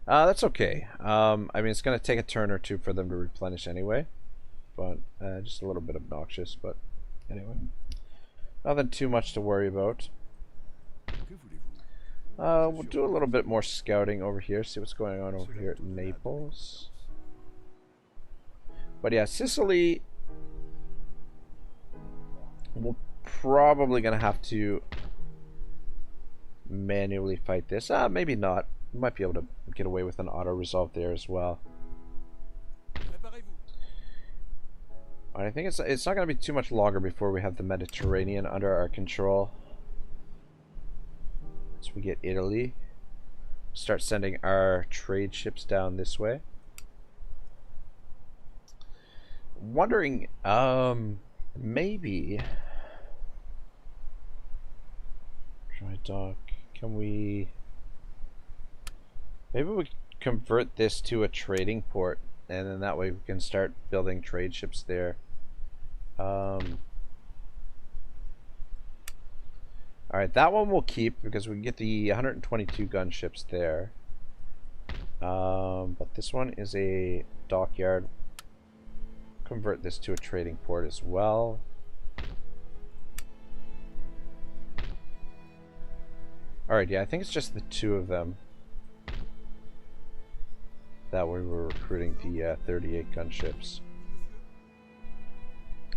A: That's okay. I mean, it's gonna take a turn or two for them to replenish anyway, but just a little bit obnoxious. But anyway, nothing too much to worry about. We'll do a little bit more scouting over here, see what's going on over here at Naples. But yeah, Sicily, we're probably gonna have to manually fight this. Maybe not. We might be able to get away with an auto resolve there as well. I think it's not going to be too much longer before we have the Mediterranean under our control. So we get Italy. Start sending our trade ships down this way. Wondering, maybe dry dock. Can we? Maybe we convert this to a trading port, and then that way we can start building trade ships there. Alright, that one we'll keep because we can get the 122 gunships there. But this one is a dockyard. Convert this to a trading port as well. Alright, yeah, I think it's just the two of them that we were recruiting the 38 gunships.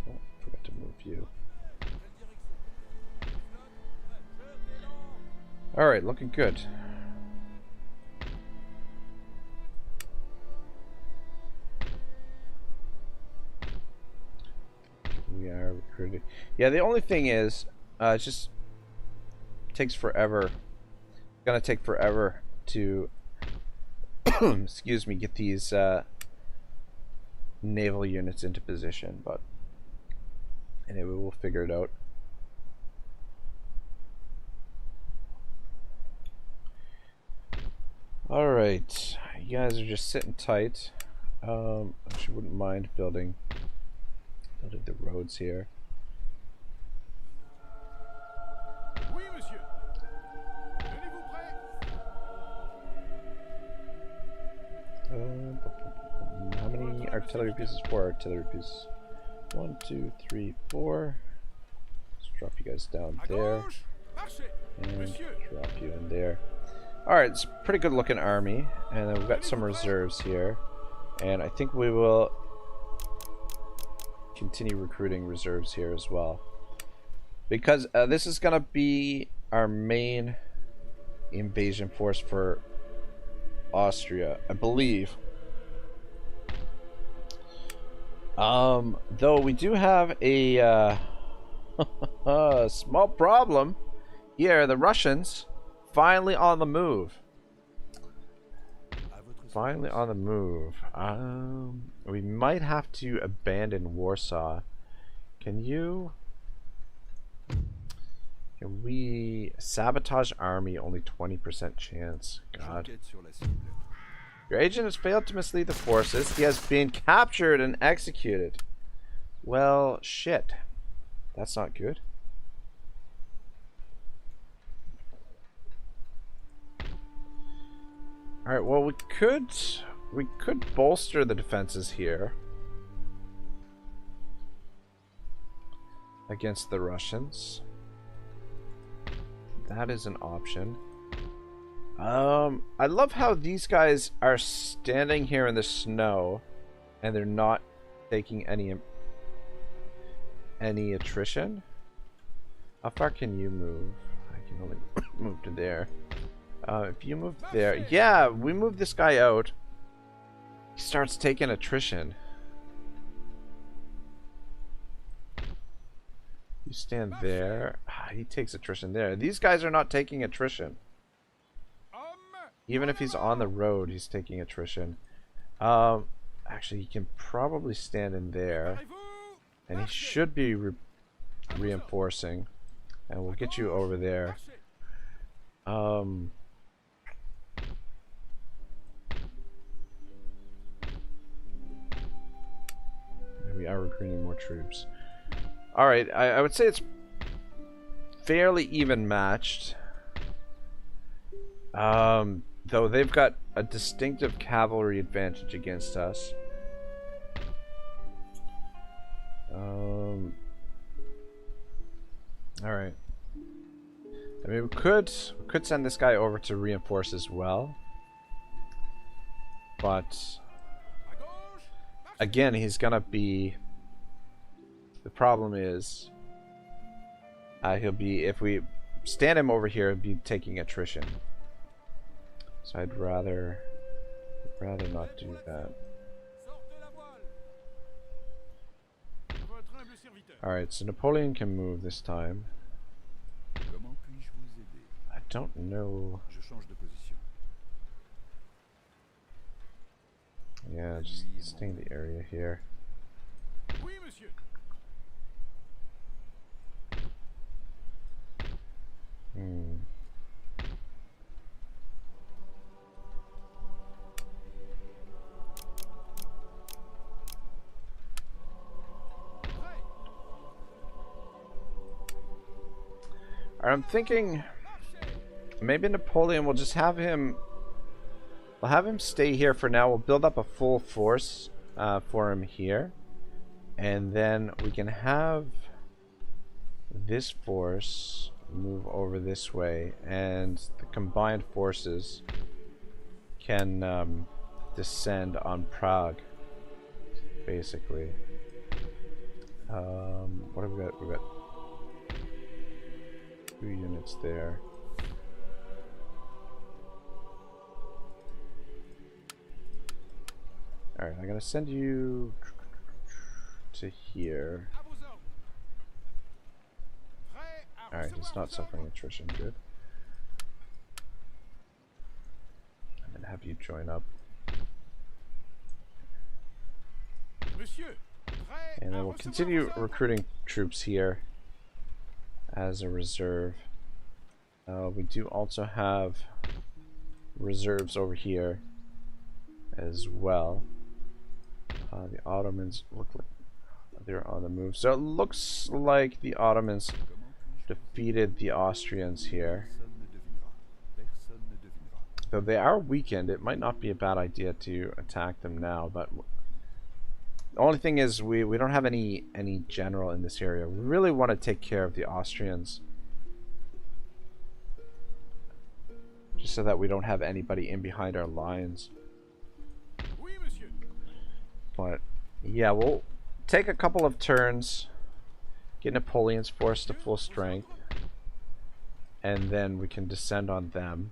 A: Oh, forgot to move you. Alright, looking good. recruiting. Yeah, the only thing is, it just takes forever. It's gonna take forever to, excuse me, get these naval units into position. But anyway, we'll figure it out. All right, you guys are just sitting tight. Actually, wouldn't mind building the roads here.
B: Oui, monsieur. Tenez-vous prêt?
A: How many artillery pieces? 4 artillery pieces. 1, 2, 3, 4. Let's drop you guys down
B: À
A: there.
B: gauche. Marchez.
A: And
B: Monsieur.
A: drop you in there. Alright, it's a pretty good looking army. And then we've got some reserves here. And I think we will continue recruiting reserves here as well. Because this is going to be our main invasion force for Austria, I believe. Though we do have a a small problem here. The Russians finally on the move. Finally on the move. We might have to abandon Warsaw. Can we sabotage army? Only 20% chance. God. Your agent has failed to mislead the forces. He has been captured and executed. Well, shit. That's not good. Alright, well we could bolster the defenses here against the Russians. That is an option. I love how these guys are standing here in the snow and they're not taking any attrition. How far can you move? I can only move to there. If you move there, yeah, we move this guy out. He starts taking attrition. You stand there. He takes attrition there. These guys are not taking attrition. Even if he's on the road, he's taking attrition. Actually, he can probably stand in there. And he should be reinforcing. And we'll get you over there. We are recruiting more troops. Alright, I would say it's fairly even matched. Though they've got a distinctive cavalry advantage against us. Alright. I mean, we could send this guy over to reinforce as well. But again, he's gonna be... The problem is, he'll be, if we stand him over here, he'll be taking attrition. So I'd rather not do that. Alright, so Napoleon can move this time. I don't know. Yeah, just stay in the area here. I'm thinking maybe Napoleon will just have him. We'll have him stay here for now. We'll build up a full force for him here, and then we can have this force move over this way, and the combined forces can descend on Prague. Basically, what have we got? We got 2 units there. Alright, I'm gonna send you to here. Alright, he's not suffering attrition. Good. I'm gonna have you join up.
B: Monsieur, prêt
A: And then
B: à
A: we'll
B: recevoir
A: continue
B: vos ordres?
A: recruiting troops here as a reserve. We do also have reserves over here as well. The Ottomans look like they're on the move. So it looks like the Ottomans defeated the Austrians here. Though they are weakened, it might not be a bad idea to attack them now, but the only thing is we don't have any general in this area. We really want to take care of the Austrians, just so that we don't have anybody in behind our lines.
B: Oui, monsieur.
A: But yeah, we'll take a couple of turns, get Napoleon's force to full strength, and then we can descend on them.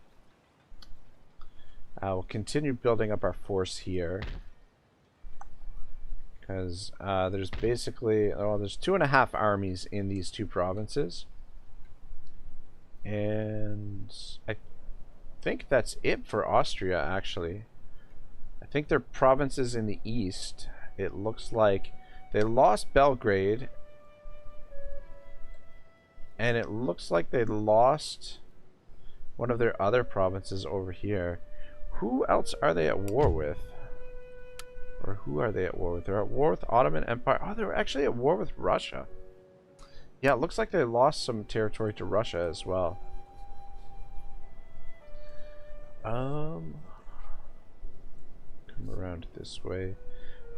A: We'll continue building up our force here, because there's basically, there's 2.5 armies in these two provinces, and I think that's it for Austria. Actually, I think their provinces in the east, it looks like they lost Belgrade, and it looks like they lost one of their other provinces over here. Who else are they at war with? Or who are they at war with? They're at war with Ottoman Empire. Oh, they're actually at war with Russia. Yeah, it looks like they lost some territory to Russia as well. Come around this way.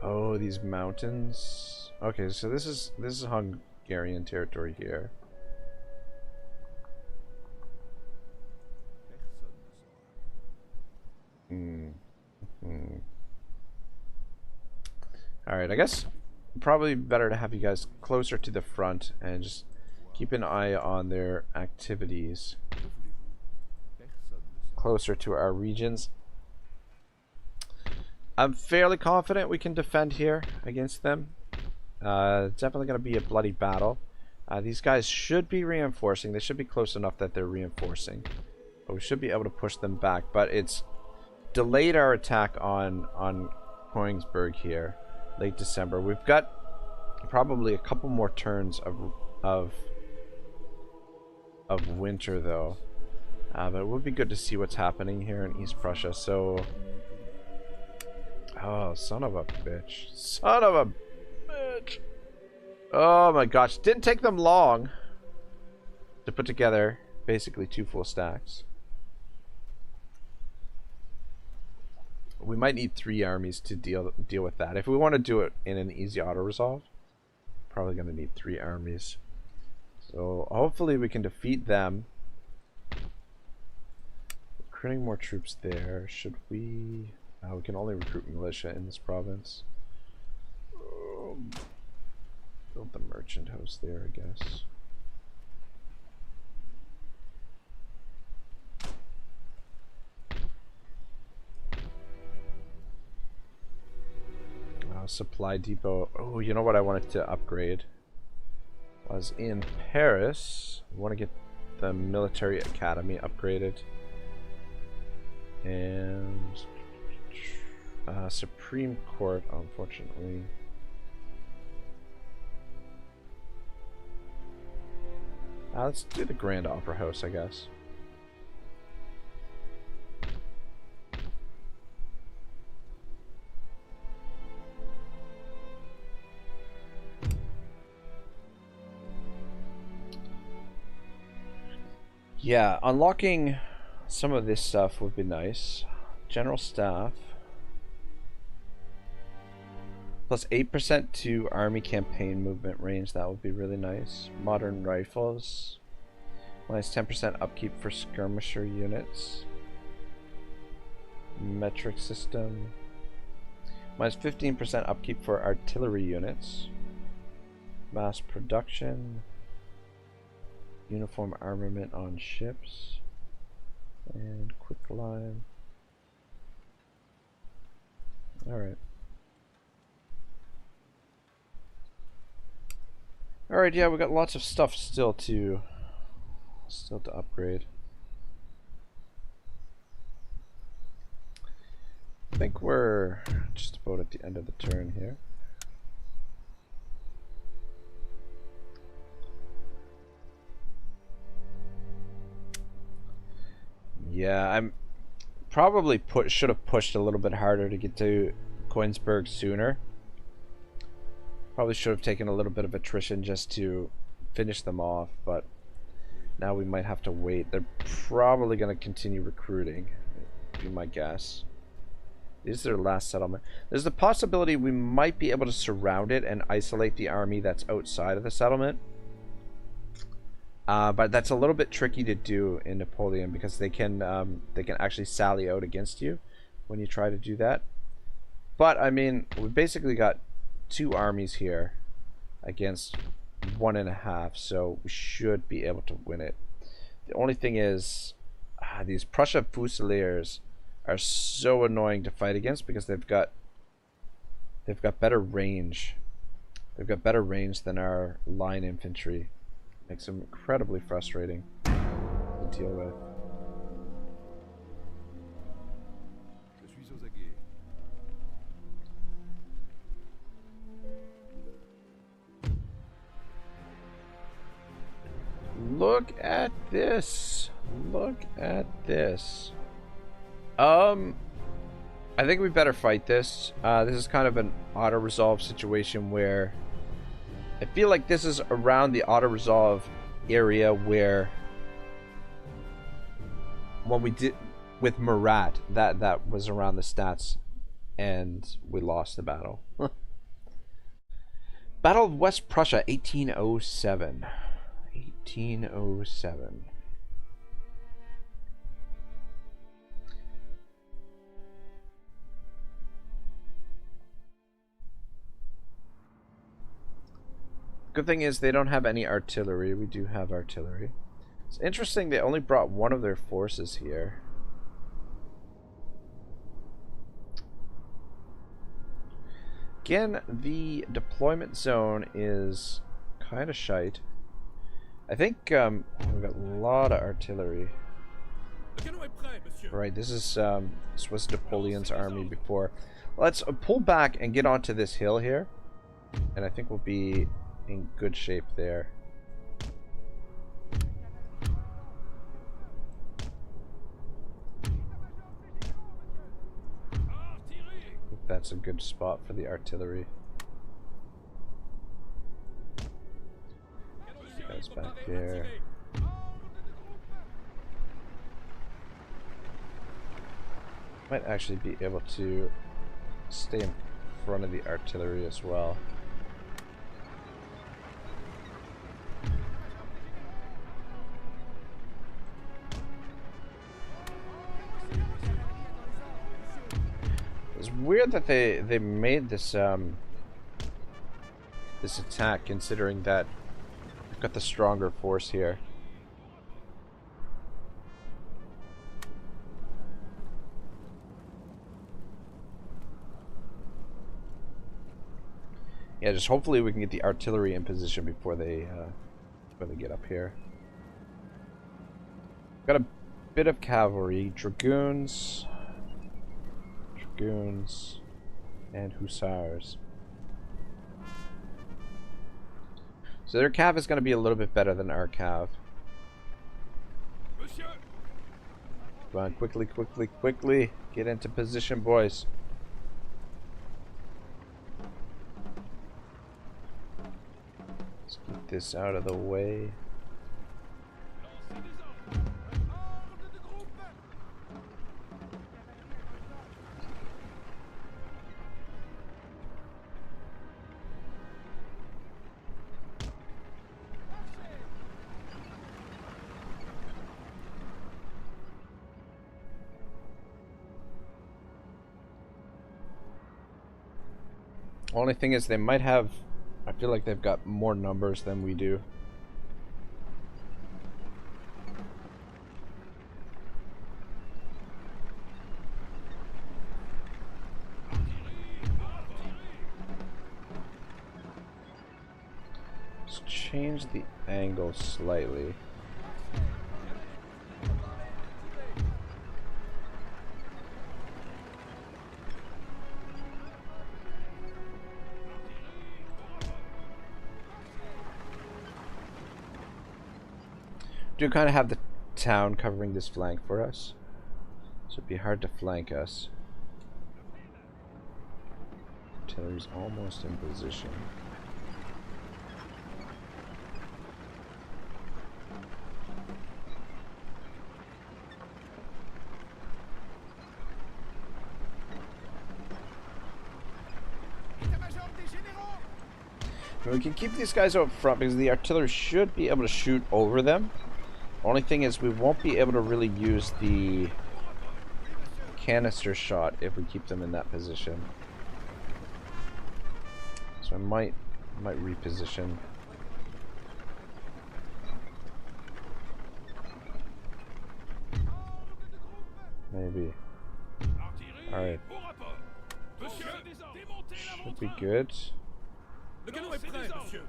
A: Oh, these mountains. Okay, so this is Hungarian territory here. Alright, I guess probably better to have you guys closer to the front and just keep an eye on their activities closer to our regions. I'm fairly confident we can defend here against them. Definitely going to be a bloody battle. These guys should be reinforcing. They should be close enough that they're reinforcing. But we should be able to push them back. But it's delayed our attack on Königsberg here, late December. We've got probably a couple more turns of winter though. But it would be good to see what's happening here in East Prussia. So, oh, son of a bitch. Son of a bitch. Oh my gosh. Didn't take them long to put together basically 2 full stacks. We might need 3 armies to deal with that. If we want to do it in an easy auto resolve, probably going to need 3 armies. So hopefully we can defeat them. Recruiting more troops there. Should we? We can only recruit militia in this province. Build the merchant house there, I guess. Supply depot. Oh, you know what I wanted to upgrade? Was in Paris. I want to get the military academy upgraded. And Supreme Court, unfortunately. Let's do the Grand Opera House, I guess. Yeah, unlocking some of this stuff would be nice. General staff. Plus 8% to army campaign movement range. That would be really nice. Modern rifles. Minus 10% upkeep for skirmisher units. Metric system. Minus 15% upkeep for artillery units. Mass production. Uniform armament on ships. And quicklime. Alright. Alright, yeah, we got lots of stuff still to Still to upgrade. I think we're just about at the end of the turn here. Yeah, I'm probably should have pushed a little bit harder to get to Koenigsberg sooner. Probably should have taken a little bit of attrition just to finish them off, but now we might have to wait. They're probably going to continue recruiting, would be my guess. This is their last settlement. There's the possibility we might be able to surround it and isolate the army that's outside of the settlement. But that's a little bit tricky to do in Napoleon because they can actually sally out against you when you try to do that. But I mean, we basically got 2 armies here against 1.5, so we should be able to win it. The only thing is, these Prussia Fusiliers are so annoying to fight against because they've got better range. They've got better range than our line infantry. Makes them incredibly frustrating to deal with. Look at this. Look at this. I think we better fight this. This is kind of an auto-resolve situation where I feel like this is around the auto-resolve area where when we did with Murat, that was around the stats and we lost the battle. Battle of West Prussia, 1807. 1807. Good thing is they don't have any artillery. We do have artillery. It's interesting they only brought one of their forces here. Again, the deployment zone is kind of shite. I think we've got a lot of artillery. Right, this was Napoleon's army before. Let's pull back and get onto this hill here, and I think we'll be in good shape there. I think that's a good spot for the artillery. Guys back there. Might actually be able to stay in front of the artillery as well. It's weird that they made this this attack, considering that we've got the stronger force here. Yeah, just hopefully we can get the artillery in position before they get up here. Got a bit of cavalry, dragoons, and hussars. So their cav is going to be a little bit better than our cav. Come on, quickly, quickly, quickly. Get into position, boys. Let's get this out of the way. Only thing is they might have, I feel like they've got more numbers than we do. Let's change the angle slightly. do kind of have the town covering this flank for us, so it'd be hard to flank us. Artillery's almost in position. We can keep these guys out front because the artillery should be able to shoot over them. Only thing is we won't be able to really use the canister shot if we keep them in that position. So I might reposition. Maybe. Alright. Should be good.
C: Le canon est prêt, monsieur.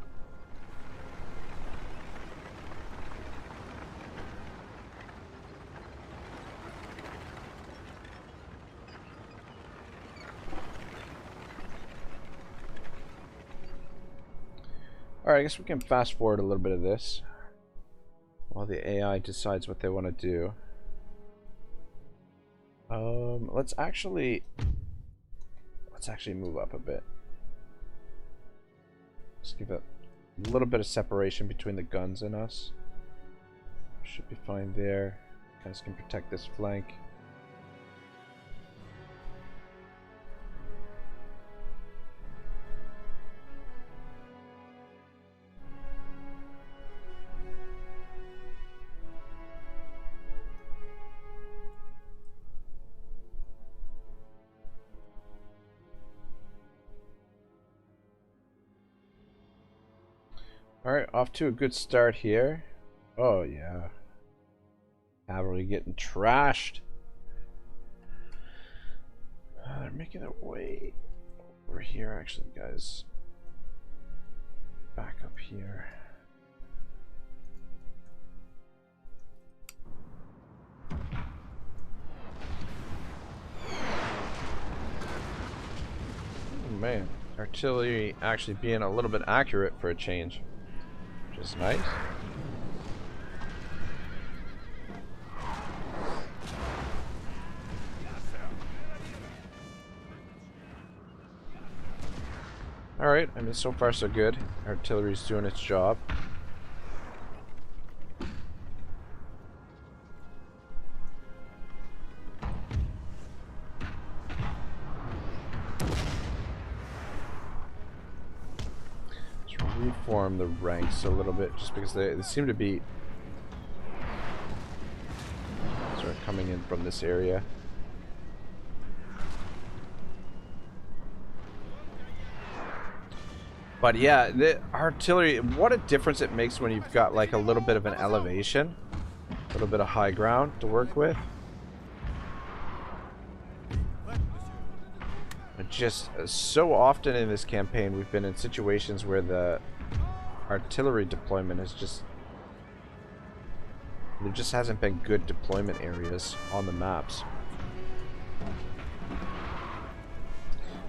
A: Alright, I guess we can fast forward a little bit of this while the AI decides what they want to do. Let's actually move up a bit. Just give it a little bit of separation between the guns and us. Should be fine there. Guys can protect this flank. Alright, off to a good start here. Oh yeah. Cavalry getting trashed. They're making their way over here actually, guys. Back up here. Oh man, artillery actually being a little bit accurate for a change. Which is nice. Alright, I mean so far so good. Artillery's doing its job. Reform the ranks a little bit just because they seem to be sort of coming in from this area. But yeah, the artillery, what a difference it makes when you've got like a little bit of an elevation, a little bit of high ground to work with. Just so often in this campaign we've been in situations where the artillery deployment is just, there just hasn't been good deployment areas on the maps.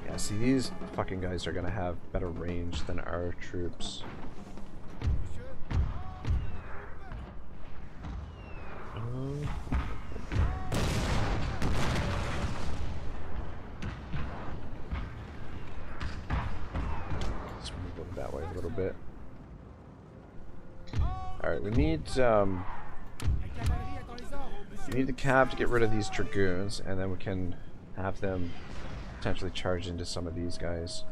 A: Yeah, see, these fucking guys are gonna have better range than our troops. That way a little bit. Alright, we need the cav to get rid of these dragoons, and then we can have them potentially charge into some of these guys.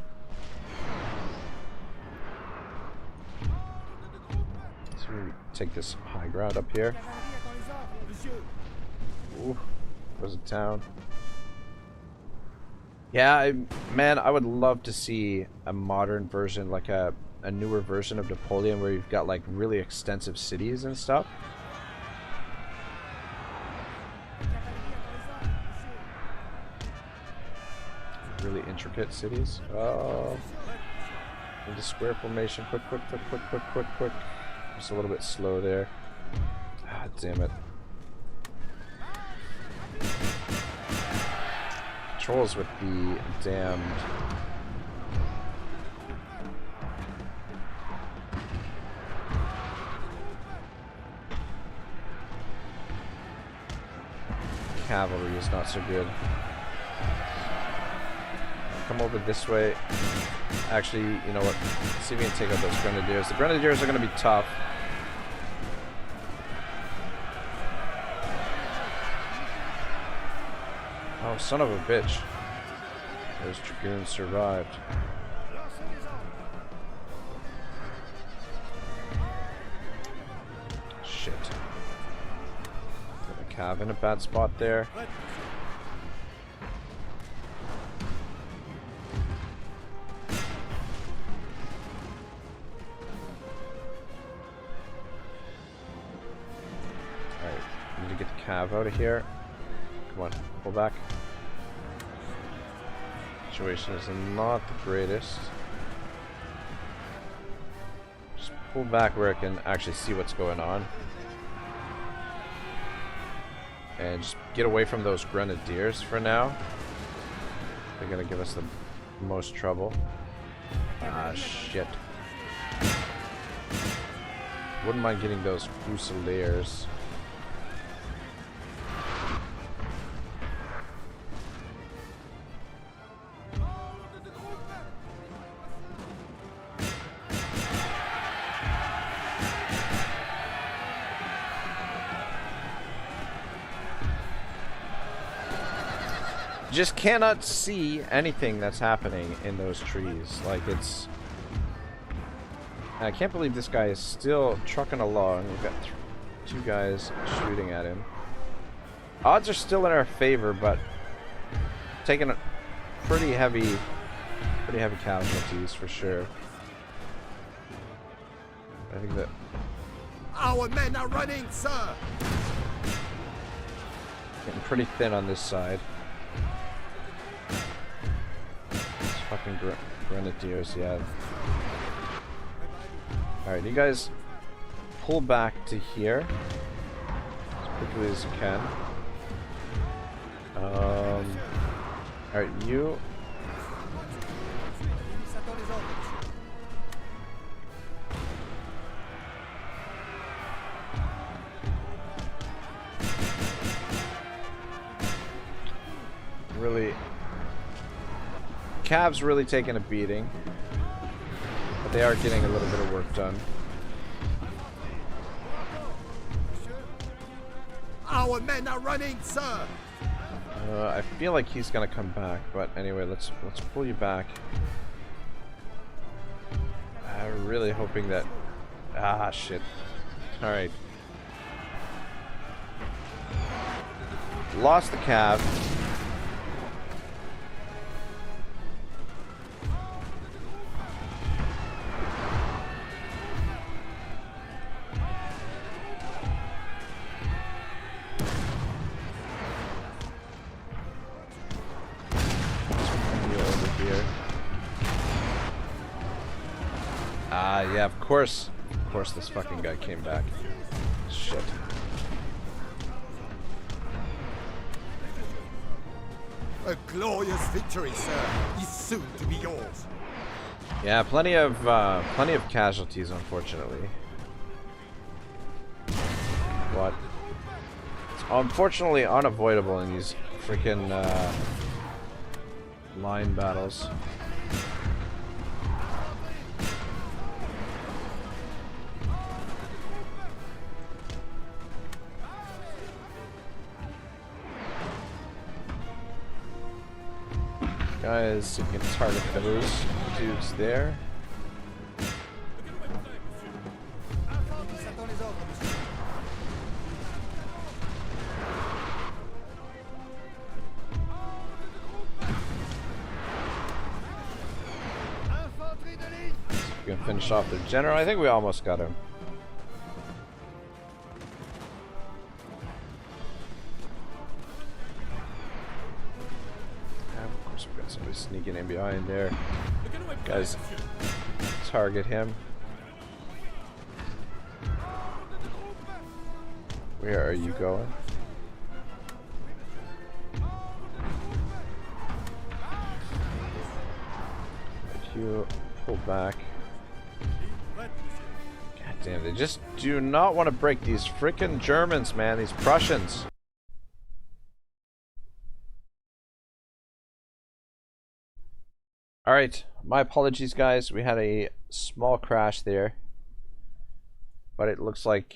A: So we take this high ground up here. Ooh, there's a town. Yeah, man, I would love to see a modern version, like a newer version of Napoleon where you've got like really extensive cities and stuff. Really intricate cities. Oh, into square formation. Quick. Just a little bit slow there. Ah, damn it. Trolls with the damned cavalry is not so good. Come over this way. Actually, you know what? Let's see if we can take out those grenadiers. The grenadiers are going to be tough. Oh, son of a bitch. Those dragoons survived. Shit. Got a cav in a bad spot there. Alright, need to get the cav out of here. Come on, pull back. Situation is not the greatest. Just pull back where I can actually see what's going on. And just get away from those grenadiers for now. They're gonna give us the most trouble. Ah, shit. Wouldn't mind getting those fusiliers. Just cannot see anything that's happening in those trees. Like, it's... I can't believe this guy is still trucking along. We've got two guys shooting at him. Odds are still in our favor, but taking a pretty heavy casualties for sure. I think that
C: Our men are running, sir.
A: getting pretty thin on this side. Fucking grenadiers, yeah. Alright, you guys pull back to here as quickly as you can. Alright, you. Really. Cav's really taking a beating, but they are getting a little bit of work done.
C: Our men are running, sir.
A: I feel like he's gonna come back, but anyway, let's pull you back. I'm really hoping that. Ah, shit. All right. Lost the cav. Yeah, of course this fucking guy came back. Shit.
C: A glorious victory, sir, is soon to be yours.
A: Yeah, plenty of casualties, unfortunately. But it's unfortunately unavoidable in these freaking line battles. Guys, you can target those dudes there. We can finish off the general. I think we almost got him. Somebody sneaking in behind there. Guys, target him. Where are you going? You pull back. God damn, they just do not want to break these frickin' Germans, man. These Prussians. Alright, my apologies guys, we had a small crash there. But it looks like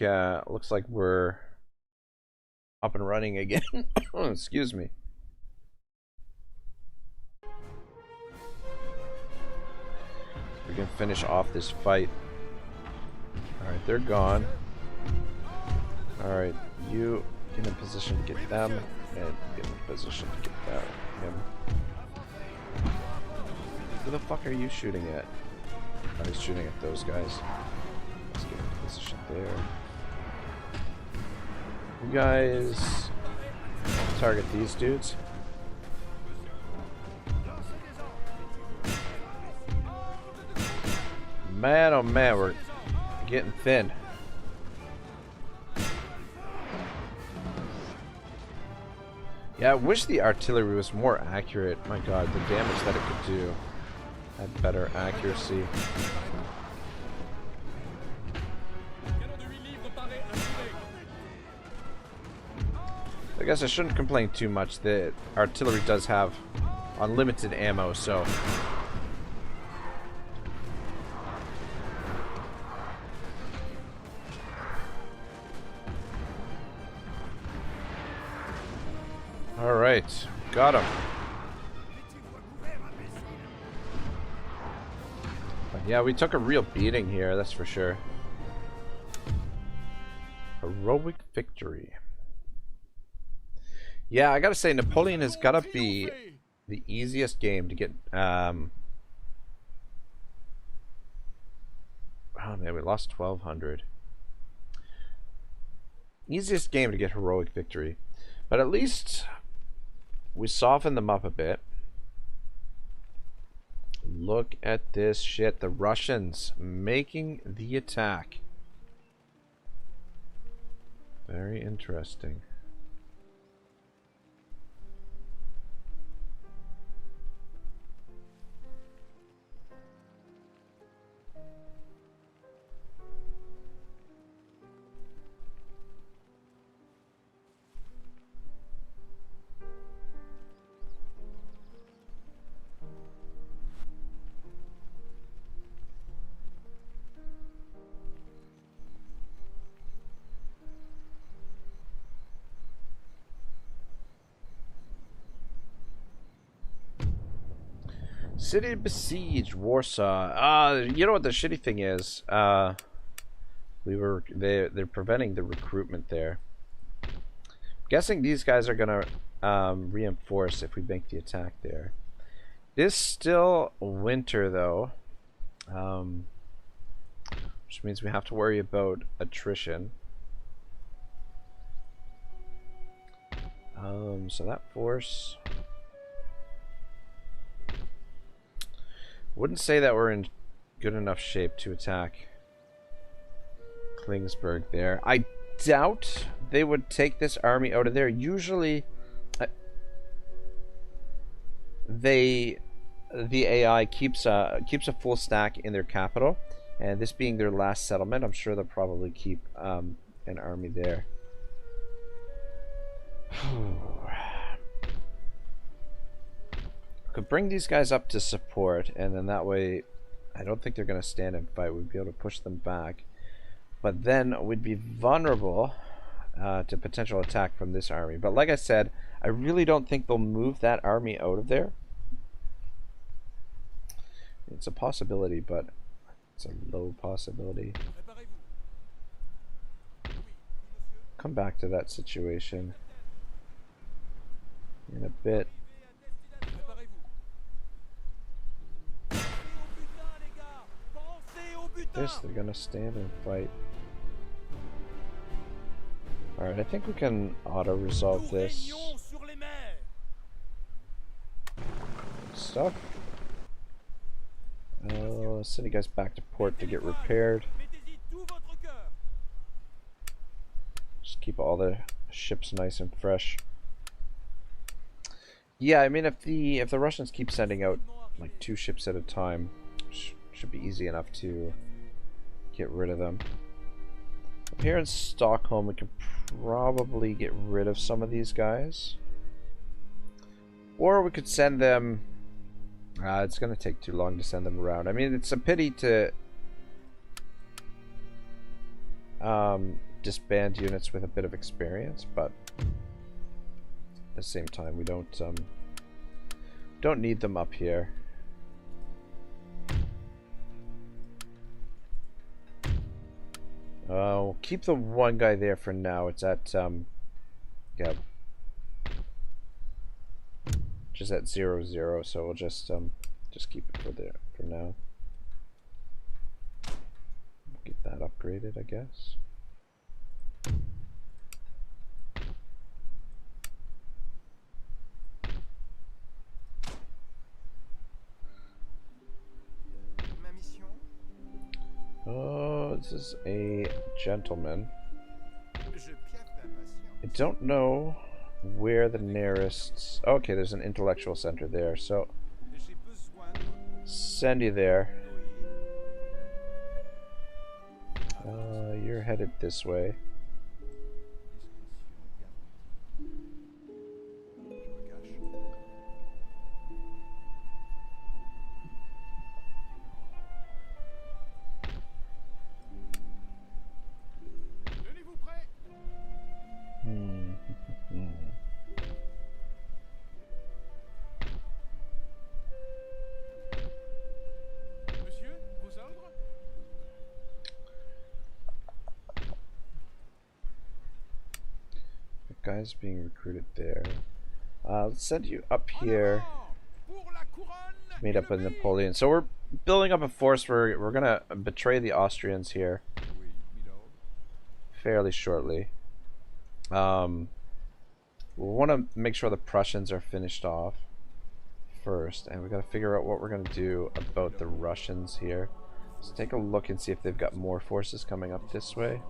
A: we're up and running again. Excuse me. We can finish off this fight. Alright, they're gone. Alright, you get in position to get them, and get in position to get him. Who the fuck are you shooting at? Oh, he's shooting at those guys. Let's get in position there. You guys target these dudes. Man, oh man, we're getting thin. Yeah, I wish the artillery was more accurate. My god, the damage that it could do had better accuracy. I guess I shouldn't complain too much. The artillery does have unlimited ammo, so alright, got him. Yeah, we took a real beating here, that's for sure. Heroic victory. Yeah, I gotta say, Napoleon has gotta be the easiest game to get. Oh man, we lost 1,200. Easiest game to get heroic victory, but at least we softened them up a bit. Look at this shit. The Russians making the attack. Very interesting. City besieged, Warsaw. You know what the shitty thing is? They're preventing the recruitment there. Guessing these guys are gonna reinforce if we make the attack there. It is still winter though, which means we have to worry about attrition. So that force. Wouldn't say that we're in good enough shape to attack Klingsburg there. I doubt they would take this army out of there. Usually, the AI keeps a full stack in their capital, and this being their last settlement, I'm sure they'll probably keep an army there. Could bring these guys up to support, and then that way I don't think they're going to stand and fight. We'd be able to push them back, but then we'd be vulnerable to potential attack from this army. But like I said, I really don't think they'll move that army out of there. It's a possibility, but it's a low possibility. Come back to that situation in a bit. This, they're gonna stand and fight. Alright, I think we can auto-resolve this stuff. Send you guys back to port to get repaired. Just keep all the ships nice and fresh. Yeah, I mean, if the Russians keep sending out like 2 ships at a time, should be easy enough to get rid of them. Up here in Stockholm, we can probably get rid of some of these guys, or we could send them It's going to take too long to send them around. I mean, it's a pity to disband units with a bit of experience, but at the same time, we don't need them up here. We'll keep the one guy there for now. It's at yeah, just at 0-0, so we'll just keep it for there for now. Get that upgraded, I guess. Oh, this is a gentleman. I don't know where the nearest... Okay, there's an intellectual center there, so send you there. You're headed this way. Guys being recruited there. Let's send you up here. Meet up with Napoleon. So we're building up a force. We're gonna betray the Austrians here fairly shortly. We want to make sure the Prussians are finished off first, and we got to figure out what we're gonna do about the Russians here. Let's take a look and see if they've got more forces coming up this way.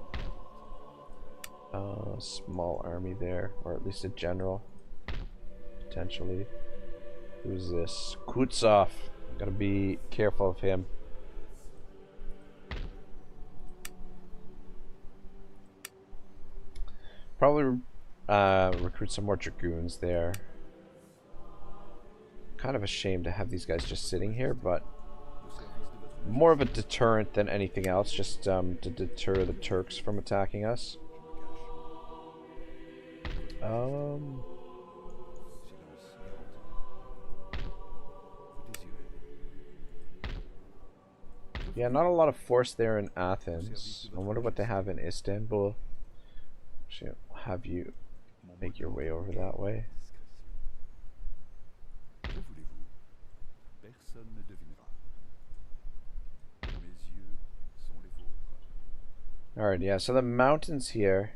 A: Small army there, or at least a general, potentially. Who's this? Kutsov. Gotta be careful of him. Probably recruit some more dragoons there. Kind of a shame to have these guys just sitting here, but more of a deterrent than anything else, just to deter the Turks from attacking us. Yeah, not a lot of force there in Athens. I wonder what they have in Istanbul. Actually, I'll have you make your way over that way. Alright, yeah, so the mountains here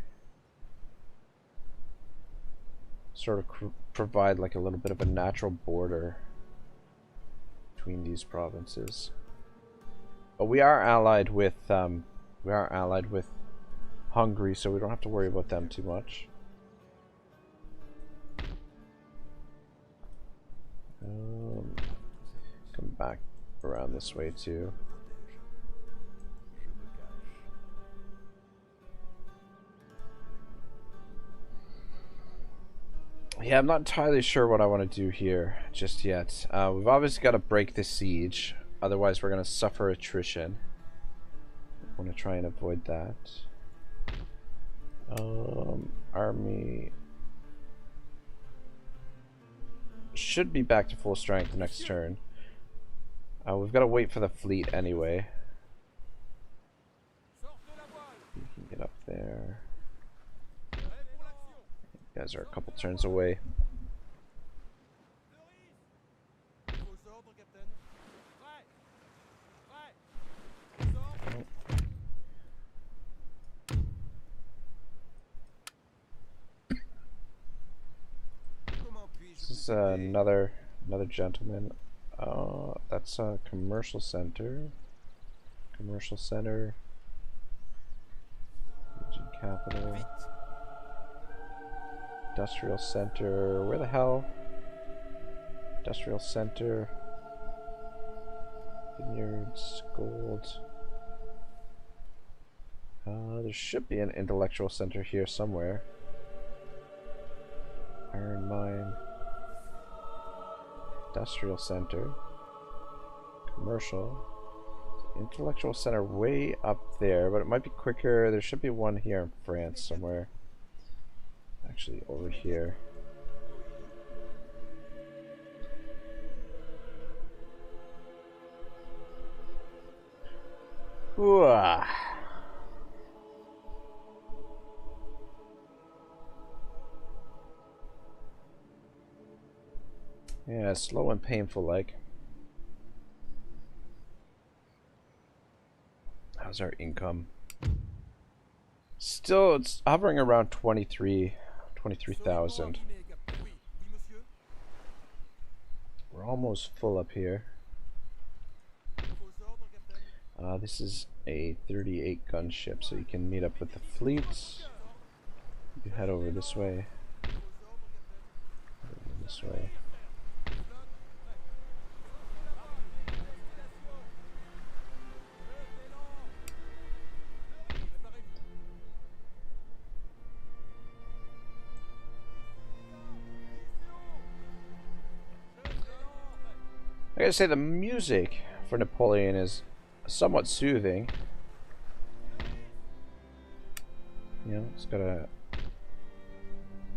A: sort of provide like a little bit of a natural border between these provinces. But we are allied with Hungary, so we don't have to worry about them too much. Come back around this way too. Yeah, I'm not entirely sure what I want to do here just yet. We've obviously got to break the siege, otherwise we're going to suffer attrition. I want to try and avoid that. Army should be back to full strength next turn. We've got to wait for the fleet anyway. You can get up there. You guys are a couple turns away. This is another gentleman. That's a commercial center. Commercial center. Region capital. Industrial center. Where the hell? Industrial center. Vineyards. Gold. There should be an intellectual center here somewhere. Iron mine. Industrial center. Commercial. Intellectual center way up there, but it might be quicker. There should be one here in France somewhere. Actually, over here. Ooh. Yeah, slow and painful like. How's our income? Still, it's hovering around 23,000. We're almost full up here. This is a 38 gunship, so you can meet up with the fleet. You head over this way. Over this way. I gotta say, the music for Napoleon is somewhat soothing. You know, it's got a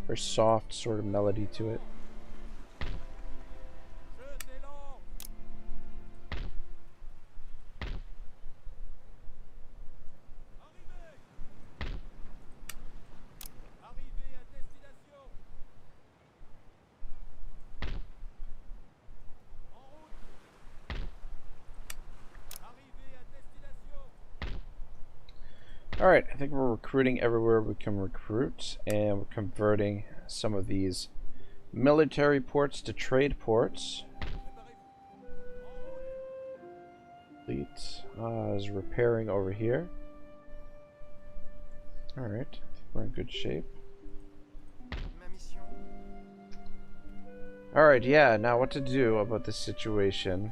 A: very soft sort of melody to it. Alright, I think we're recruiting everywhere we can recruit, and we're converting some of these military ports to trade ports. Fleet is repairing over here. Alright, I think we're in good shape. Alright, yeah, now what to do about this situation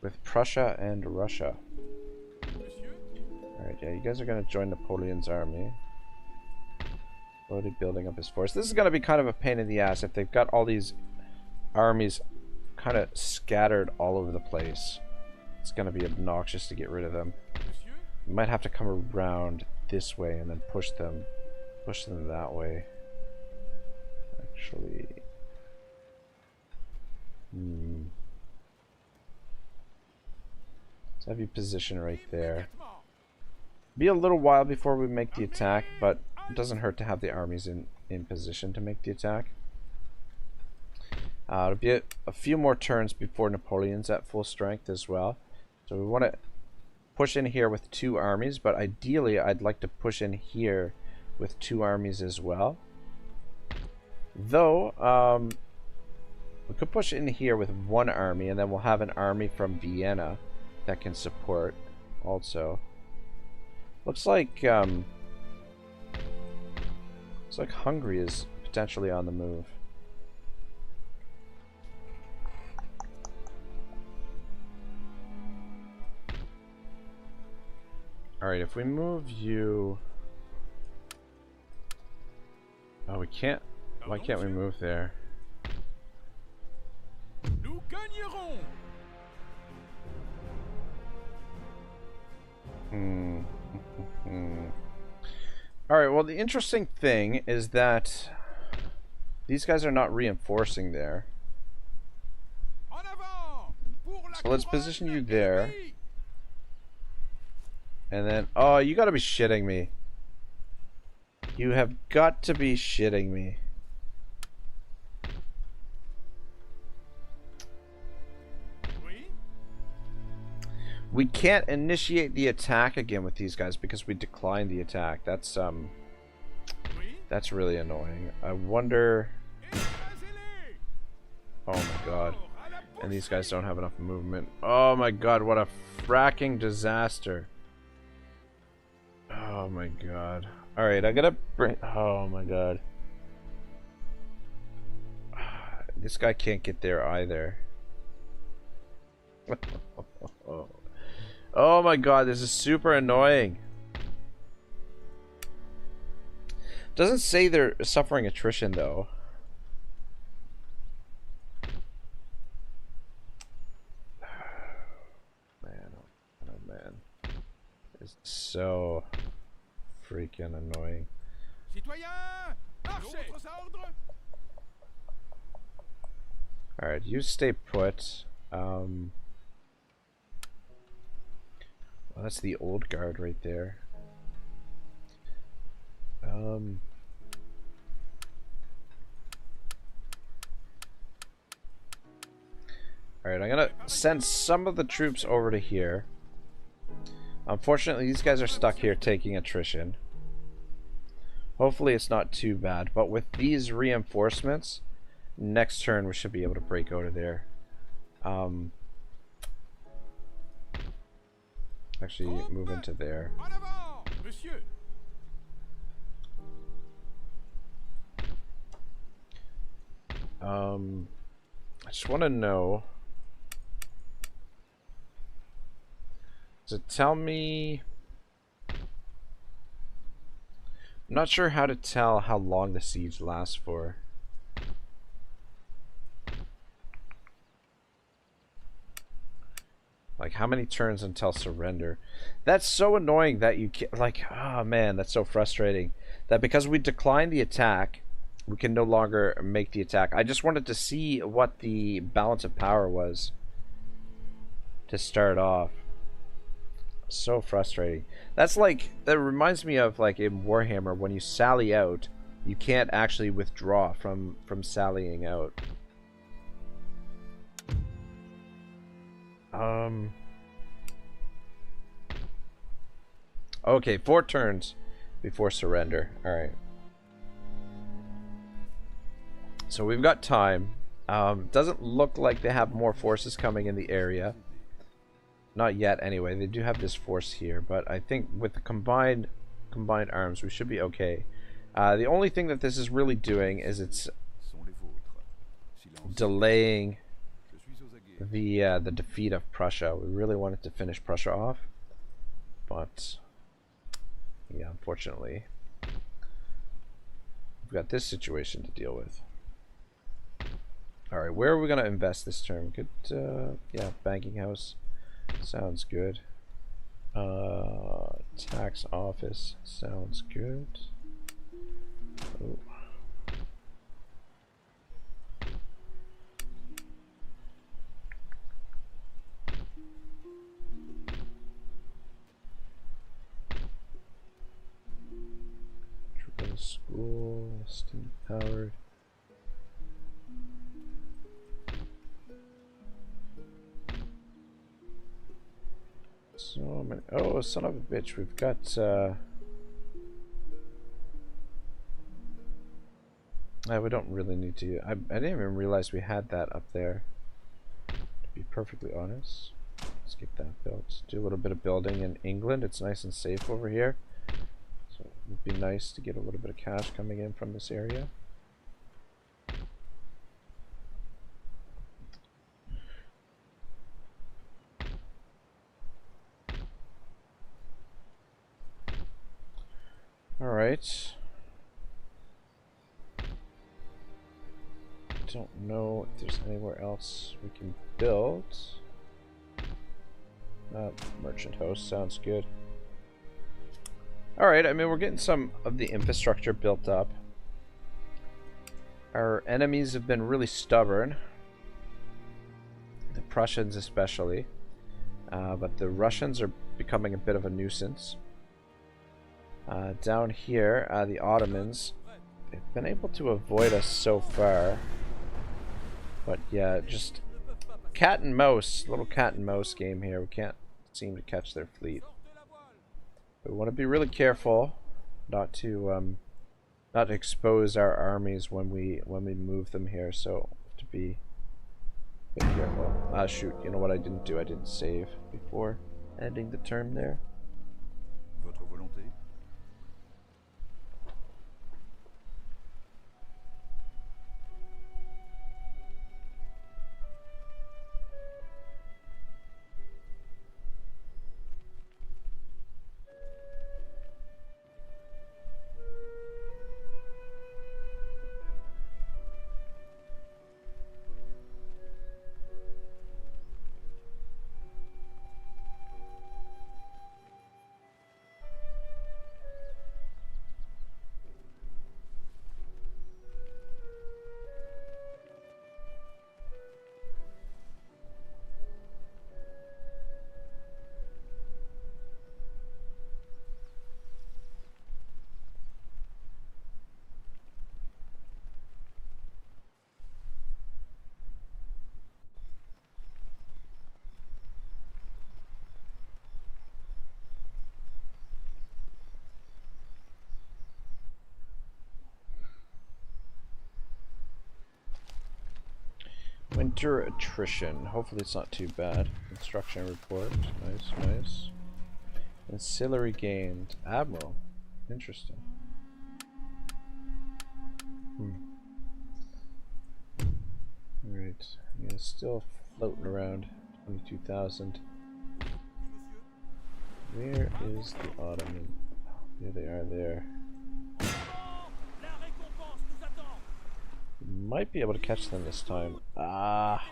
A: with Prussia and Russia. Alright, yeah, you guys are going to join Napoleon's army. Slowly building up his force. This is going to be kind of a pain in the ass if they've got all these armies kind of scattered all over the place. It's going to be obnoxious to get rid of them. You might have to come around this way and then push them that way. Actually... So have you position right there. Be a little while before we make the attack, but it doesn't hurt to have the armies in position to make the attack. It'll be a few more turns before Napoleon's at full strength as well. So we want to push in here with 2 armies, but ideally I'd like to push in here with 2 armies as well. Though, we could push in here with 1 army, and then we'll have an army from Vienna that can support also. Looks like Hungary is potentially on the move. Alright, if we move you... Oh, we can't... Why can't we move there?
B: Nous gagnerons.
A: Alright, well, the interesting thing is that these guys are not reinforcing there. So let's position you there. And then... Oh, you gotta be shitting me. You have got to be shitting me. We can't initiate the attack again with these guys because we declined the attack. That's really annoying. I wonder... Oh my god. And these guys don't have enough movement. Oh my god, what a fracking disaster. Oh my god. Alright, I gotta bring... Oh my god. This guy can't get there either. Oh my god, this is super annoying. Doesn't say they're suffering attrition though. is so freaking annoying.
B: Citoyens, marchez.
A: Alright, you stay put. Well, that's the old guard right there. Alright, I'm gonna send some of the troops over to here. Unfortunately, these guys are stuck here taking attrition. Hopefully it's not too bad, but with these reinforcements, next turn we should be able to break out of there. Actually, move into there. I just want to know. Does it tell me? I'm not sure how to tell how long the siege lasts for. Like, how many turns until surrender? That's so annoying that you can't, like, oh man, that's so frustrating. That because we declined the attack, we can no longer make the attack. I just wanted to see what the balance of power was to start off. So frustrating. That's like, that reminds me of like in Warhammer, when you sally out, you can't actually withdraw from sallying out. Okay, 4 turns before surrender. Alright. So we've got time. Doesn't look like they have more forces coming in the area. Not yet, anyway. They do have this force here, but I think with the combined arms, we should be okay. The only thing that this is really doing is it's delaying the defeat of Prussia. We really wanted to finish Prussia off, but yeah, unfortunately, we've got this situation to deal with. All right, where are we gonna invest this term? Good, yeah, banking house sounds good. Tax office sounds good. Oh. School, steam powered. So many. Oh, son of a bitch! We've got. We don't really need to. I didn't even realize we had that up there. To be perfectly honest, let's get that built. Do a little bit of building in England. It's nice and safe over here. So it would be nice to get a little bit of cash coming in from this area. Alright. Don't know if there's anywhere else we can build. Merchant host sounds good. Alright, I mean, we're getting some of the infrastructure built up. Our enemies have been really stubborn. The Prussians especially. But the Russians are becoming a bit of a nuisance. Down here, the Ottomans, they've been able to avoid us so far. But yeah, just cat and mouse, little cat and mouse game here. We can't seem to catch their fleet. We want to be really careful not to expose our armies when we move them here. So to be a bit careful. Ah, shoot! You know what I didn't do? I didn't save before ending the turn there.
C: Votre volonté?
A: Winter attrition. Hopefully it's not too bad. Construction report. Nice, nice. Ancillary gained. Admiral. Interesting. Alright. Yeah, still floating around. 22,000. Where is the Ottoman? There they are there. Might be able to catch them this time. Ah.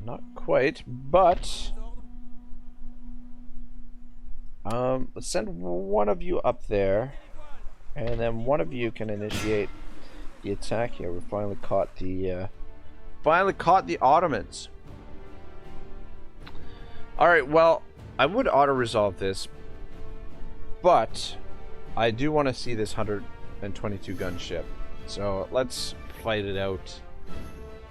A: Not quite, but let's send one of you up there, and then one of you can initiate the attack here. We finally caught the Ottomans. All right, well, I would auto-resolve this, but I do want to see this 122 gun ship. So let's fight it out.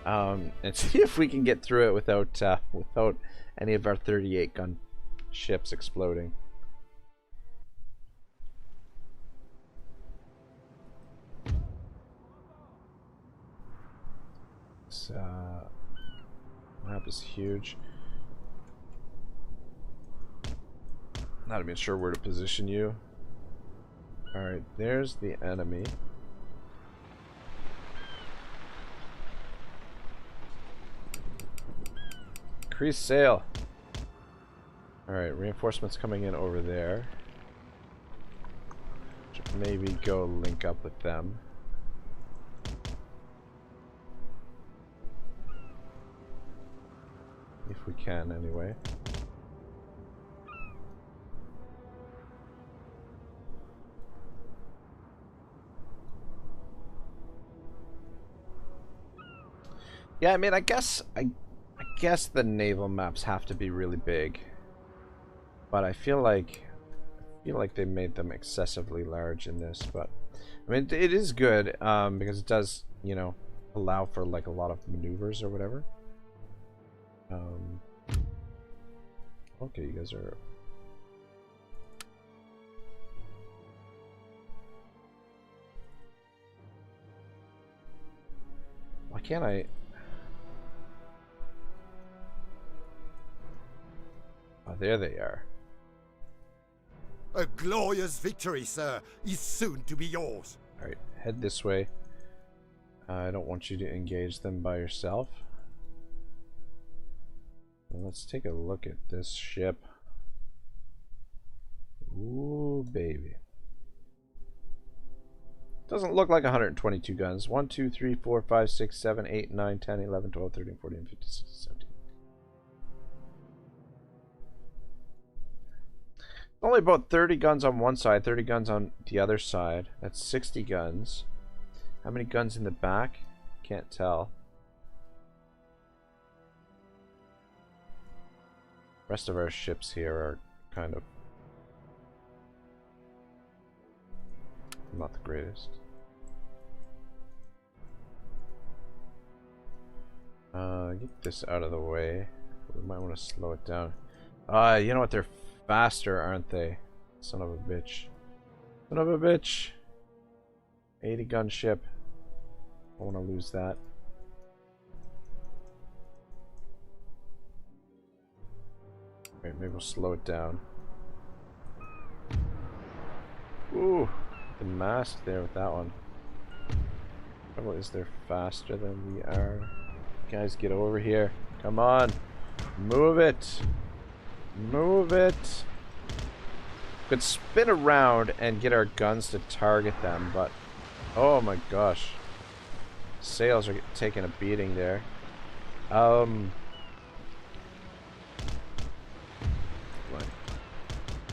A: And see if we can get through it without without any of our 38 gun ships exploding. This map is huge. Not even sure where to position you. All right, there's the enemy. Increase sail. Alright, reinforcements coming in over there. Should maybe go link up with them. If we can, anyway. Yeah, I mean, I guess the naval maps have to be really big, but I feel like they made them excessively large in this. But I mean, it is good because it does, you know, allow for like a lot of maneuvers or whatever. Okay, you guys are. Why can't I? Oh, there they are.
C: A glorious victory, sir, is soon to be yours.
A: Alright, head this way. I don't want you to engage them by yourself. Well, let's take a look at this ship. Ooh, baby. Doesn't look like 122 guns. 1, 2, 3, 4, 5, 6, 7, 8, 9, 10, 11, 12, 13, 14, 15, 16, 17. Only about 30 guns on one side, 30 guns on the other side. That's 60 guns. How many guns in the back? Can't tell. Rest of our ships here are kind of not the greatest. Get this out of the way. We might want to slow it down. You know what? They're faster, aren't they? Son of a bitch. Son of a bitch. 80 gun ship. I want to lose that. Wait, maybe we'll slow it down. Ooh, the mast there with that one. Trouble is they're faster than we are. Guys, get over here. Come on. Move it. Move it. Could spin around and get our guns to target them, but oh my gosh. Sails are taking a beating there. Come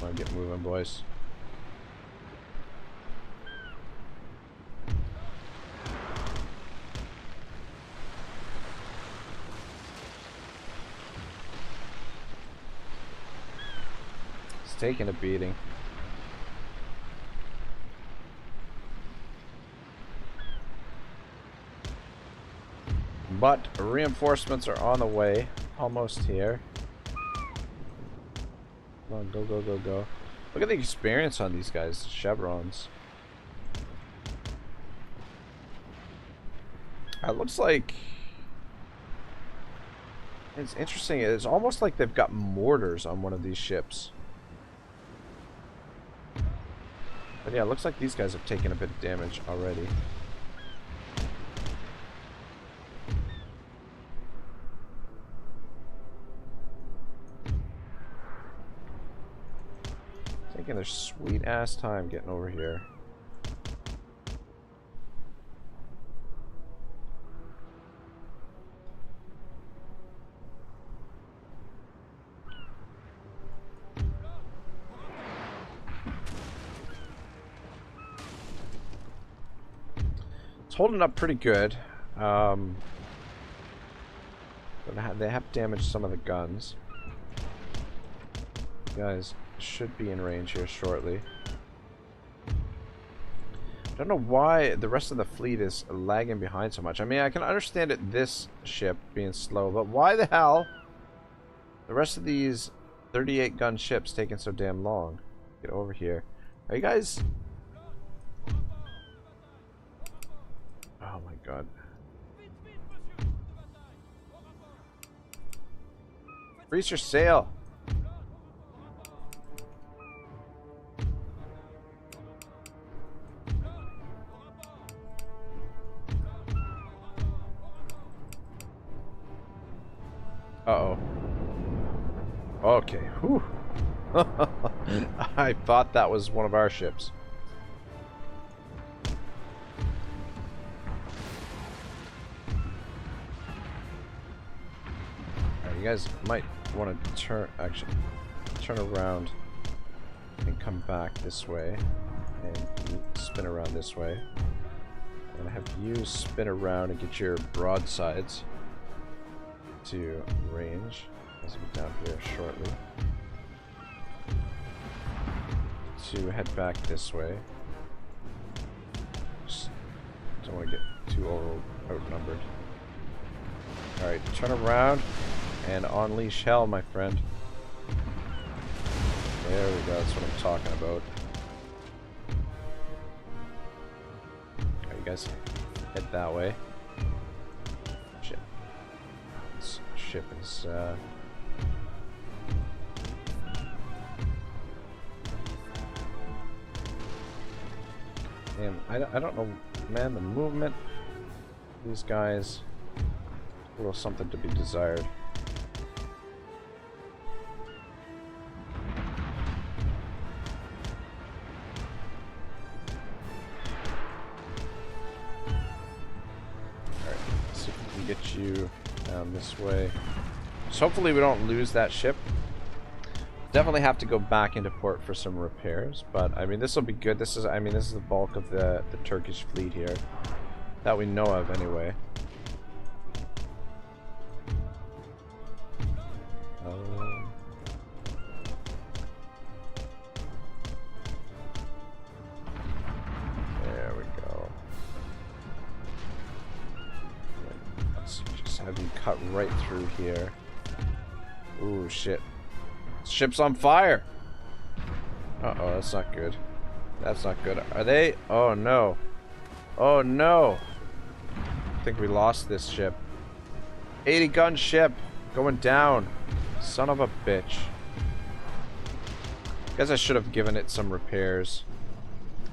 A: on, get moving, boys. It's taking a beating. But reinforcements are on the way. Almost here. Come on, go, go, go, go. Look at the experience on these guys. Chevrons. It looks like... It's interesting. It's almost like they've got mortars on one of these ships. But yeah, it looks like these guys have taken a bit of damage already. Taking their sweet ass time getting over here. Holding up pretty good. But they have damaged some of the guns. You guys should be in range here shortly. I don't know why the rest of the fleet is lagging behind so much. I mean, I can understand it, this ship being slow, but why the hell the rest of these 38 gun ships taking so damn long? Get over here. Are you guys... Oh my god. Freeze your sail! Uh-oh. Okay. Whew. I thought that was one of our ships. You guys might want to turn around and come back this way and spin around this way. I'm gonna have you spin around and get your broadsides to range as we get down here shortly. To head back this way. Just don't want to get too outnumbered. Alright, turn around and unleash hell, my friend. There we go, that's what I'm talking about. Alright, you guys head that way. Shit. This ship is, Damn, I don't know, man, the movement, these guys, a little something to be desired. Alright, let's see if we can get you down this way. So hopefully we don't lose that ship. Definitely have to go back into port for some repairs, but I mean this will be good. This is the bulk of the Turkish fleet here that we know of anyway. There we go. Let's just have you cut right through here. Ooh, shit. Ship's on fire! Uh-oh, that's not good. That's not good. Are they? Oh, no. Oh, no! I think we lost this ship. 80 gun ship! Going down. Son of a bitch. Guess I should have given it some repairs.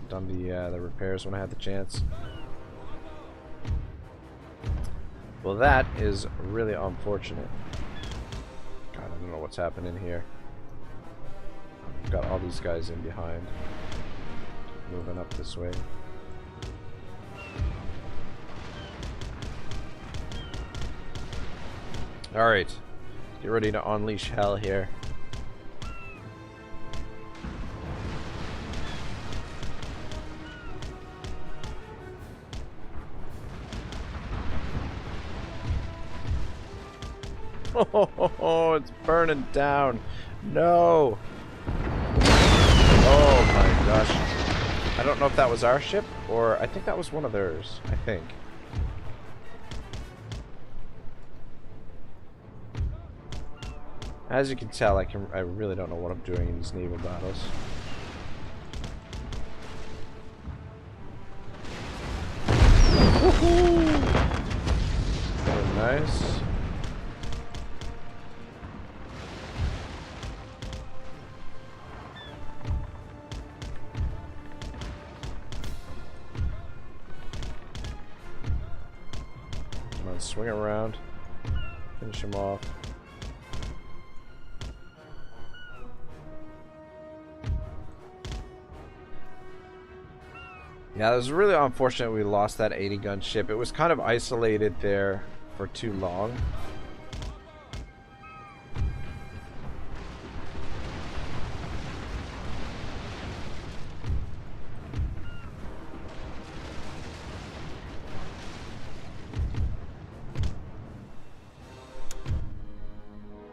A: Done the repairs when I had the chance. Well, that is really unfortunate. God, I don't know what's happening here. Got all these guys in behind. Moving up this way. Alright. Get ready to unleash hell here. Oh, it's burning down. No. Oh my gosh. I don't know if that was our ship or I think that was one of theirs. I think. As you can tell, I really don't know what I'm doing in these naval battles. Woohoo! Nice. Come on, swing around. Finish him off. Yeah, it was really unfortunate we lost that 80 gun ship. It was kind of isolated there for too long.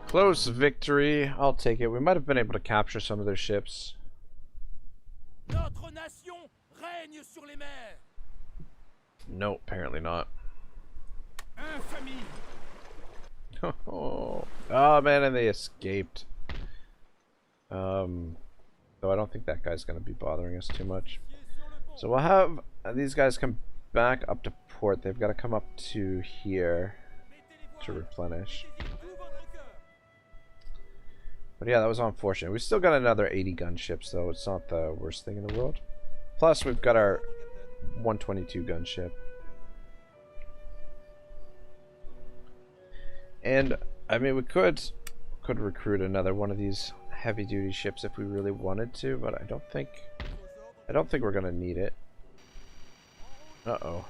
A: Close victory. I'll take it. We might have been able to capture some of their ships.
B: Notre nation règne sur les mers.
A: No, apparently not.
B: Infamie.
A: Oh man, and they escaped. Though I don't think that guy's gonna be bothering us too much. So we'll have these guys come back up to port. They've got to come up to here to replenish. But yeah, that was unfortunate. We've still got another 80 gunship, though. It's not the worst thing in the world. Plus, we've got our 122 gunship. And I mean, we could recruit another one of these heavy-duty ships if we really wanted to, but I don't think we're gonna need it. Uh-oh.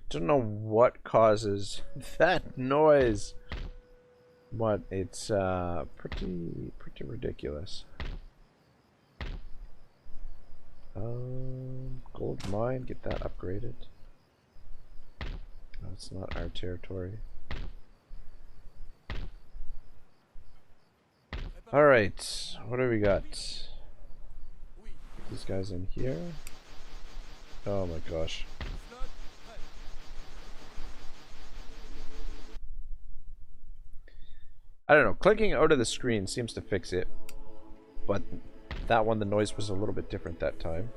A: Don't know what causes that noise, but it's pretty ridiculous. Gold mine, get that upgraded. No, it's not our territory. All right, what do we got? These guys in here. Oh my gosh. I don't know, clicking out of the screen seems to fix it, but that one, the noise was a little bit different that time.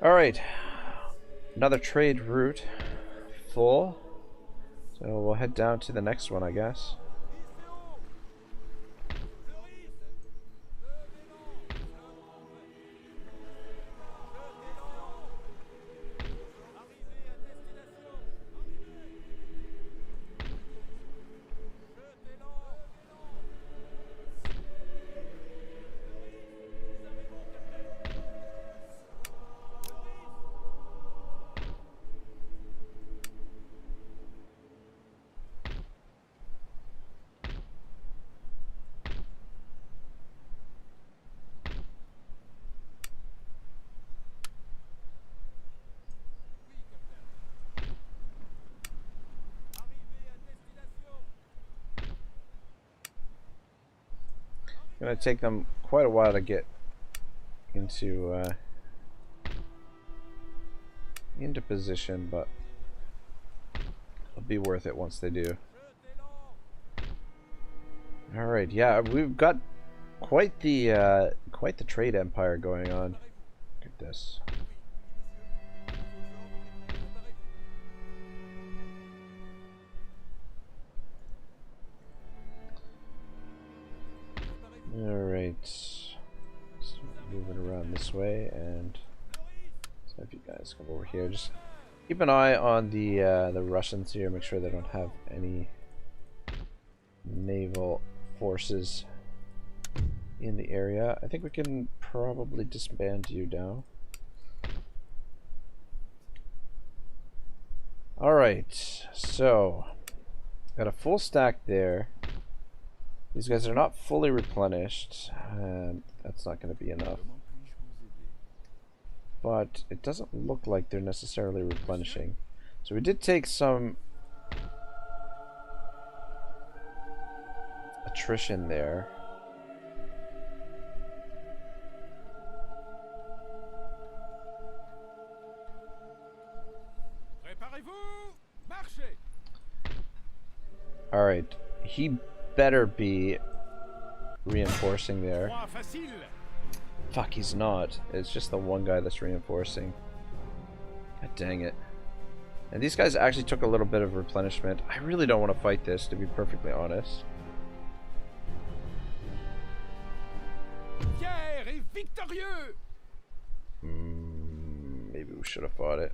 A: Alright, another trade route full, so we'll head down to the next one, I guess. Gonna take them quite a while to get into position, but it'll be worth it once they do. All right, yeah, we've got quite the trade empire going on. Look at this. Alright, so moving around this way, and so if you guys come over here, just keep an eye on the Russians here, make sure they don't have any naval forces in the area. I think we can probably disband you now. Alright, so got a full stack there. These guys are not fully replenished, and that's not going to be enough. But it doesn't look like they're necessarily replenishing. So we did take some attrition there. Alright, he better be reinforcing there.
B: Trois facile.
A: Fuck, he's not. It's just the one guy that's reinforcing. God dang it. And these guys actually took a little bit of replenishment. I really don't want to fight this, to be perfectly honest.
B: Fier et victorieux.
A: Maybe we should have fought it.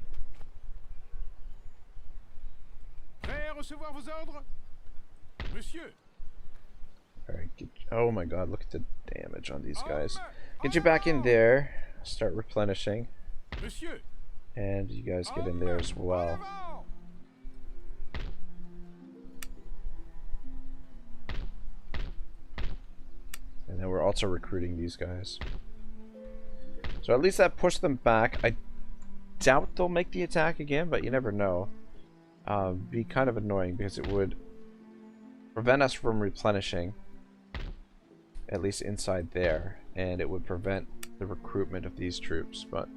B: Prêt à recevoir vos ordres? Monsieur.
A: Alright, oh my god, look at the damage on these guys. Get you back in there. Start replenishing.
B: Monsieur.
A: And you guys get in there as well. And then we're also recruiting these guys. So at least that pushed them back. I doubt they'll make the attack again, but you never know. Be kind of annoying because it would prevent us from replenishing, at least inside there, and it would prevent the recruitment of these troops. But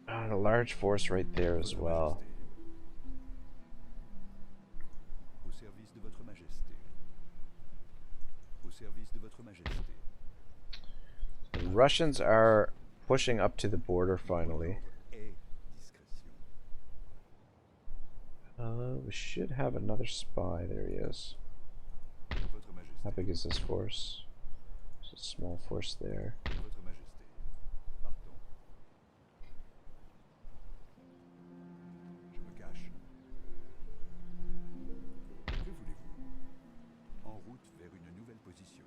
A: a large force right there as well.
D: Au service de votre majesté. Au service de votre majesté.
A: The Russians are pushing up to the border finally.
D: Et discrétion.
A: We should have another spy. There he is.
D: Votre majesté.
A: How big is this force? There's a small force there.
D: Votre majesté. Partons. Je me cache. Que voulez-vous? En route vers une nouvelle position.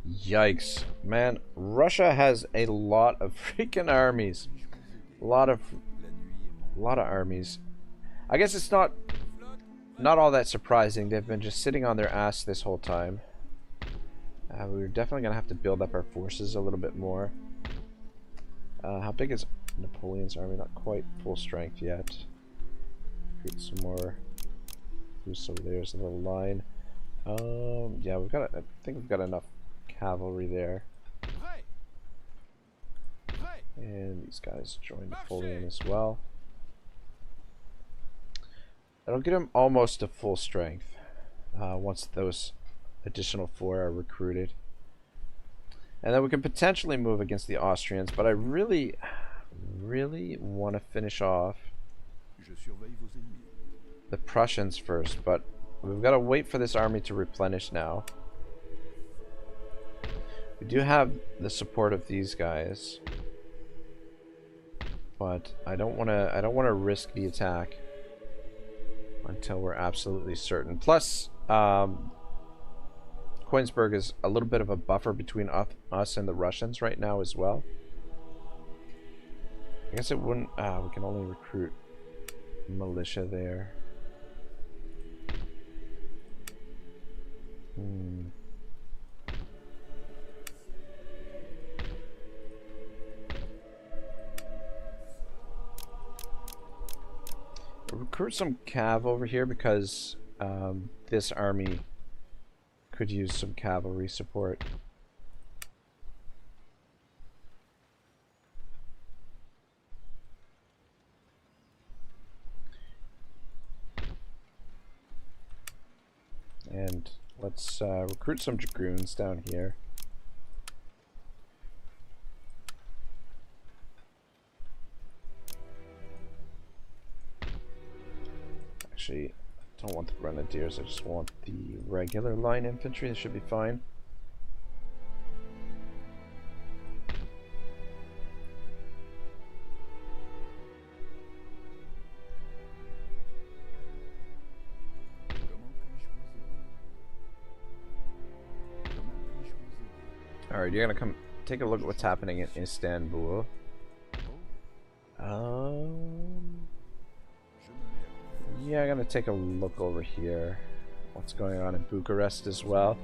A: Yikes. Man, Russia has a lot of freaking armies. A lot of armies. I guess it's not all that surprising. They've been just sitting on their ass this whole time. We're definitely going to have to build up our forces a little bit more. How big is Napoleon's army? Not quite full strength yet. Recruit some more. So there's a little line. Yeah, we've got. I think we've got enough cavalry there. And these guys join Napoleon as well. That'll get him almost to full strength once those additional 4 are recruited. And then we can potentially move against the Austrians, but I really want to finish off
D: Je surveille vos ennemis.
A: the Prussians first, but we've got to wait for this army to replenish now. We do have the support of these guys, but I don't want to risk the attack until we're absolutely certain. Plus, Koenigsberg is a little bit of a buffer between us and the Russians right now as well. I guess it wouldn't. We can only recruit militia there. Recruit some cav over here because this army could use some cavalry support. And let's recruit some dragoons down here. Actually, I don't want the grenadiers, I just want the regular line infantry. This should be fine. Alright, you're gonna come take a look at what's happening in Istanbul. Yeah, I'm gonna take a look over here. What's going on in Bucharest as well.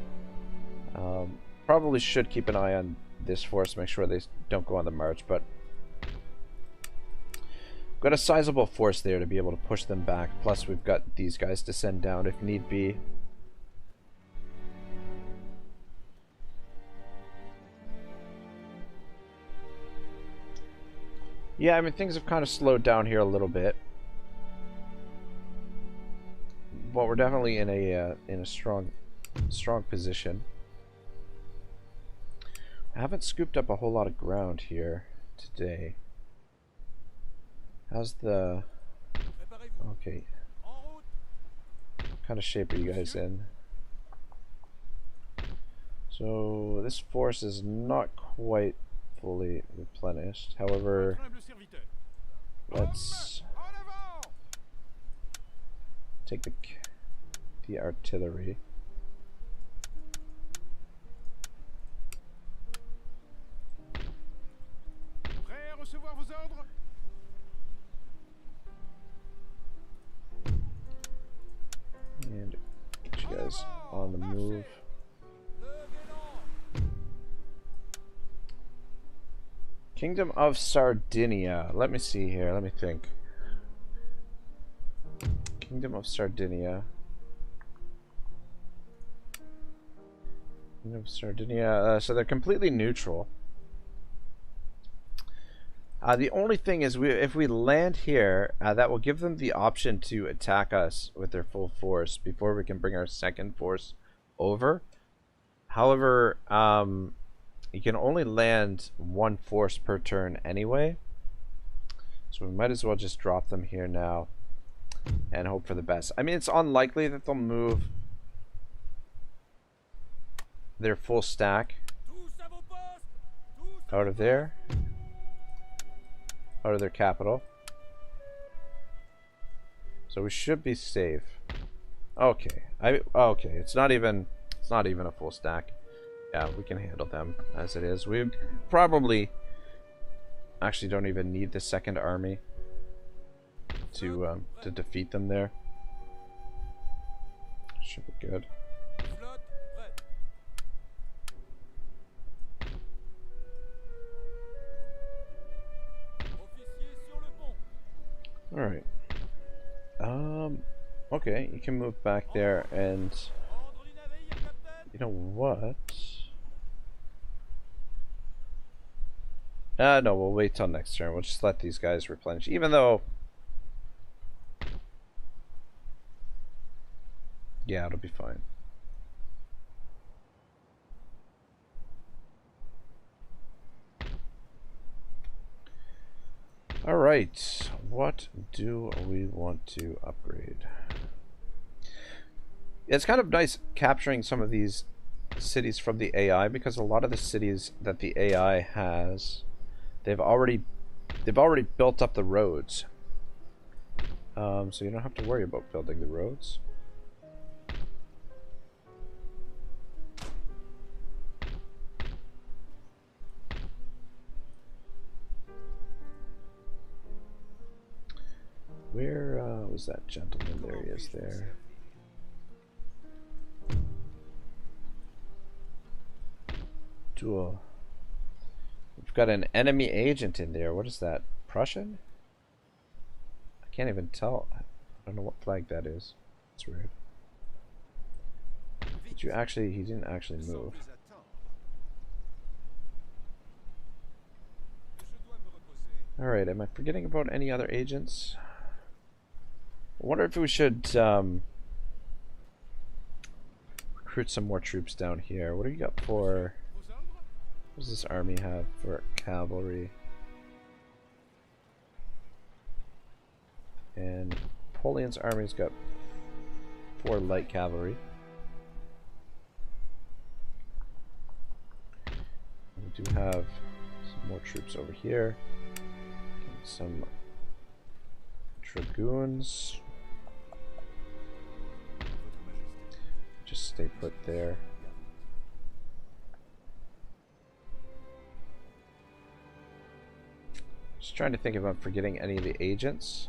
A: Probably should keep an eye on this force, make sure they don't go on the march, but we've got a sizable force there to be able to push them back. Plus we've got these guys to send down if need be. Yeah, I mean, things have kind of slowed down here a little bit. But we're definitely in a strong position. I haven't scooped up a whole lot of ground here today. How's the... Okay. What kind of shape are you guys in? So this force is not quite fully replenished. However, let's take the artillery. And get you guys on the move. Kingdom of Sardinia. Let me see here. Let me think. Kingdom of Sardinia. Kingdom of Sardinia. So they're completely neutral. The only thing is, if we land here, that will give them the option to attack us with their full force before we can bring our second force over. However, you can only land one force per turn anyway. So we might as well just drop them here now and hope for the best. I mean, it's unlikely that they'll move their full stack out of there. Out of their capital. So we should be safe. Okay. Okay, it's not even a full stack. Yeah, we can handle them as it is. We probably actually don't even need the second army to defeat them there. Should be good. Alright. Okay, you can move back there, and you know what? No, we'll wait till next turn. We'll just let these guys replenish, even though... Yeah, it'll be fine. Alright, what do we want to upgrade? It's kind of nice capturing some of these cities from the AI, because a lot of the cities that the AI has, they've already built up the roads. So you don't have to worry about building the roads. Where was that gentleman? There he is there. Duel. We've got an enemy agent in there. What is that? Prussian? I can't even tell. I don't know what flag that is. That's weird. Did you actually... He didn't actually move. Alright, am I forgetting about any other agents? I wonder if we should recruit some more troops down here. What do you got for... What does this army have for cavalry? And Napoleon's army's got 4 light cavalry. We do have some more troops over here. Some dragoons. Just stay put there. Just trying to think if I'm forgetting any of the agents.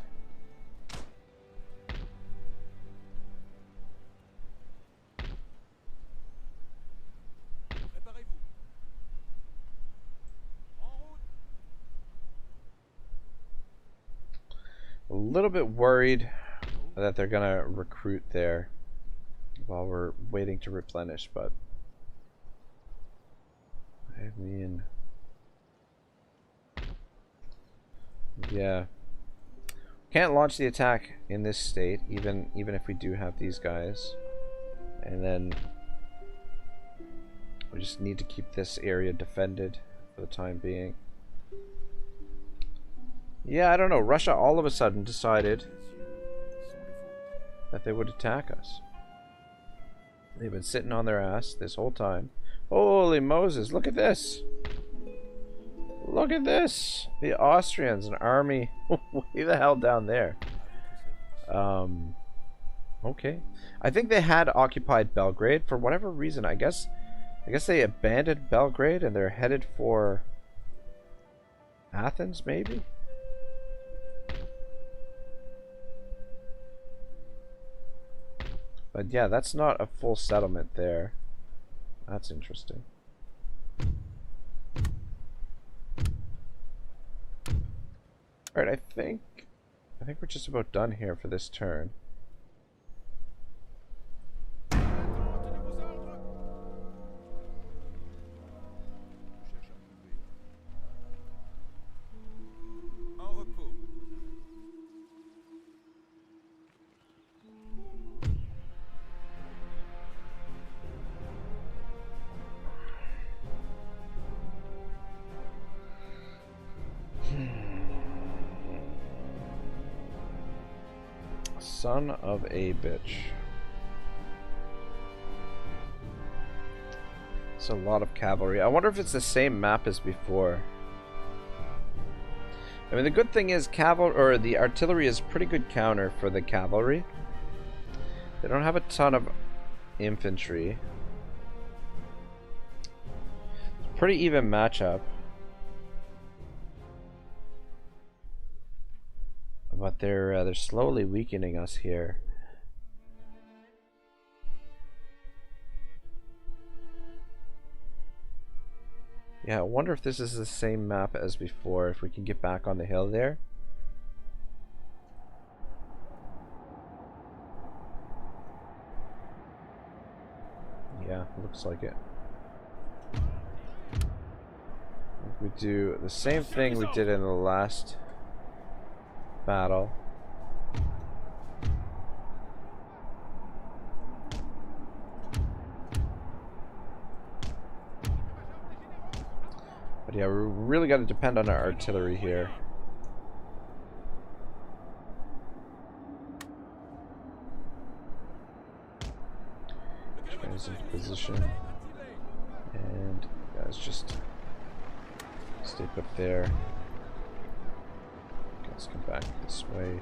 A: A little bit worried that they're gonna recruit there while we're waiting to replenish, but I mean, Yeah. Can't launch the attack in this state, even if we do have these guys. And then we just need to keep this area defended for the time being. Yeah, I don't know. Russia all of a sudden decided that they would attack us. They've been sitting on their ass this whole time. Holy Moses, look at this! Look at this! The Austrians, an army way the hell down there. Okay. I think they had occupied Belgrade for whatever reason. I guess they abandoned Belgrade and they're headed for Athens, maybe? But yeah, that's not a full settlement there. That's interesting. Alright, I think we're just about done here for this turn. Son of a bitch. It's a lot of cavalry. I wonder if it's the same map as before. I mean, the good thing is the artillery is pretty good counter for the cavalry. They don't have a ton of infantry. It's a pretty even matchup. But they're slowly weakening us here. Yeah, I wonder if this is the same map as before, if we can get back on the hill there. Yeah, looks like it. We do the same thing we did in the last battle. But yeah, we really got to depend on our artillery here. Guys into position, and guys just stay put there. Let's come back this way.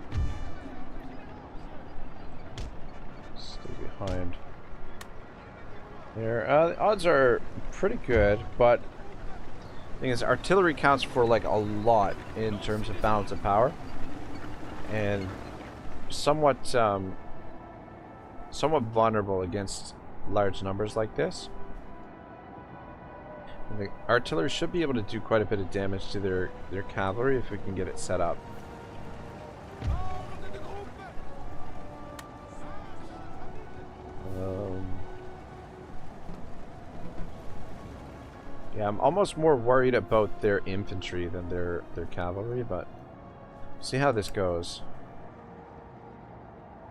A: Stay behind. There. The odds are pretty good, but the thing is, artillery counts for like a lot in terms of balance of power, and somewhat vulnerable against large numbers like this. And the artillery should be able to do quite a bit of damage to their cavalry if we can get it set up. Yeah, I'm almost more worried about their infantry than their cavalry, but see how this goes.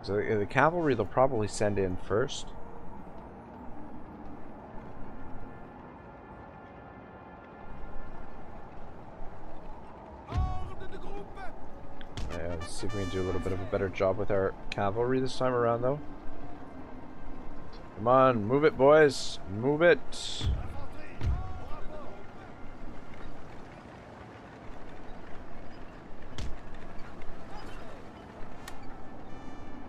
A: So the cavalry they'll probably send in first. Yeah, let's see if we can do a little bit of a better job with our cavalry this time around, though. Come on, move it, boys. Move it.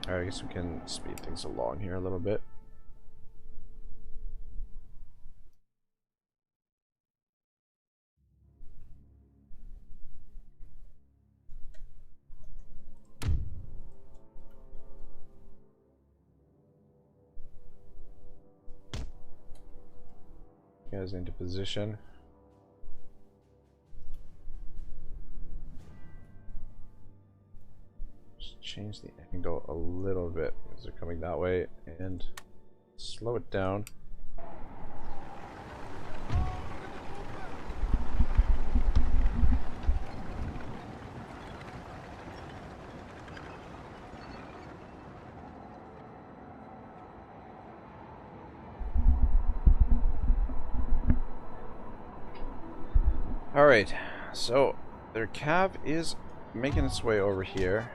A: Alright, I guess we can speed things along here a little bit. Guys into position. Just change the angle a little bit because they're coming that way and slow it down. Alright, so their cav is making its way over here.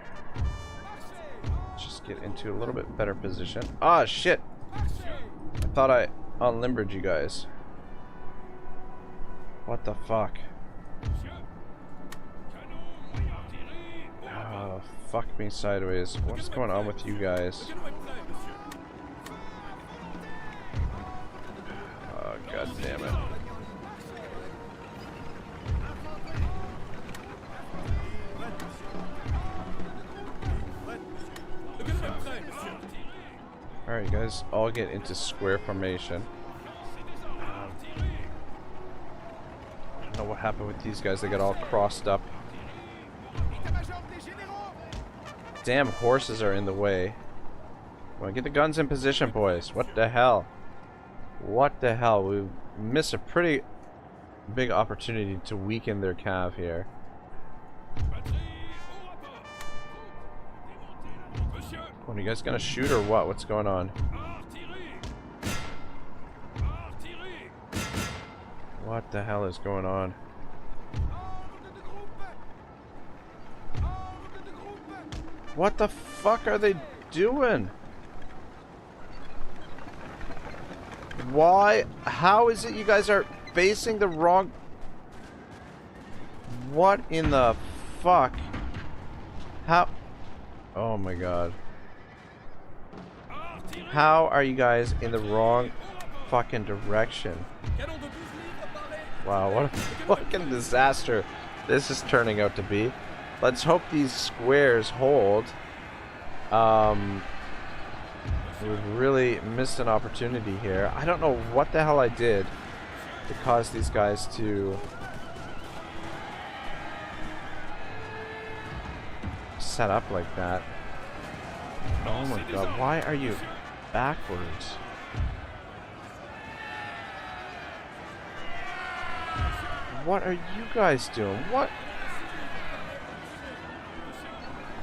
A: Let's just get into a little bit better position. Ah, shit! I thought I unlimbered you guys. What the fuck? Oh, fuck me sideways. What's going on with you guys? Oh, god damn it. Alright, you guys all get into square formation. I don't know what happened with these guys. They got all crossed up. Damn horses are in the way. Come on, get the guns in position, boys. What the hell? What the hell? We missed a pretty big opportunity to weaken their cav here. What, are you guys gonna shoot or what? What's going on? What the hell is going on? What the fuck are they doing? Why? How is it you guys are facing the wrong... What in the fuck? How? Oh my god. How are you guys in the wrong fucking direction? Wow, what a fucking disaster this is turning out to be. Let's hope these squares hold. We've really missed an opportunity here. I don't know what the hell I did to cause these guys to set up like that. Oh my god, why are you backwards? What are you guys doing? What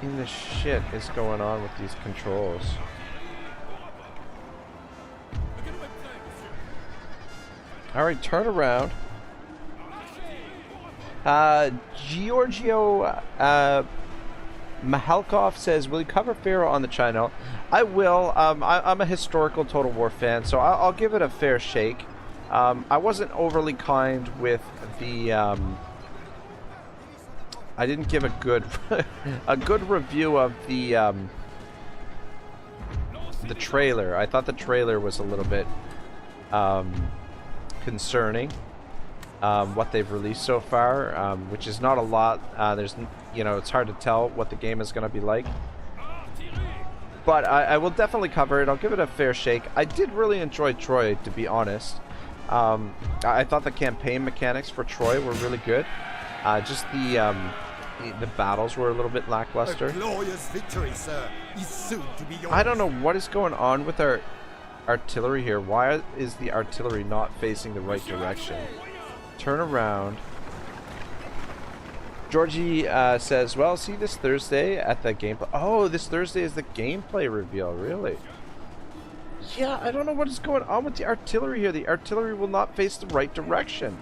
A: in the shit is going on with these controls? Alright, turn around. Giorgio Mahalkov says, will you cover Pharaoh on the channel? I will. I'm a historical Total War fan, so I'll give it a fair shake. I wasn't overly kind with the... I didn't give a good a good review of the trailer. I thought the trailer was a little bit concerning. What they've released so far, which is not a lot. There's, you know, it's hard to tell what the game is going to be like. But I will definitely cover it. I'll give it a fair shake. I did really enjoy Troy, to be honest. I thought the campaign mechanics for Troy were really good. Just the battles were a little bit lackluster.
C: A glorious victory, sir, is soon to be yours.
A: I don't know what is going on with our artillery here. Why is the artillery not facing the right direction? Turn around. Georgie says, well, see this Thursday at the gameplay. Oh, this Thursday is the gameplay reveal, really? Yeah, I don't know what is going on with the artillery here. The artillery will not face the right direction.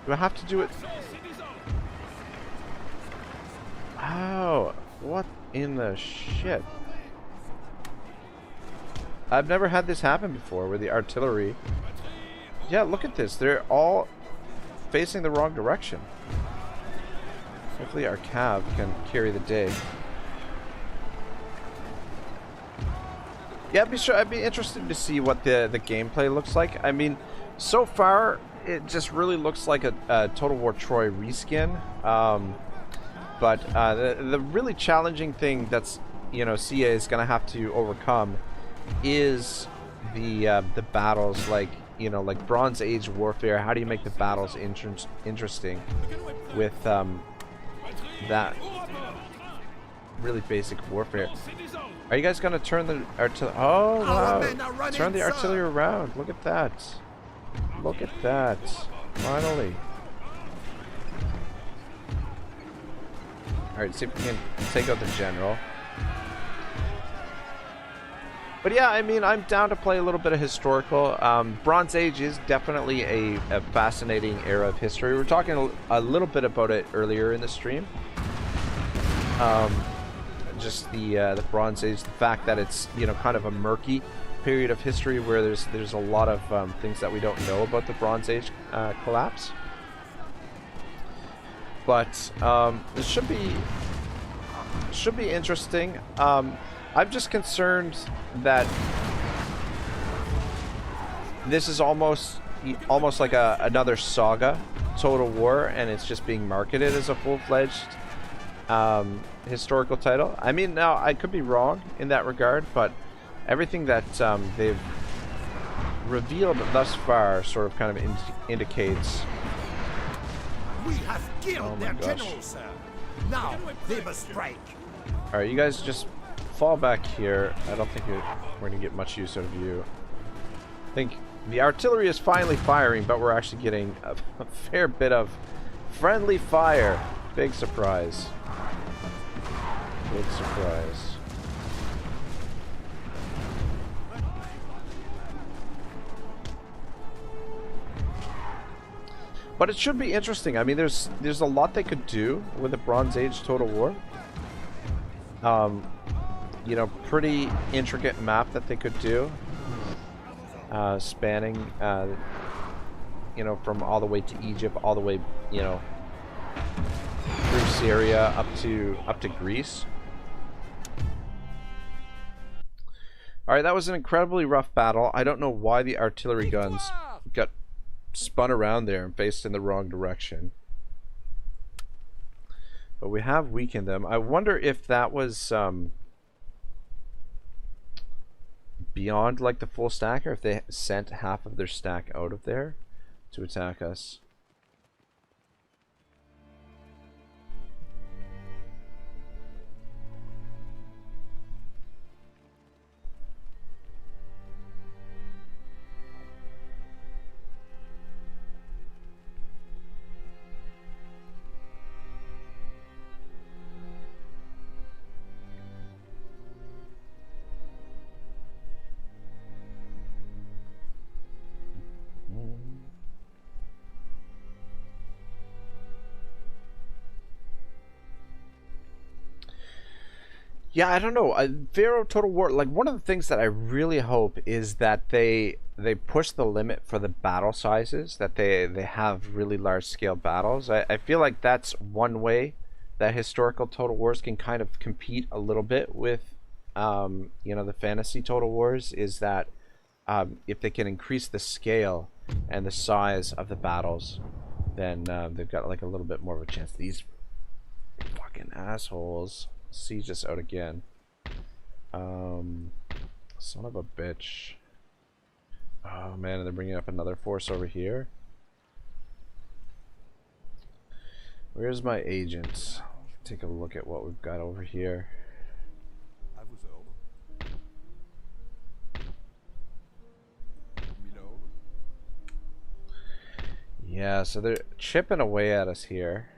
A: Do I have to do it? Wow, what in the shit? I've never had this happen before where the artillery... Yeah, look at this. They're all facing the wrong direction. Hopefully our cav can carry the day. Yeah, I'd be interested to see what the gameplay looks like. I mean, so far it just really looks like a Total War Troy reskin. But the really challenging thing that's, you know, CA is going to have to overcome is the battles, like, you know, like Bronze Age warfare. How do you make the battles interesting with that really basic warfare? Are you guys gonna turn the artillery? Oh wow! Turn the artillery around. Look at that! Look at that! Finally. All right, see if we can take out the general. But yeah, I mean, I'm down to play a little bit of historical. Bronze Age is definitely a fascinating era of history. We were talking a little bit about it earlier in the stream. Just the Bronze Age, the fact that it's, you know, kind of a murky period of history where there's a lot of things that we don't know about the Bronze Age collapse. But it should be interesting. I'm just concerned that this is almost like another Saga Total War, and it's just being marketed as a full-fledged historical title. I mean, now I could be wrong in that regard, but everything that they've revealed thus far sort of kind of indicates.
C: We have killed their general, sir. Now they must break.
A: All right, you guys just fall back here. I don't think we're going to get much use out of you. I think the artillery is finally firing, but we're actually getting a fair bit of friendly fire. Big surprise. Big surprise. But it should be interesting. I mean, there's a lot they could do with the Bronze Age Total War. You know, pretty intricate map that they could do, spanning, you know, from all the way to Egypt, all the way, you know, through Syria up to Greece. All right, that was an incredibly rough battle. I don't know why the artillery guns got spun around there and faced in the wrong direction. But we have weakened them. I wonder if that was beyond like the full stack, or if they sent half of their stack out of there to attack us. Yeah, I don't know. Pharaoh Total War, like, one of the things that I really hope is that they push the limit for the battle sizes, that they have really large scale battles. I feel like that's one way that historical Total Wars can kind of compete a little bit with you know, the fantasy Total Wars, is that if they can increase the scale and the size of the battles, then they've got like a little bit more of a chance. These fucking assholes siege us out again. Son of a bitch. Oh man, they're bringing up another force over here. Where's my agent? Take a look at what we've got over here.
D: À vos ordres. Milord.
A: Yeah, so they're chipping away at us here.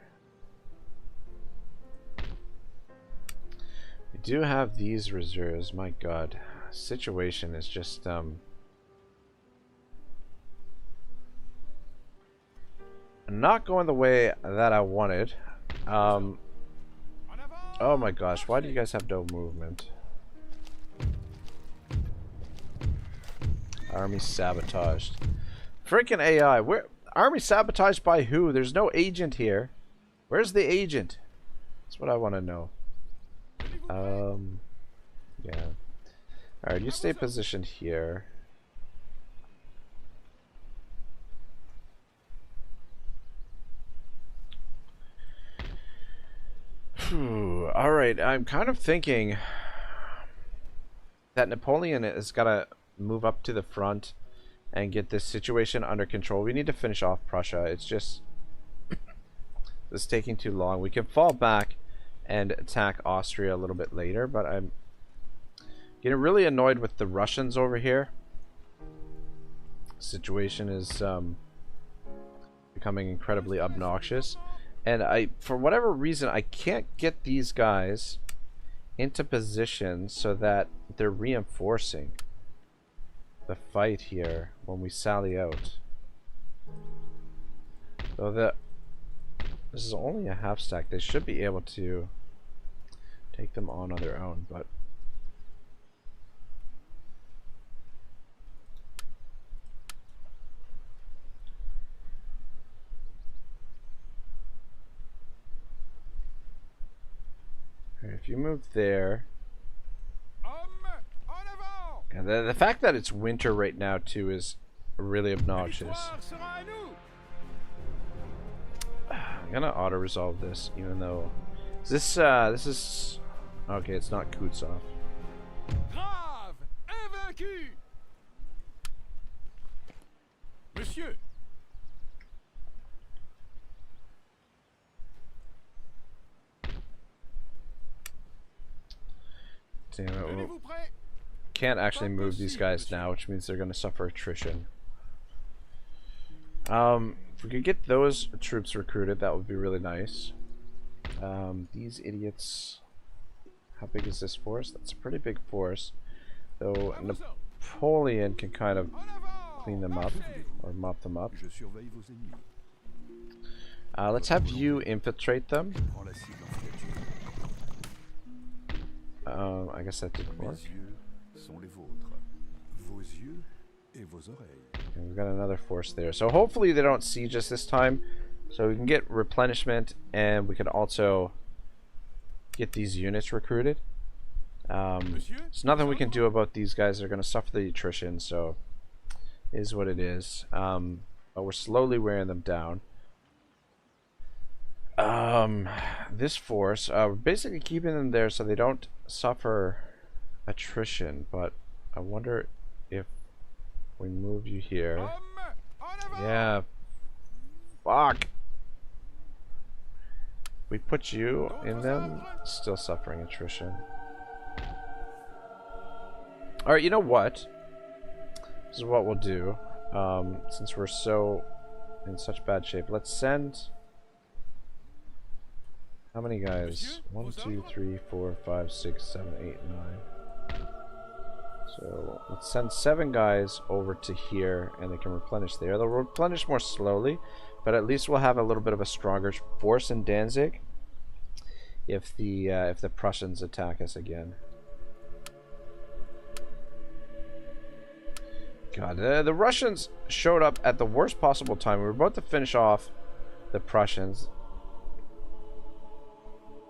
A: We do have these reserves. My god, situation is just not going the way that I wanted. Oh my gosh, why do you guys have no movement? Army sabotaged. Freaking AI. Where army sabotaged by who? There's no agent here. Where's the agent? That's what I want to know. Yeah. Alright, you stay positioned here. Alright, I'm kind of thinking that Napoleon has got to move up to the front and get this situation under control. We need to finish off Prussia. It's just it's taking too long. We can fall back and attack Austria a little bit later, but I'm getting really annoyed with the Russians over here. Situation is becoming incredibly obnoxious, and for whatever reason I can't get these guys into position so that they're reinforcing the fight here when we sally out. So this is only a half stack. They should be able to take them on their own, but if you move there. And the fact that it's winter right now too is really obnoxious. I'm gonna auto resolve this, even though this is okay. It's not Kutsov.
B: Grave, invaincu. Monsieur.
A: Damn it. Well, can't actually move these guys now, which means they're going to suffer attrition. If we could get those troops recruited, that would be really nice. These idiots. How big is this force? That's a pretty big force. Though Napoleon can kind of clean them up or mop them up. Let's have you infiltrate them. I guess that didn't work. And we've got another force there. So hopefully they don't siege us this time. So we can get replenishment and we can also get these units recruited. There's nothing we can do about these guys. They're going to suffer the attrition, so it is what it is. But we're slowly wearing them down. This force, we're basically keeping them there so they don't suffer attrition, but I wonder if we move you here. Yeah. Fuck. We put you in them, still suffering attrition. Alright, you know what? This is what we'll do. Since we're so in such bad shape, let's send... How many guys? 1, 2, 3, 4, 5, 6, 7, 8, 9. So let's send 7 guys over to here and they can replenish there. They'll replenish more slowly, but at least we'll have a little bit of a stronger force in Danzig if the Prussians attack us again. God, the Russians showed up at the worst possible time. We were about to finish off the Prussians.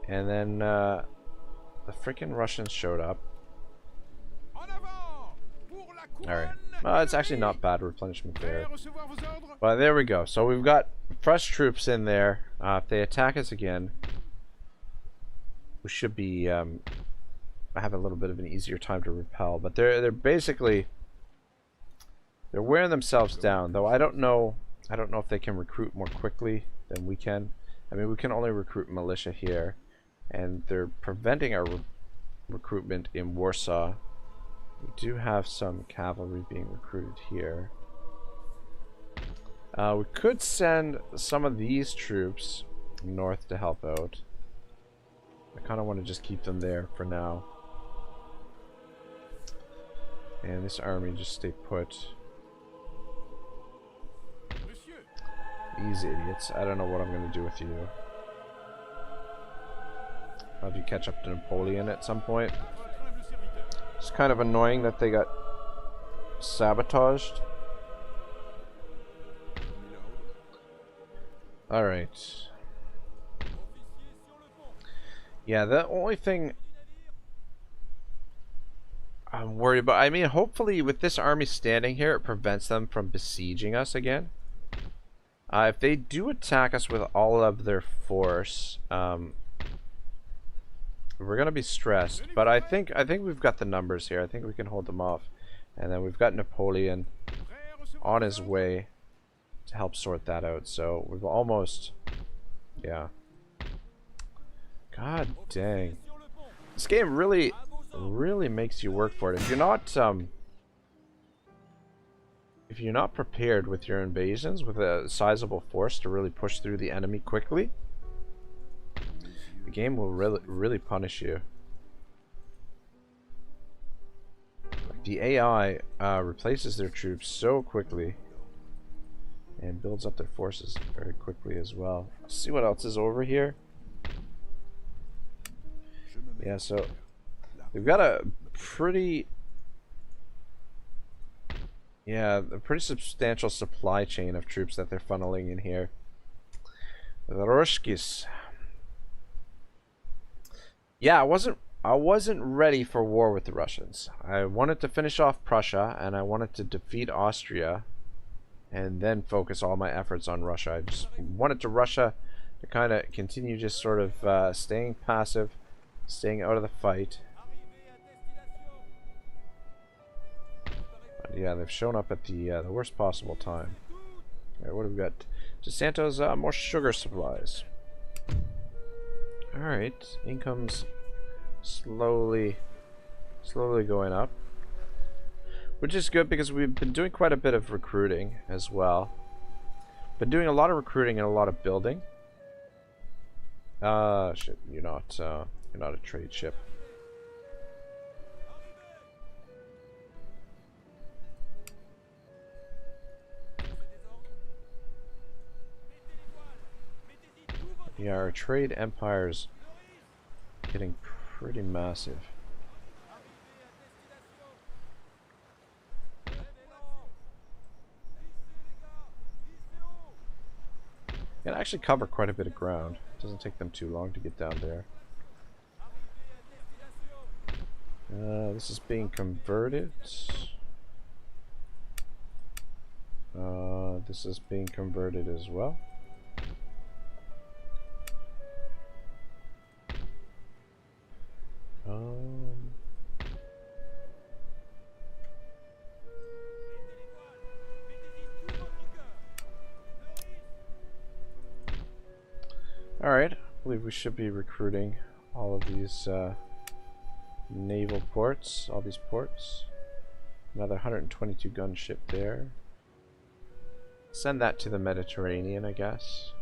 A: And then the freaking Russians showed up. Alright. Well, it's actually not bad replenishment there. But there we go. So we've got fresh troops in there. If they attack us again, we should be have a little bit of an easier time to repel. But they're basically wearing themselves down. Though I don't know if they can recruit more quickly than we can. I mean, we can only recruit militia here. And they're preventing our recruitment in Warsaw. We do have some cavalry being recruited here. We could send some of these troops north to help out. I kind of want to just keep them there for now. And this army just stay put. These idiots. I don't know what I'm going to do with you. I'll have you catch up to Napoleon at some point. It's kind of annoying that they got sabotaged. Alright. Yeah, the only thing I'm worried about, I mean, hopefully with this army standing here, it prevents them from besieging us again. If they do attack us with all of their force, we're gonna be stressed, but I think we've got the numbers here. I think we can hold them off, and then we've got Napoleon on his way to help sort that out. So we've almost, yeah. God dang, this game really makes you work for it. If you're not prepared with your invasions with a sizable force to really push through the enemy quickly, the game will really punish you. the AI replaces their troops so quickly and builds up their forces very quickly as well. Let's see what else is over here. Yeah, so they've got a pretty substantial supply chain of troops that they're funneling in here. The Ruskis. Yeah, I wasn't ready for war with the Russians. I wanted to finish off Prussia and I wanted to defeat Austria and then focus all my efforts on Russia. I just wanted Russia to kind of continue just sort of staying passive, staying out of the fight. But yeah, they've shown up at the worst possible time. Alright, what have we got? DeSanto's more sugar supplies. Alright, income's slowly going up. Which is good because we've been doing quite a bit of recruiting as well. Been doing a lot of recruiting and a lot of building. Shit, you're not a trade ship. Yeah, our trade empire's getting pretty massive. Can actually cover quite a bit of ground. It doesn't take them too long to get down there. This is being converted. This is being converted as well. Alright, I believe we should be recruiting all of these naval ports, all these ports. Another 122 gun ship there. Send that to the Mediterranean, I guess.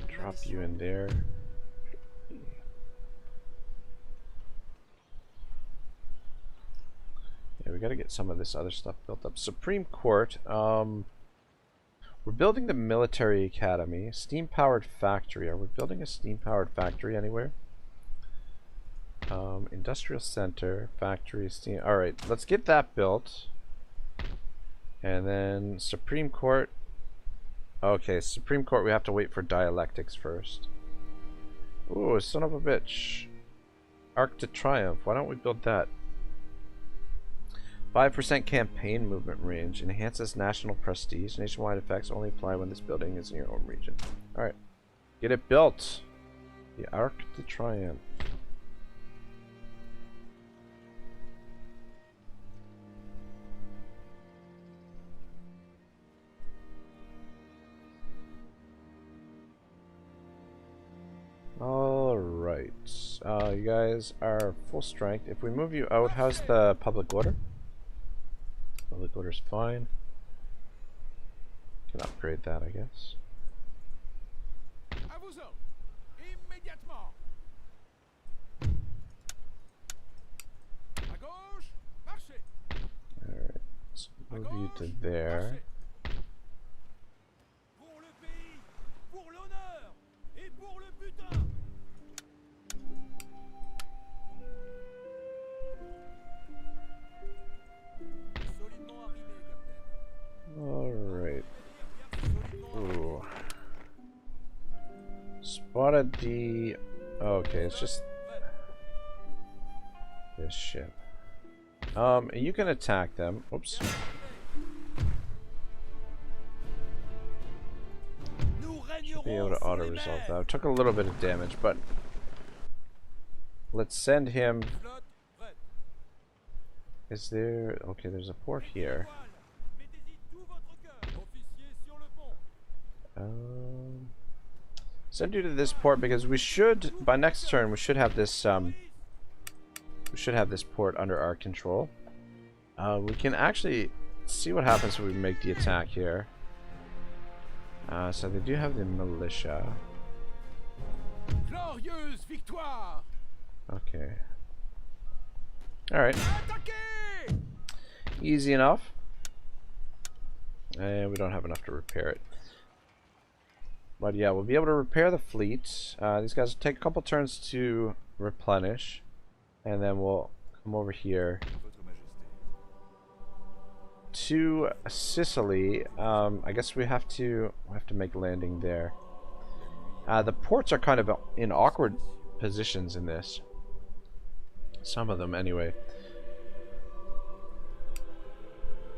A: Drop you in there. Yeah, we gotta get some of this other stuff built up. Supreme Court, we're building the military academy, steam-powered factory. Are we building a steam-powered factory anywhere? Industrial center, factory, steam. All right, let's get that built. And then Supreme Court. Okay, Supreme Court, we have to wait for dialectics first. Ooh, son of a bitch. Arc de Triomphe. Why don't we build that? 5% campaign movement range. Enhances national prestige. Nationwide effects only apply when this building is in your own region. Alright. Get it built. The Arc de Triomphe. Alright. You guys are full strength. If we move you out, how's the public order? Public order's fine. Can upgrade that, I guess. Alright, so move you to there. Alright. Ooh. Spotted the... Okay, it's just this ship. You can attack them. Oops. Should be able to auto-resolve that. It took a little bit of damage, but let's send him... Is there... Okay, there's a port here. Send you to this port because we should, by next turn, we should have this port under our control. We can actually see what happens when we make the attack here. So they do have the militia.
B: Glorieuse victoire!
A: Okay. Alright. Easy enough. And we don't have enough to repair it. But yeah, we'll be able to repair the fleet. These guys will take a couple turns to replenish. And then we'll come over here to Sicily. I guess we have to make landing there. The ports are kind of in awkward positions in this. Some of them, anyway.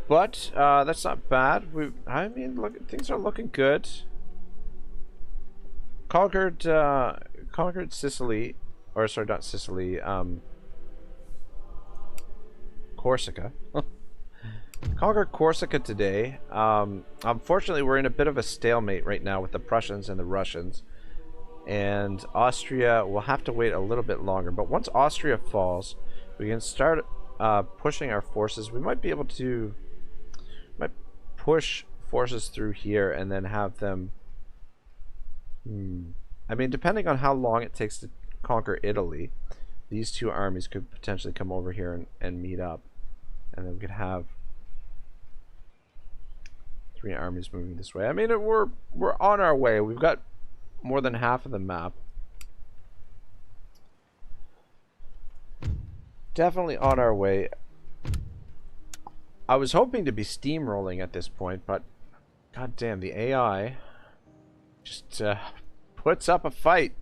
A: But that's not bad. I mean, look, things are looking good. Conquered Sicily, or sorry, not Sicily. Corsica. Conquered Corsica today. Unfortunately, we're in a bit of a stalemate right now with the Prussians and the Russians. And Austria will have to wait a little bit longer. But once Austria falls, we can start pushing our forces. We might be able to push forces through here and then have them... I mean, depending on how long it takes to conquer Italy, these two armies could potentially come over here and meet up. And then we could have 3 armies moving this way. I mean, we're on our way. We've got more than half of the map. Definitely on our way. I was hoping to be steamrolling at this point, but goddamn, the AI just puts up a fight.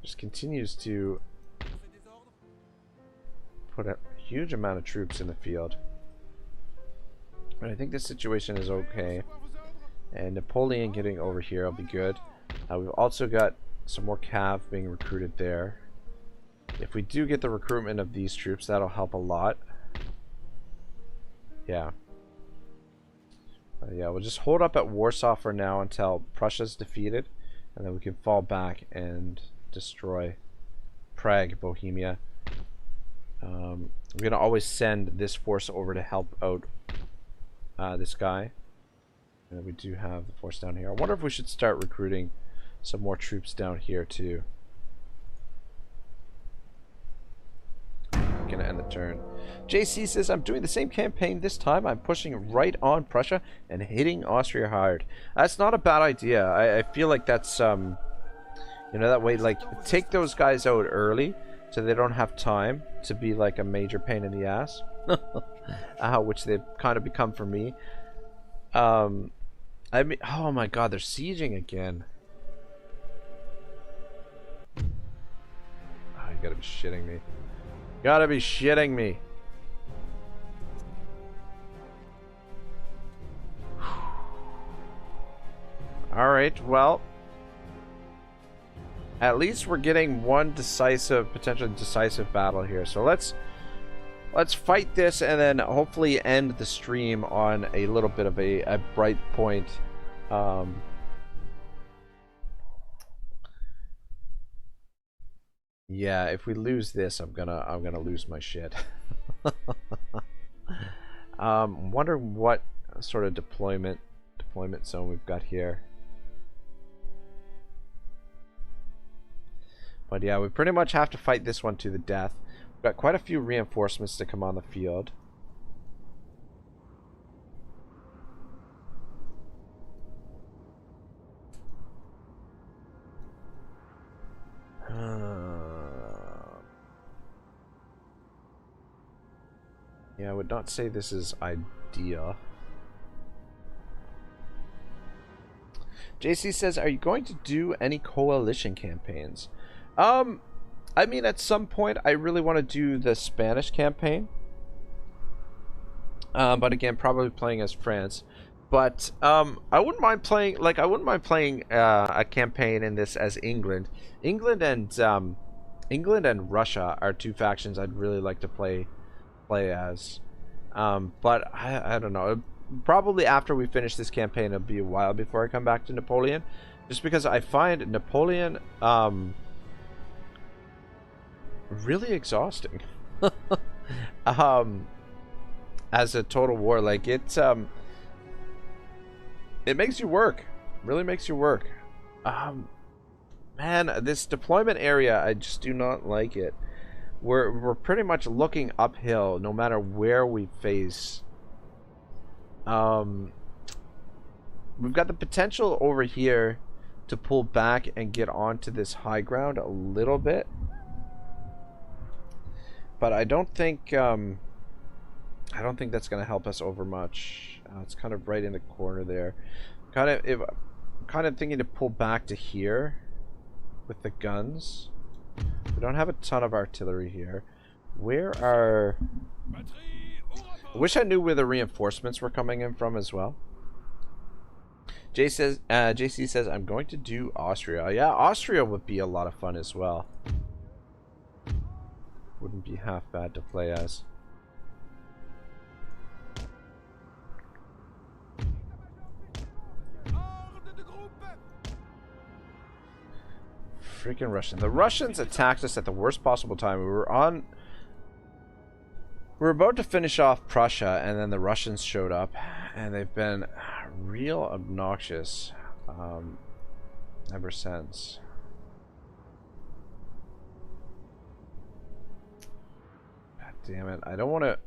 A: Just continues to put a huge amount of troops in the field. But I think this situation is okay. And Napoleon getting over here will be good. We've also got some more cav being recruited there. If we do get the recruitment of these troops, that'll help a lot. Yeah. Yeah, we'll just hold up at Warsaw for now until Prussia's defeated. And then we can fall back and destroy Prague, Bohemia. We're going to always send this force over to help out this guy. And we do have the force down here. I wonder if we should start recruiting some more troops down here too. Gonna end the turn. JC says, I'm doing the same campaign this time. I'm pushing right on Prussia and hitting Austria hard. That's not a bad idea. I feel like that's you know, that way, like, take those guys out early so they don't have time to be like a major pain in the ass. Which they've kind of become for me. I mean, oh my god, they're sieging again. Oh, you gotta be shitting me. Gotta be shitting me. Alright, well, at least we're getting one decisive, potentially decisive battle here. So let's fight this and then hopefully end the stream on a little bit of a bright point. Yeah, if we lose this, I'm gonna lose my shit. Wonder what sort of deployment zone we've got here. But yeah, we pretty much have to fight this one to the death. We've got quite a few reinforcements to come on the field. Yeah, I would not say this is ideal. JC says, are you going to do any coalition campaigns? I mean, at some point, I really want to do the Spanish campaign. But again, probably playing as France. But I wouldn't mind playing, like, a campaign in this as England. England and Russia are two factions I'd really like to play as. But I don't know. Probably after we finish this campaign, it'll be a while before I come back to Napoleon. Just because I find Napoleon really exhausting. As a total war, like it makes you work. Really makes you work. Man, this deployment area, I just do not like it. We're pretty much looking uphill no matter where we face. We've got the potential over here to pull back and get onto this high ground a little bit. But I don't think that's going to help us over much. It's kind of right in the corner there. Kind of thinking to pull back to here with the guns. We don't have a ton of artillery here. Where are... I wish I knew where the reinforcements were coming in from as well. JC says, I'm going to do Austria. Yeah, Austria would be a lot of fun as well. Wouldn't be half bad to play as. Freaking Russian. The Russians attacked us at the worst possible time. We were about to finish off Prussia, and then the Russians showed up, and they've been real obnoxious ever since. God damn it. I don't want to...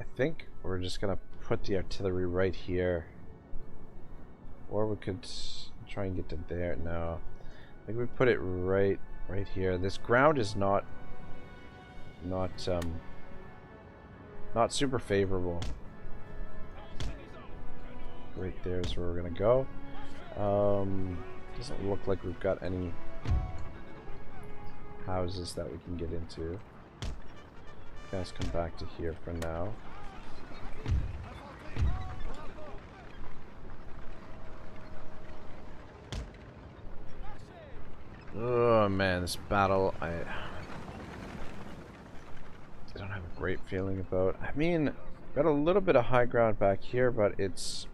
A: I think we're just going to put the artillery right here. Or we could try and get to there. No. I think we put it right here. This ground is not super favorable. Right there is where we're gonna go. Doesn't look like we've got any houses that we can get into. You guys come back to here for now. Oh man, this battle I don't have a great feeling about. I mean, got a little bit of high ground back here, but it's...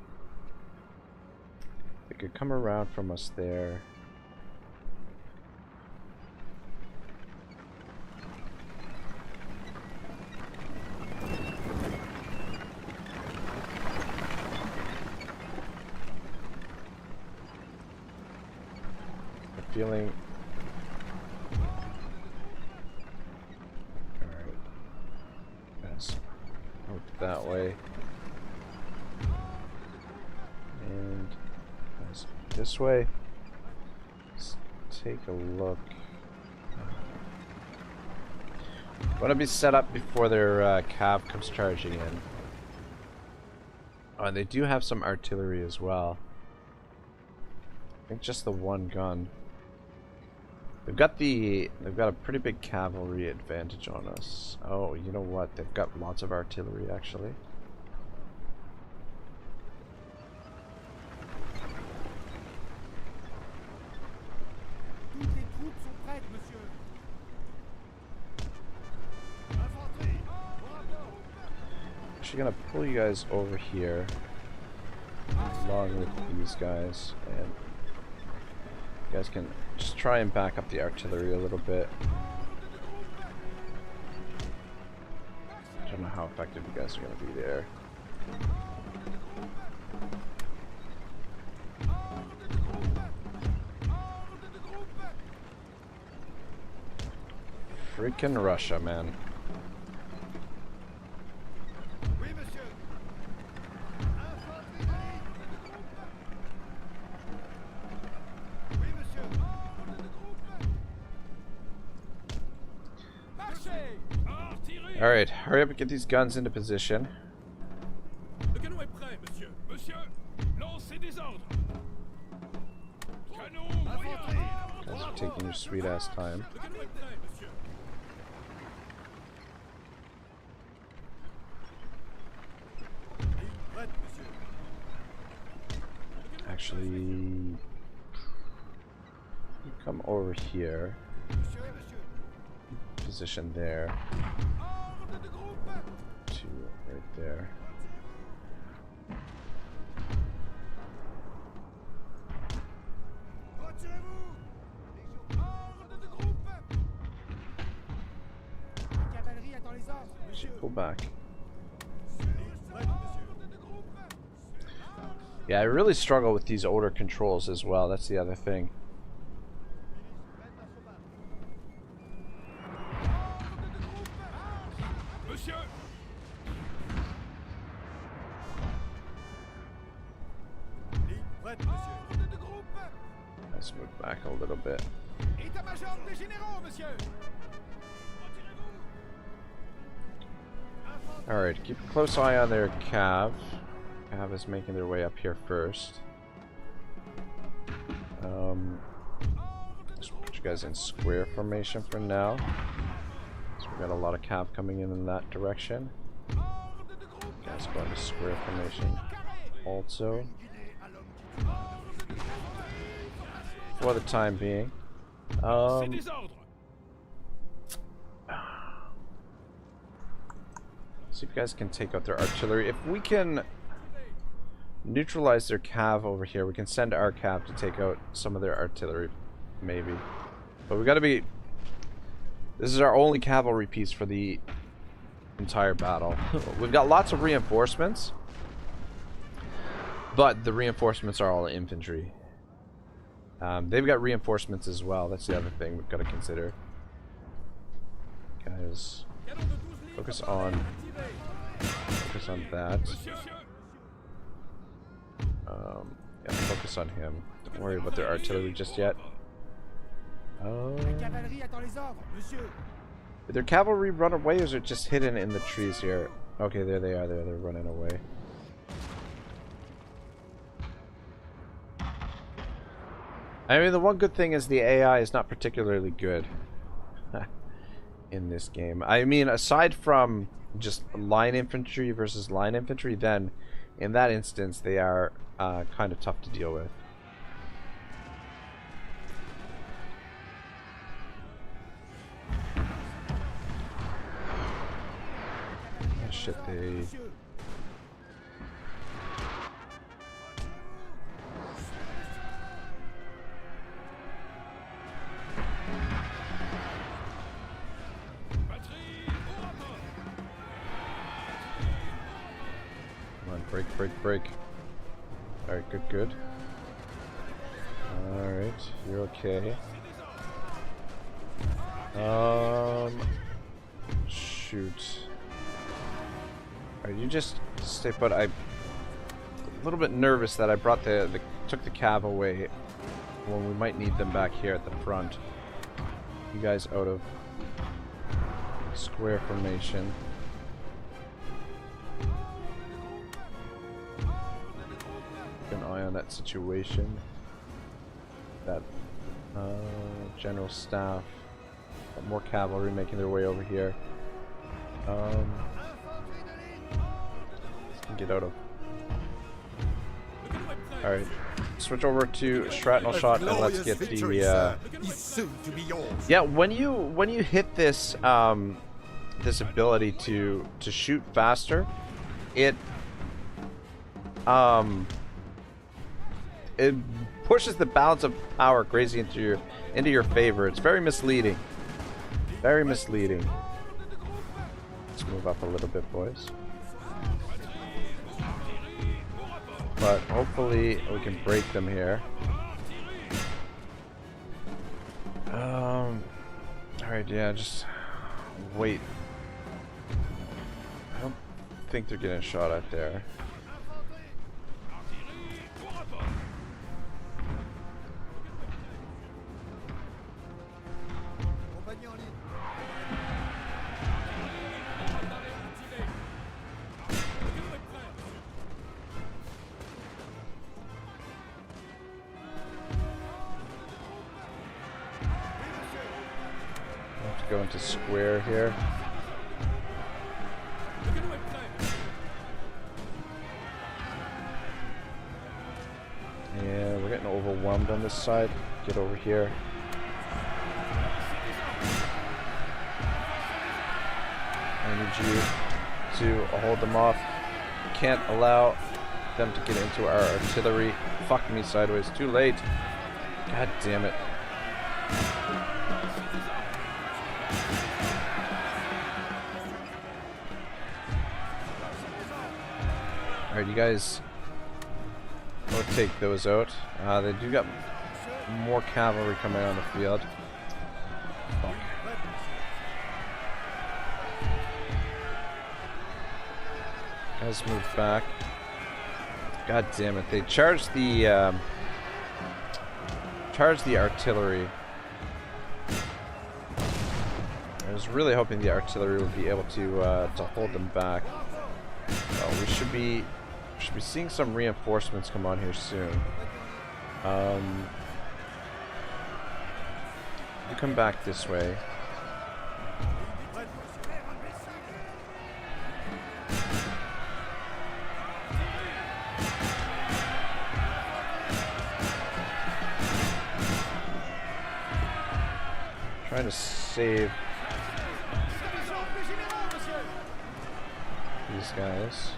A: They could come around from us there. The feeling... that way, and this way. Let's take a look. Want to be set up before their cav comes charging in. Oh, and they do have some artillery as well. I think just the one gun. They've got a pretty big cavalry advantage on us. Oh, you know what? They've got lots of artillery actually. Actually gonna pull you guys over here along with these guys, and you guys can just try and back up the artillery a little bit. I don't know how effective you guys are going to be there. Freaking Russia, man. Alright, hurry up and get these guns into position. Guys are taking your sweet ass time. Actually, you come over here. Position there. Two right there. Should pull back. Yeah, I really struggle with these older controls as well. That's the other thing.
B: Monsieur. Ligne prête, monsieur. Ordre de groupe.
A: Let's move back a little bit.
B: État-major des généraux, monsieur.
A: Alright, keep a close eye on their cav. Cav is making their way up here first. Just put you guys in square formation for now. So we got a lot of cav coming in that direction. Guys going to square formation also. For the time being. See if you guys can take out their artillery. If we can neutralize their cav over here, we can send our cav to take out some of their artillery, maybe. But we gotta be... This is our only cavalry piece for the entire battle. We've got lots of reinforcements, but the reinforcements are all infantry. They've got reinforcements as well. That's the other thing we've got to consider. Guys, focus on that. Yeah, focus on him. Don't worry about their artillery just yet. Did their cavalry run away, or is it just hidden in the trees here? Okay, there they are. They're running away. I mean, the one good thing is the AI is not particularly good in this game. I mean, aside from just line infantry versus line infantry, then in that instance they are kind of tough to deal with. Oh, shit, they... Break. Alright, good. Alright, you're okay. Shoot. Alright, you just stay put. I'm a little bit nervous that I brought took the cav away when we might need them back here at the front. You guys out of square formation. An eye on that situation. That general staff, more cavalry making their way over here. Get out of. All right, switch over to shrapnel shot and let's get the. Yeah, when you hit this this ability to shoot faster, it pushes the balance of power crazy into your favor. It's very misleading. Very misleading. Let's move up a little bit, boys. But hopefully we can break them here. Alright, yeah, just wait. I don't think they're getting shot at there. Go into square here. Yeah, we're getting overwhelmed on this side. Get over here. I need you to hold them off. Can't allow them to get into our artillery. Fuck me sideways. Too late. God damn it. Alright, you guys We'll take those out. They do got more cavalry coming on the field. Fuck. Guys, move back. God damn it! They charged the artillery. I was really hoping the artillery would be able to hold them back. Well, we should be seeing some reinforcements come on here soon. You come back this way. Trying to save these guys.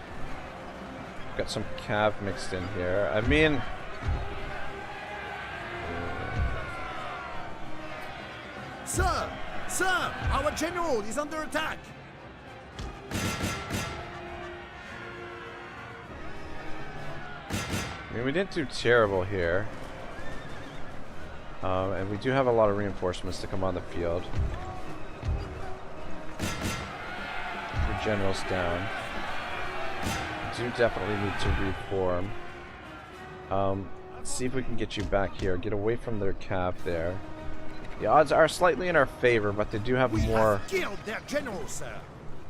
A: Got some cav mixed in here. I mean,
C: Sir! Sir! Our general is under attack!
A: I mean, we didn't do terrible here. And we do have a lot of reinforcements to come on the field. The general's down. We do definitely need to reform. Let's see if we can get you back here. Get away from their cav there. The odds are slightly in our favor, but they do have more
C: Killed their general, sir.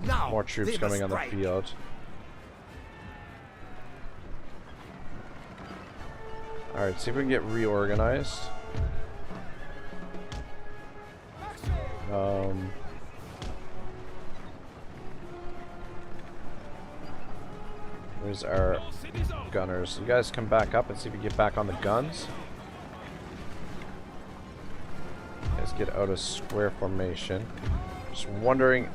C: Now
A: more troops
C: they
A: coming on
C: must
A: the
C: strike.
A: field. Alright, see if we can get reorganized. Where's our gunners? You guys come back up and see if you get back on the guns. Let's get out of square formation. Just wondering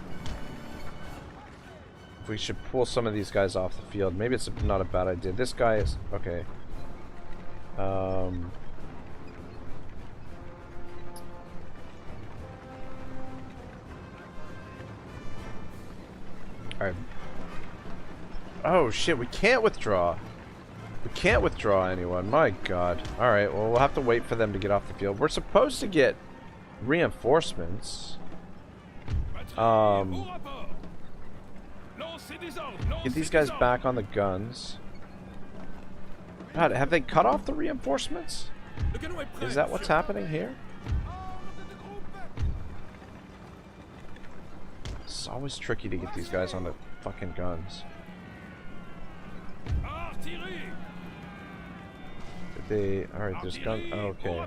A: if we should pull some of these guys off the field. Maybe it's not a bad idea. This guy is okay. Alright. Oh shit, we can't withdraw. We can't withdraw anyone. My god. Alright, well we'll have to wait for them to get off the field. We're supposed to get reinforcements. Get these guys back on the guns. God, have they cut off the reinforcements? Is that what's happening here? It's always tricky to get these guys on the fucking guns. Did they... Alright, there's gun... Oh, okay.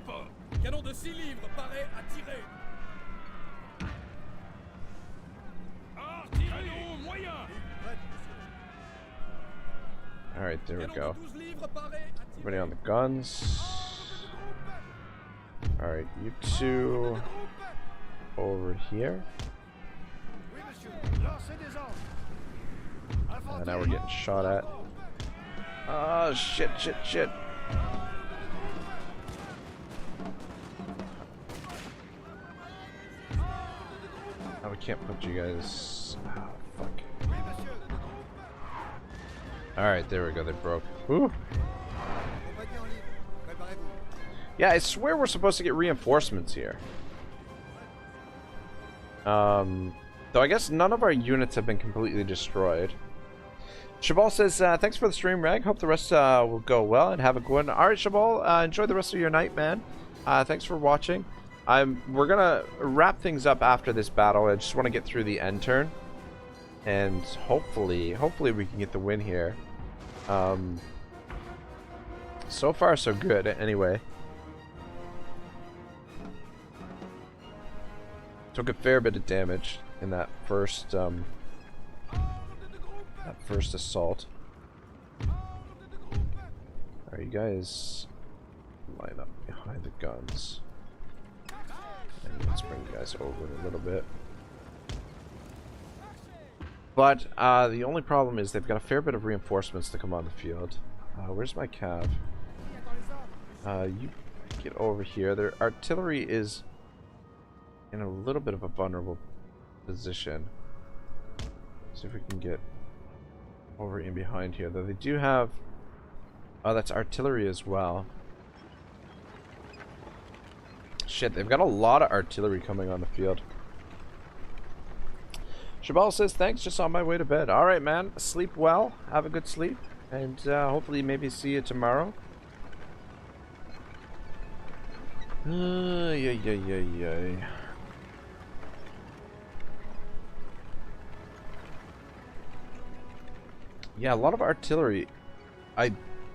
A: Alright, there we go. Everybody on the guns. Alright, you two over here. And now we're getting shot at. Oh, shit, shit, shit. Oh, we can't put you guys... Oh, fuck. Alright, there we go, they broke. Whew. Yeah, I swear we're supposed to get reinforcements here. Though I guess none of our units have been completely destroyed. Shabal says, thanks for the stream, Reg. Hope the rest will go well and have a good one. Alright, Shabal, enjoy the rest of your night, man. Thanks for watching. We're gonna wrap things up after this battle. I just want to get through the end turn. And hopefully we can get the win here. So far, so good, anyway. Took a fair bit of damage in that first assault. Alright, you guys line up behind the guns. And let's bring you guys over a little bit. But the only problem is they've got a fair bit of reinforcements to come on the field. Where's my cav? You get over here. Their artillery is in a little bit of a vulnerable position. See if we can get over in behind here. Though they do have Oh, that's artillery as well. Shit, they've got a lot of artillery coming on the field. Shabal says, thanks, just on my way to bed. Alright, man. Sleep well. Have a good sleep. And hopefully maybe see you tomorrow. Yeah. Yeah, a lot of artillery. I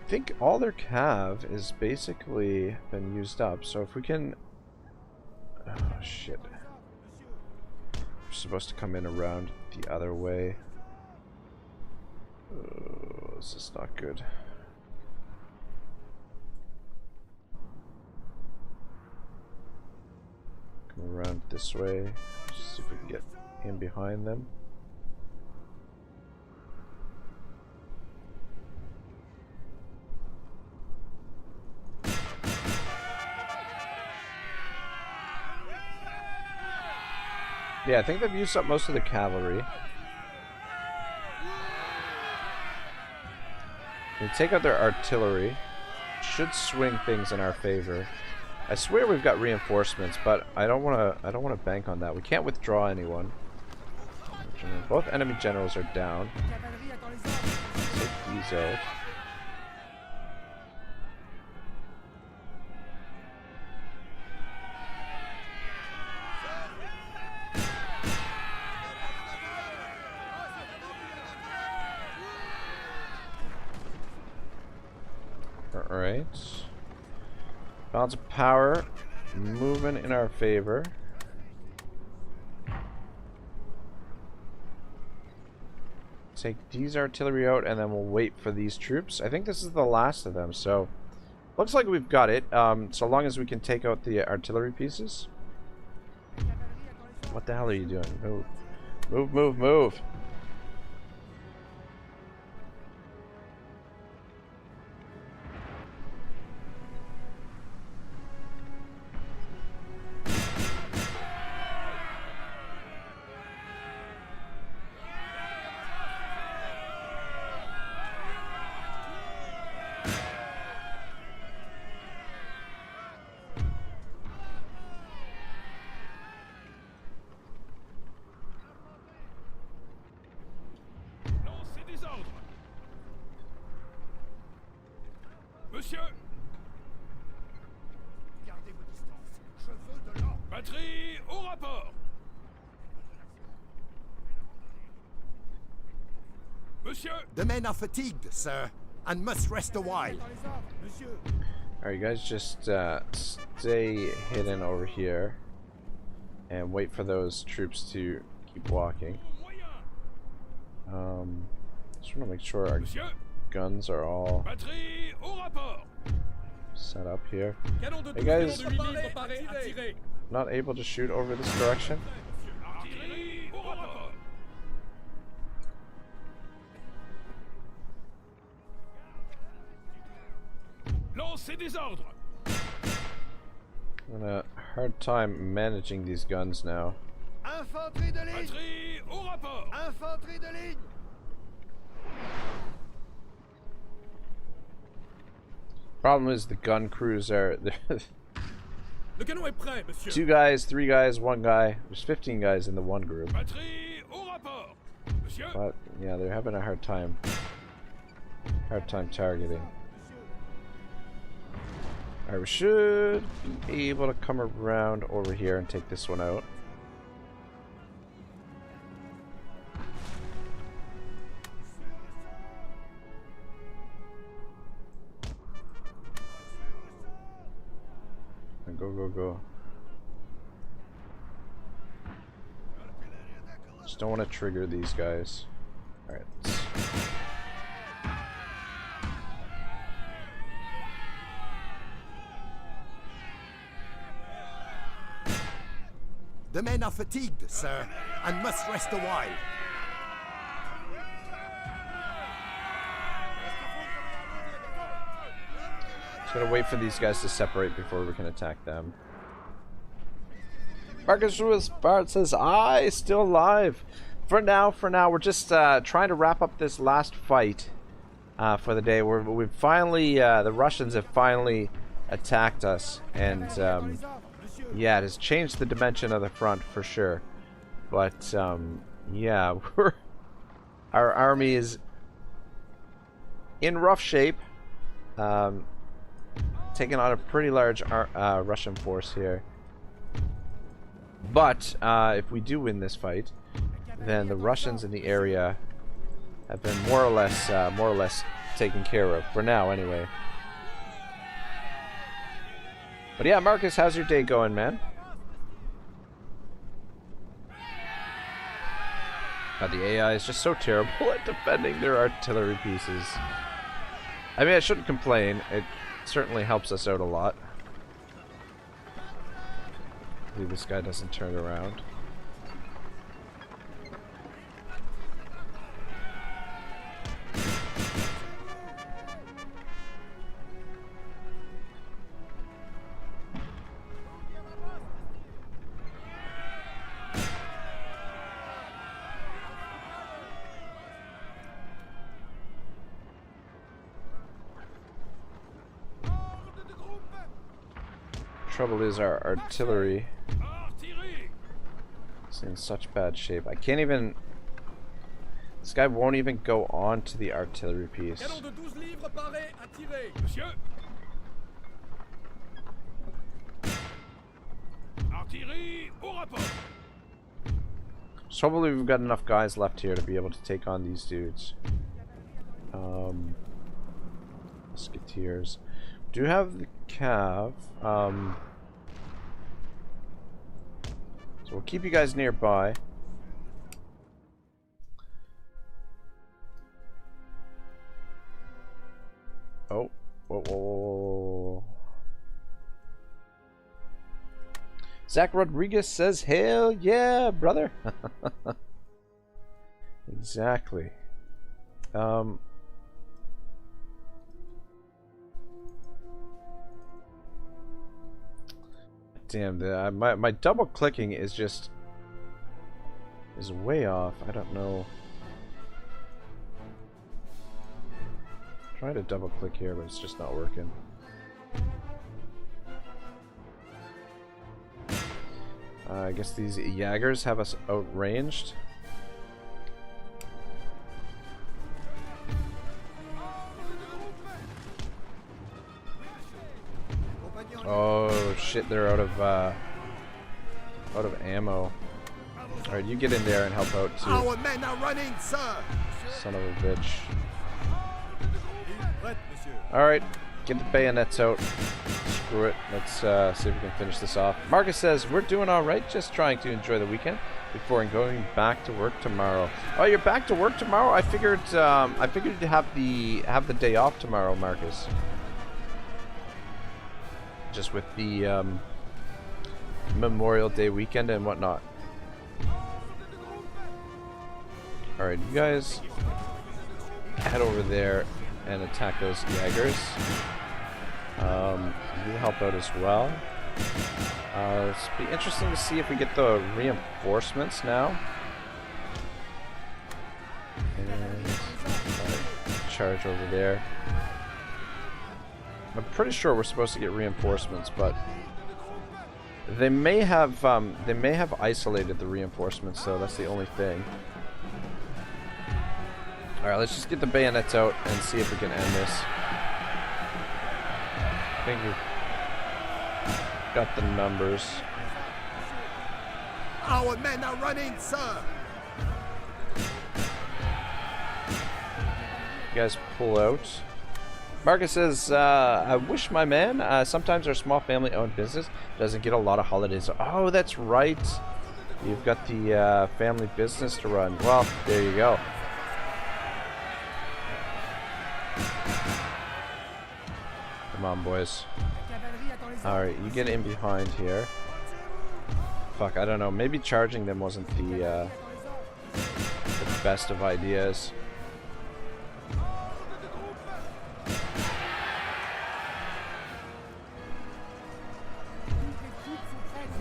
A: think all their cav is basically been used up. So if we can... Oh, shit. We're supposed to come in around the other way. Oh, this is not good. Come around this way. See if we can get in behind them. Yeah, I think they've used up most of the cavalry. We take out their artillery. Should swing things in our favor. I swear we've got reinforcements, but I don't wanna bank on that. We can't withdraw anyone. Both enemy generals are down. Take these out. Alright. Balance of power moving in our favor. Take these artillery out and then we'll wait for these troops. I think this is the last of them, so looks like we've got it. So long as we can take out the artillery pieces. What the hell are you doing? Move. Move, move, move.
E: Monsieur!
B: Gardez vos distances. Je veux de l'ordre.
E: Batterie au rapport! Monsieur!
C: The men are fatigued, sir, and must rest a while.
B: Dans les ordres, monsieur.
A: Alright, you guys just stay hidden over here and wait for those troops to keep walking. Just want to make sure our
E: Monsieur!
A: guns are all
E: Batterie au rapport!
A: set up here.
E: Canon de
A: Hey guys,
E: 8 livres préparé à tirer!
A: not able to shoot over this direction?
E: Artillerie au rapport! Lancez des ordres!
A: I'm having a hard time managing these guns now.
B: Infanterie de ligne.
E: Batterie au rapport!
B: Infanterie de ligne.
A: Problem is the gun crews are
E: Le canon est prêt, monsieur!
A: 2 guys, 3 guys, 1 guy. There's 15 guys in the one group.
E: Batterie au rapport! Monsieur!
A: But yeah, they're having a hard time targeting. Alright, we should be able to come around over here and take this one out. And go. Just don't want to trigger these guys. Alright.
C: The men are fatigued, sir, and must rest a while.
A: Just gotta wait for these guys to separate before we can attack them. Marcus Lewis Bart says, "I still alive." For now, we're just trying to wrap up this last fight. for the day. We've finally, the Russians have finally attacked us, and yeah, it has changed the dimension of the front for sure. But yeah, our army is in rough shape, taking on a pretty large Russian force here. But if we do win this fight, then the Russians in the area have been more or less taken care of for now, anyway. But yeah, Marcus, how's your day going, man? The AI is just so terrible at defending their artillery pieces. I mean, I shouldn't complain. It certainly helps us out a lot. Hopefully this guy doesn't turn around. Trouble is our artillery is in such bad shape. I can't even. This guy won't even go on to the artillery piece.
E: Canon de 12 livres paré à tirer. Monsieur. Artillerie au rapport.
A: So hopefully we've got enough guys left here to be able to take on these dudes. Musketeers. Do have the cav. So we'll keep you guys nearby. Oh, whoa, whoa, whoa, whoa. Zach Rodriguez says, "Hell yeah, brother!" Exactly. Damn, my double clicking is way off. I don't know. Try to double click here, but it's just not working. I guess these Jaegers have us outranged. Oh shit, they're out of ammo. Alright, you get in there and help out too.
C: Our men are running, sir.
A: Son of a bitch. Alright, get the bayonets out. Screw it. Let's see if we can finish this off. Marcus says, we're doing alright, just trying to enjoy the weekend before going back to work tomorrow. Oh, you're back to work tomorrow? I figured to have the day off tomorrow, Marcus. Just with the Memorial Day weekend and whatnot. Alright, you guys head over there and attack those Jaegers. You help out as well. It's be interesting to see if we get the reinforcements now. And charge over there. I'm pretty sure we're supposed to get reinforcements, but they may have isolated the reinforcements, so that's the only thing. Alright, let's just get the bayonets out and see if we can end this. I think we've got the numbers.
C: Our men are running, sir.
A: You guys pull out. Marcus says, I wish my man, sometimes our small family-owned business doesn't get a lot of holidays. Oh, that's right. You've got the family business to run. Well, there you go. Come on, boys. Alright, you get in behind here. Fuck, I don't know. Maybe charging them wasn't the best of ideas.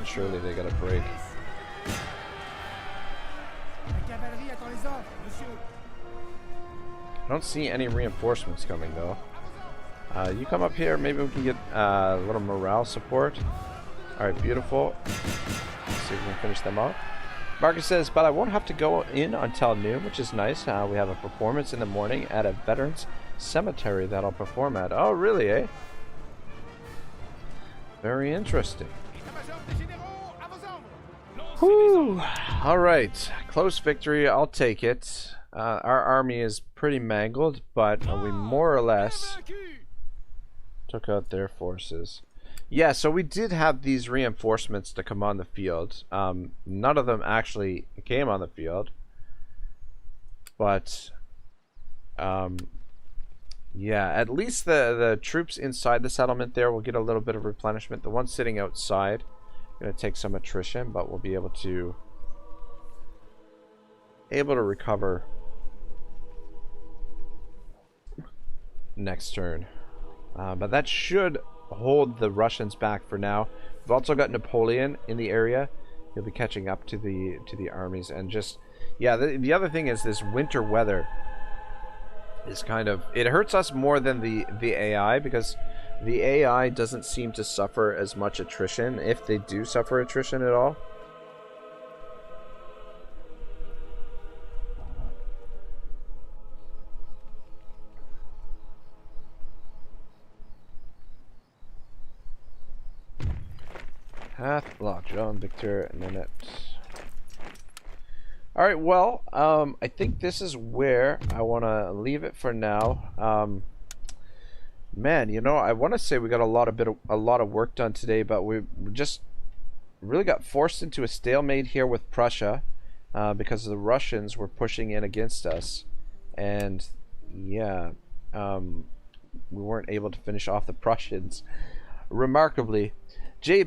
A: Surely they got a break. I don't see any reinforcements coming though. You come up here, maybe we can get a little morale support. Alright, beautiful. Let's see if we can finish them off. Marcus says, but I won't have to go in until noon, which is nice. We have a performance in the morning at a veterans cemetery that I'll perform at. Oh, really, eh? Very interesting. Whew. Alright, close victory, I'll take it. Our army is pretty mangled, but we more or less took out their forces. Yeah, so we did have these reinforcements to come on the field. None of them actually came on the field. But, yeah, at least the troops inside the settlement there will get a little bit of replenishment. The ones sitting outside are going to take some attrition, but we'll be able to recover next turn. But that should hold the Russians back for now. We've also got Napoleon in the area. He'll be catching up to the armies, and just, yeah, the other thing is this winter weather is kind of, it hurts us more than the AI, because the AI doesn't seem to suffer as much attrition, if they do suffer attrition at all. Path block, John, Victor, Nanette. Alright, well, I think this is where I want to leave it for now. Man, you know, I want to say we got a lot of work done today, but we just really got forced into a stalemate here with Prussia, because the Russians were pushing in against us, and yeah, we weren't able to finish off the Prussians remarkably. Jay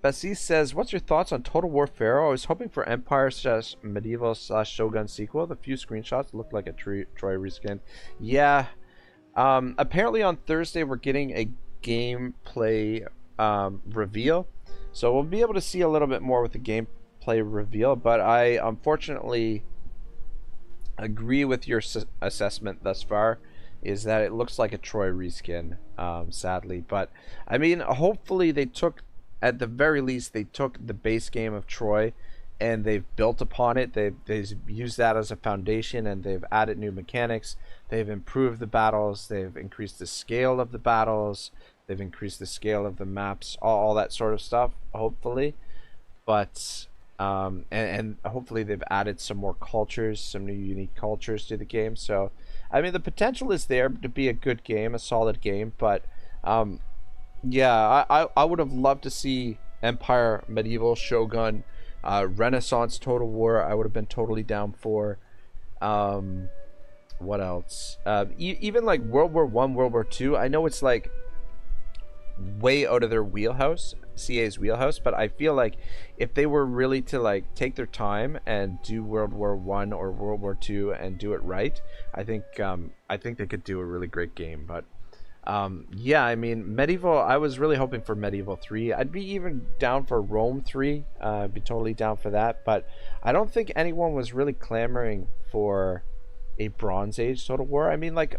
A: Bassis says, what's your thoughts on Total War Pharaoh? I was hoping for Empire / Medieval / Shogun sequel. The few screenshots look like a Troy reskin. Yeah. Apparently on Thursday we're getting a gameplay reveal. So we'll be able to see a little bit more with the gameplay reveal. But I unfortunately agree with your assessment thus far. Is that it looks like a Troy reskin, sadly. But, I mean, hopefully they took... At the very least, they took the base game of Troy and they've built upon it. They've used that as a foundation, and they've added new mechanics. They've improved the battles. They've increased the scale of the battles. They've increased the scale of the maps, all that sort of stuff, hopefully. But, and hopefully they've added some more cultures, some new unique cultures to the game. So, I mean, the potential is there to be a good game, a solid game, but... yeah, I would have loved to see Empire, Medieval, Shogun, Renaissance, Total War. I would have been totally down for. What else? Even like World War I, World War II. I know it's like way out of their wheelhouse, CA's wheelhouse, but I feel like if they were really to like take their time and do World War I or World War II and do it right, I think they could do a really great game. But yeah, I mean, Medieval, I was really hoping for Medieval 3. I'd be even down for Rome 3. Be totally down for that. But I don't think anyone was really clamoring for a Bronze Age Total War. I mean, like,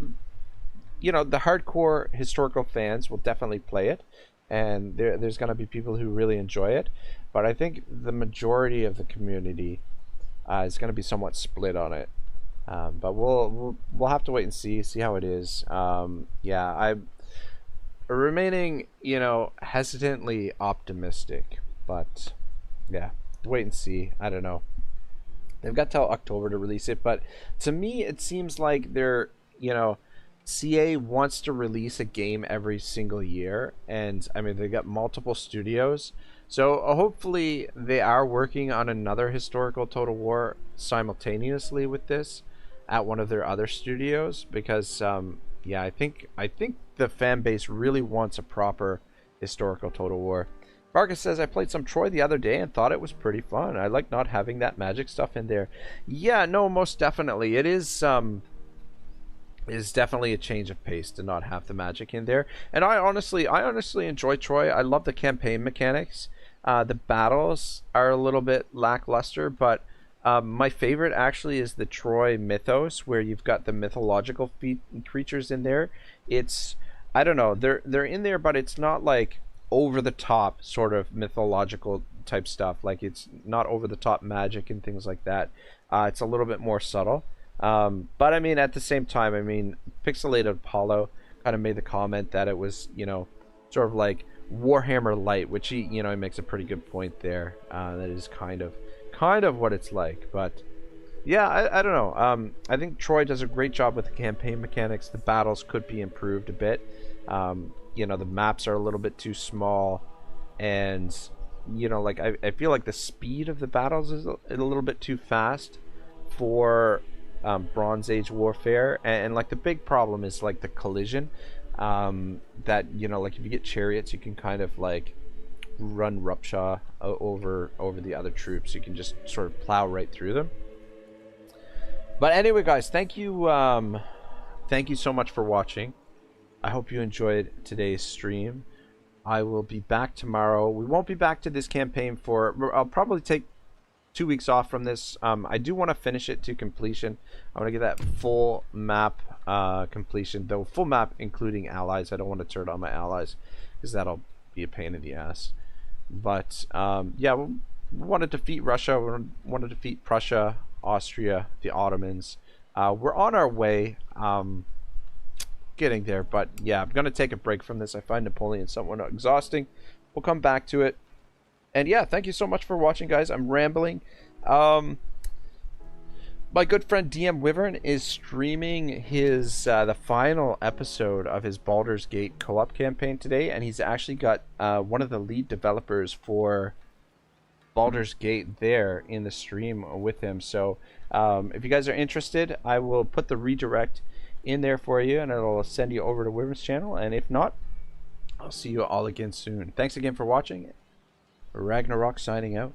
A: you know, the hardcore historical fans will definitely play it. And there's going to be people who really enjoy it. But I think the majority of the community is going to be somewhat split on it. But we'll have to wait and see how it is. Yeah, I'm remaining, you know, hesitantly optimistic, but yeah, wait and see. I don't know. They've got till October to release it, but to me, it seems like they're, you know, CA wants to release a game every single year, and I mean, they got multiple studios. So hopefully they are working on another historical Total War simultaneously with this at one of their other studios, because yeah, I think the fan base really wants a proper historical Total War. Vargas says, I played some Troy the other day and thought it was pretty fun. I like not having that magic stuff in there. Yeah, no, most definitely. It is definitely a change of pace to not have the magic in there. And I honestly enjoy Troy. I love the campaign mechanics. The battles are a little bit lackluster, but My favorite actually is the Troy mythos, where you've got the mythological creatures in there. It's, I don't know, they're in there, but it's not like over the top sort of mythological type stuff. Like it's not over the top magic and things like that. It's a little bit more subtle. But I mean, at the same time, I mean, Pixelated Apollo kind of made the comment that it was, you know, sort of like Warhammer Light, which he, you know, he makes a pretty good point there. That is kind of what it's like. But yeah, I don't know. I think Troy does a great job with the campaign mechanics. The battles could be improved a bit. You know, the maps are a little bit too small, and you know, like I feel like the speed of the battles is a little bit too fast for Bronze Age warfare, and like the big problem is like the collision. That, you know, like if you get chariots, you can kind of like run roughshod over the other troops. You can just sort of plow right through them. But anyway, guys, thank you so much for watching. I hope you enjoyed today's stream. I will be back tomorrow. We won't be back to this campaign for, I'll probably take 2 weeks off from this. I do want to finish it to completion. I want to get that full map completion, though full map including allies. I don't want to turn on my allies because that'll be a pain in the ass. But yeah, we want to defeat Russia. We want to defeat Prussia, Austria, the Ottomans. We're on our way. Getting there, but yeah, I'm gonna take a break from this. I find Napoleon somewhat exhausting. We'll come back to it. And yeah, thank you so much for watching, guys. I'm rambling. My good friend DM Wyvern is streaming his the final episode of his Baldur's Gate co-op campaign today, and he's actually got one of the lead developers for Baldur's Gate there in the stream with him. So if you guys are interested, I will put the redirect in there for you, and it'll send you over to Wyvern's channel. And if not, I'll see you all again soon. Thanks again for watching. Ragnarok signing out.